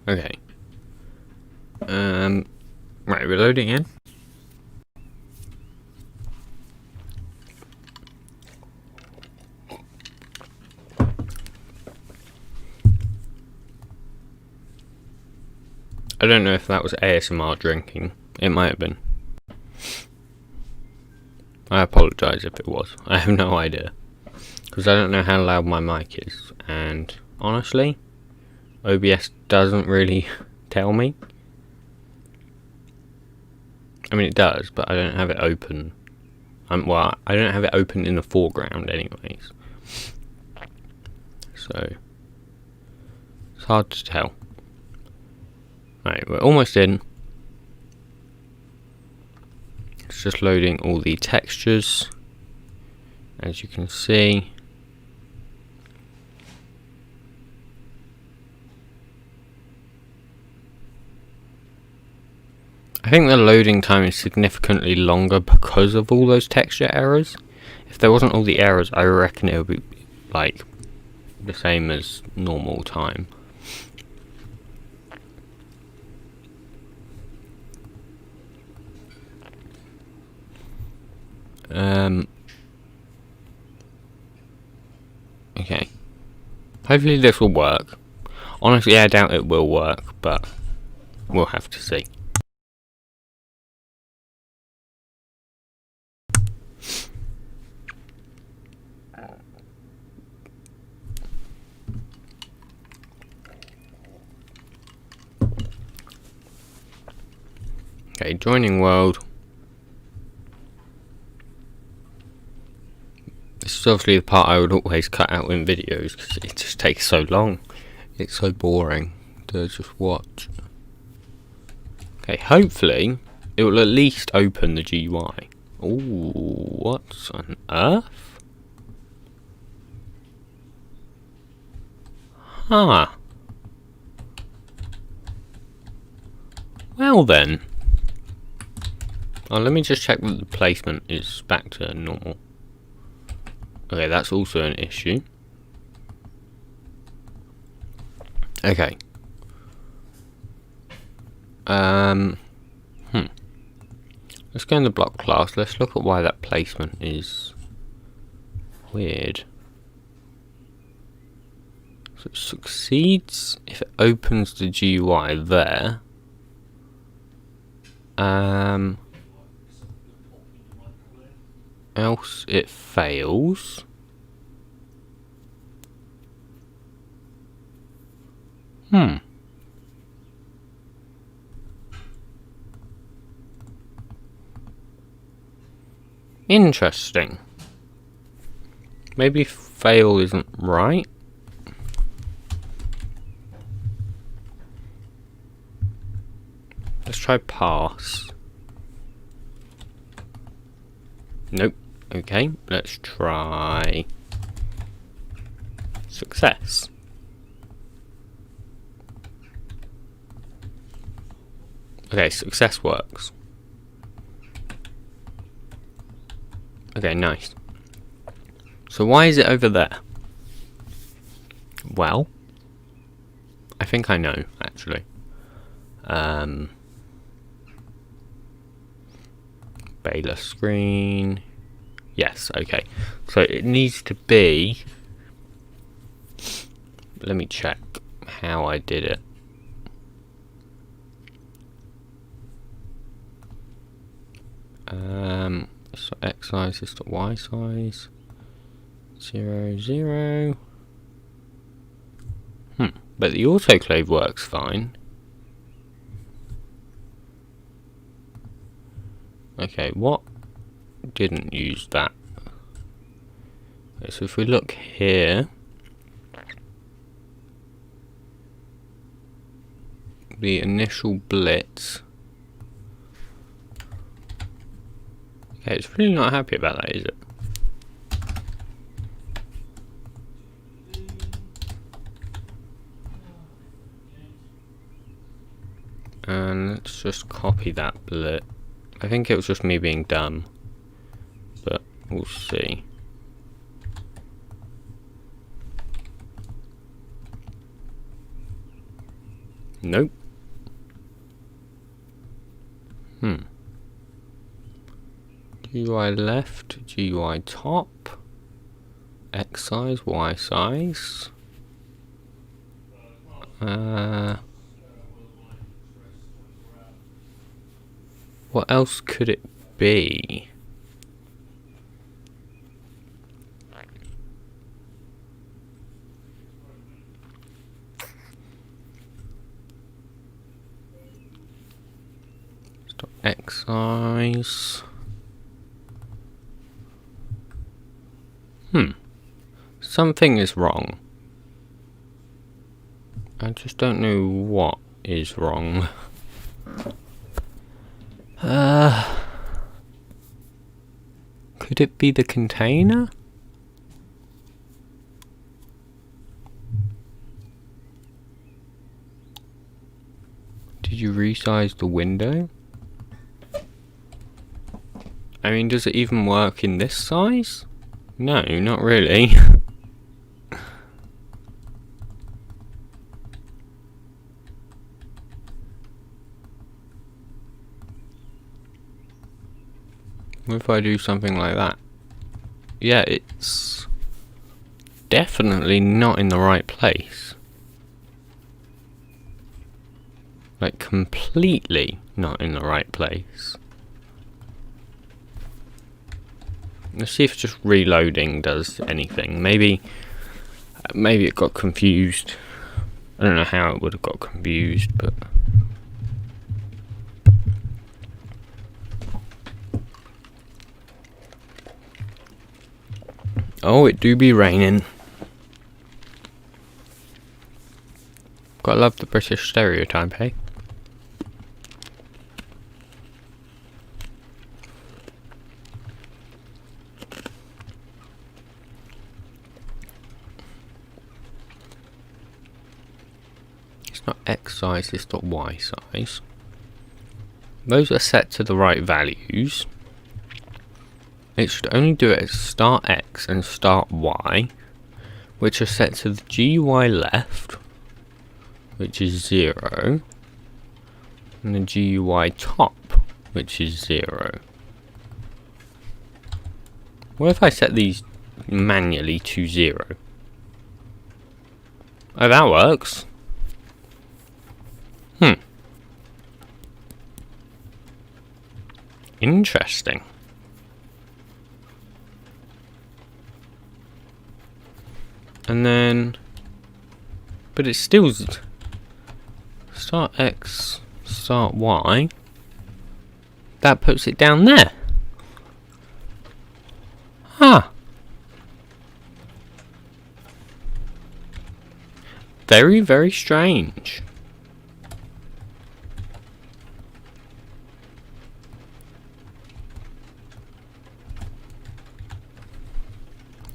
Okay. Right, we're loading in. I don't know if that was ASMR drinking. It might have been. I apologise if it was. I have no idea. Because I don't know how loud my mic is. And honestly, OBS doesn't really tell me. I mean, it does, but I don't have it open. Well, I don't have it open in the foreground anyways. So, it's hard to tell. Right, we're almost in. It's just loading all the textures, as you can see. I think the loading time is significantly longer because of all those texture errors. If there wasn't all the errors, I reckon it would be like the same as normal time. Okay. Hopefully this will work. Honestly, I doubt it will work, but we'll have to see. Okay, joining world. This is obviously the part I would always cut out in videos because it just takes so long. It's so boring to just watch. Okay, hopefully it will at least open the GUI. Ooh, what on earth? Huh. Well then. Oh, let me just check that the placement is back to normal. Okay, that's also an issue. Okay. Let's go in the block class. Let's look at why that placement is weird. So it succeeds if it opens the GUI there. Else it fails. Interesting. Maybe fail isn't right. Let's try pass. Nope. Okay, let's try success. Okay, success works. Okay, nice. So why is it over there? Well, I think I know, actually. Baylor screen. Yes, okay. So it needs to be... Let me check how I did it. So X size is to Y size. 0, 0. But the autoclave works fine. Okay, what didn't use that? Okay, so if we look here, the initial blitz. Okay, it's really not happy about that, is it? And let's just copy that blitz. I think it was just me being dumb, but we'll see. Nope. GUI left, GUI top, X size, Y size. What else could it be? Stop X size. Something is wrong. I just don't know what is wrong. Could it be the container? Did you resize the window? I mean, does it even work in this size? No, not really. What if I do something like that? Yeah, it's definitely not in the right place. Like, completely not in the right place. Let's see if just reloading does anything. Maybe it got confused. I don't know how it would have got confused, but... Oh, it do be raining. Gotta love the British stereotype, hey? It's not X size, it's not Y size. Those are set to the right values. It should only do it at start X and start Y, which are set to the GUI left, which is 0, and the GUI top, which is 0. What if I set these manually to 0? Oh, that works. Interesting. And then, but it's still start X, start Y. That puts it down there. Huh. Very, very strange.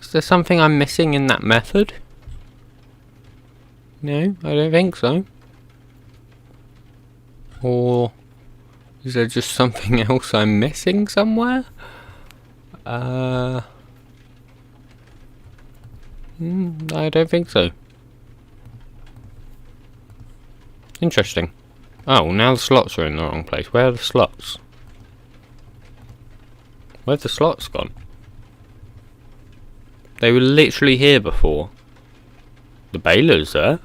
Is there something I'm missing in that method? No, I don't think so. Or is there just something else I'm missing somewhere? I don't think so. Interesting. Oh, now the slots are in the wrong place. Where are the slots? Where's the slots gone? They were literally here before. The baler's there.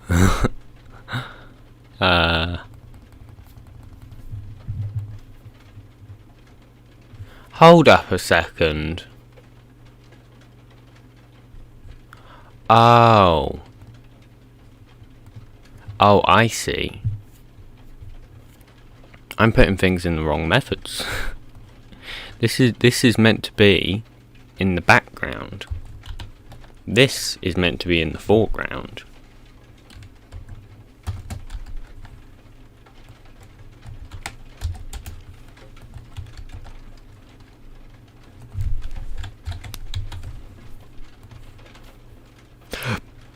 Hold up a second. Oh. Oh, I see. I'm putting things in the wrong methods. This is meant to be in the background. This is meant to be in the foreground.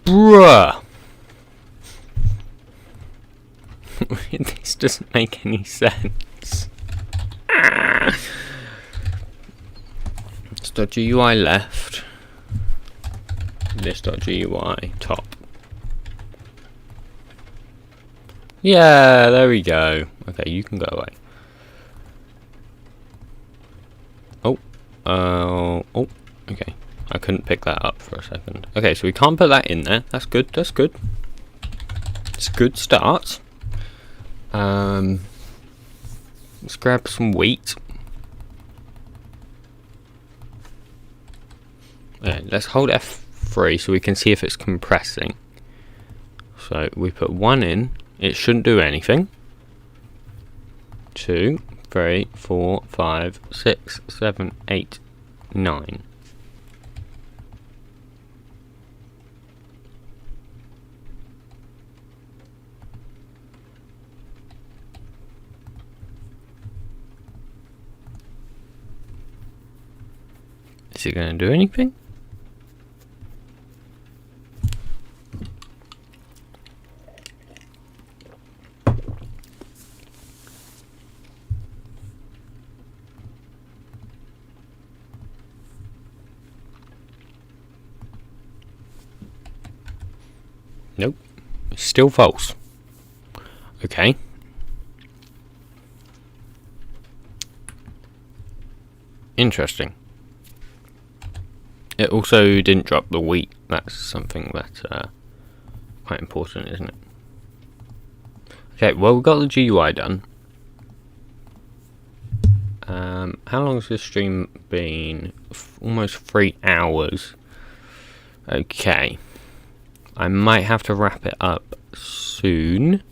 Bruh! This doesn't make any sense. .gui left. This.gui top. Yeah, there we go. Okay, you can go away. Oh, okay. I couldn't pick that up for a second. Okay, so we can't put that in there. That's good, that's good. It's a good start. Let's grab some wheat. Okay, let's hold F3 so we can see if it's compressing. So we put 1 in. It shouldn't do anything. 2, 3, 4, 5, 6, 7, 8, 9. Is it going to do anything? Nope. It's still false. Okay. Interesting. It also didn't drop the wheat. That's something that's quite important, isn't it? Okay, well, we've got the GUI done. How long has this stream been? Almost 3 hours. Okay. I might have to wrap it up soon.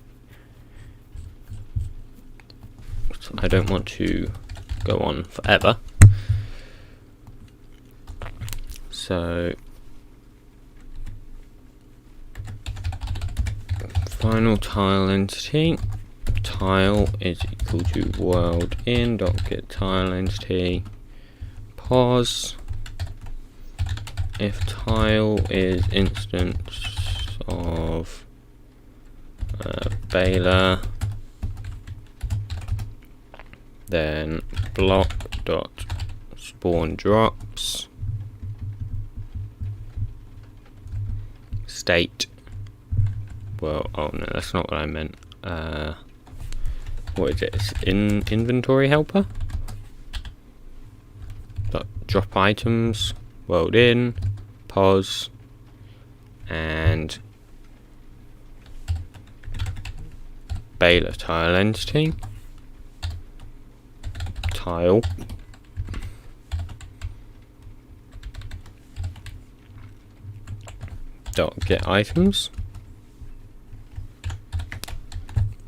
I don't want to go on forever. So, final tile entity. Tile is equal to world in .get tile entity. Pause. If tile is instance of Baylor, then block dot spawn drops state. Well, oh no, that's not what I meant. What is it? It's inventory helper. Dot drop items. World in. Pause. And Baylor tile entity. Tile. Dot get items.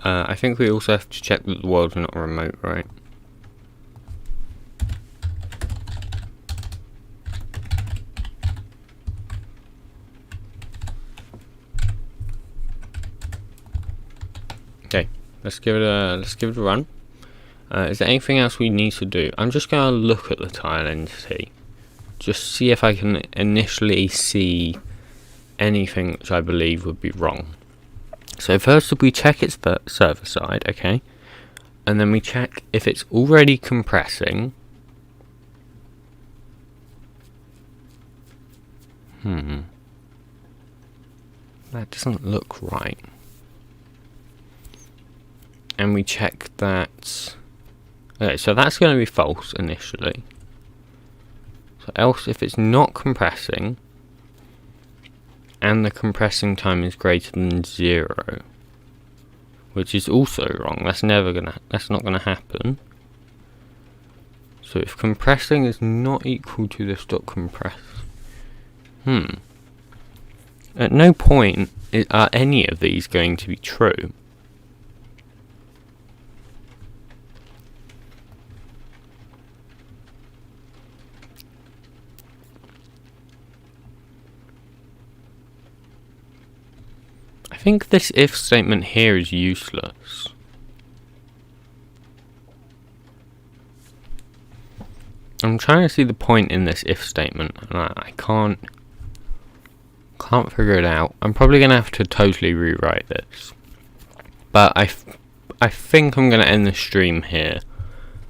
I think we also have to check that the world's not remote, right? Okay, let's give it a run. Is there anything else we need to do? I'm just gonna look at the tile entity, just see if I can initially see anything which I believe would be wrong. So first we check its server side, okay, and then we check if it's already compressing. That doesn't look right. And we check that. Okay, so that's going to be false initially. So else, if it's not compressing, and the compressing time is greater than 0, which is also wrong. That's not gonna happen. So if compressing is not equal to this dot compress, at no point are any of these going to be true. I think this if statement here is useless. I'm trying to see the point in this if statement, and I can't figure it out. I'm probably going to have to totally rewrite this. But I think I'm going to end the stream here,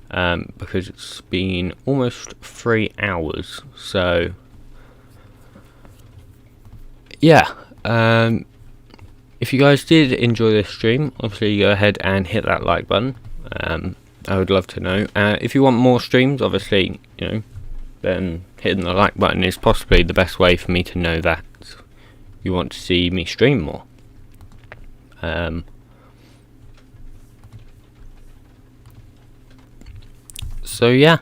because it's been almost 3 hours. So, yeah. If you guys did enjoy this stream, obviously go ahead and hit that like button. I would love to know. If you want more streams, obviously, then hitting the like button is possibly the best way for me to know that you want to see me stream more. So yeah,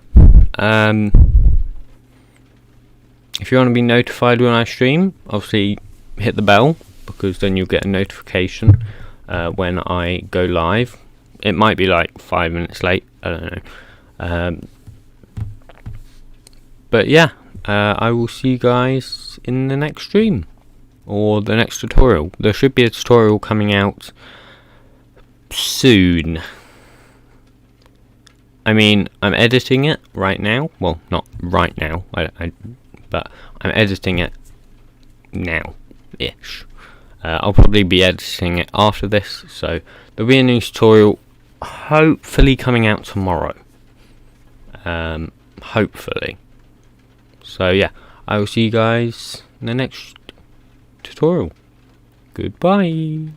if you want to be notified when I stream, obviously hit the bell, because then you'll get a notification when I go live. It might be like 5 minutes late, I don't know. But yeah, I will see you guys in the next stream, or the next tutorial. There should be a tutorial coming out soon. I mean, I'm editing it right now. Well, not right now, but I'm editing it now-ish. I'll probably be editing it after this, so there'll be a new tutorial hopefully coming out tomorrow. Hopefully. So yeah, I will see you guys in the next tutorial. Goodbye.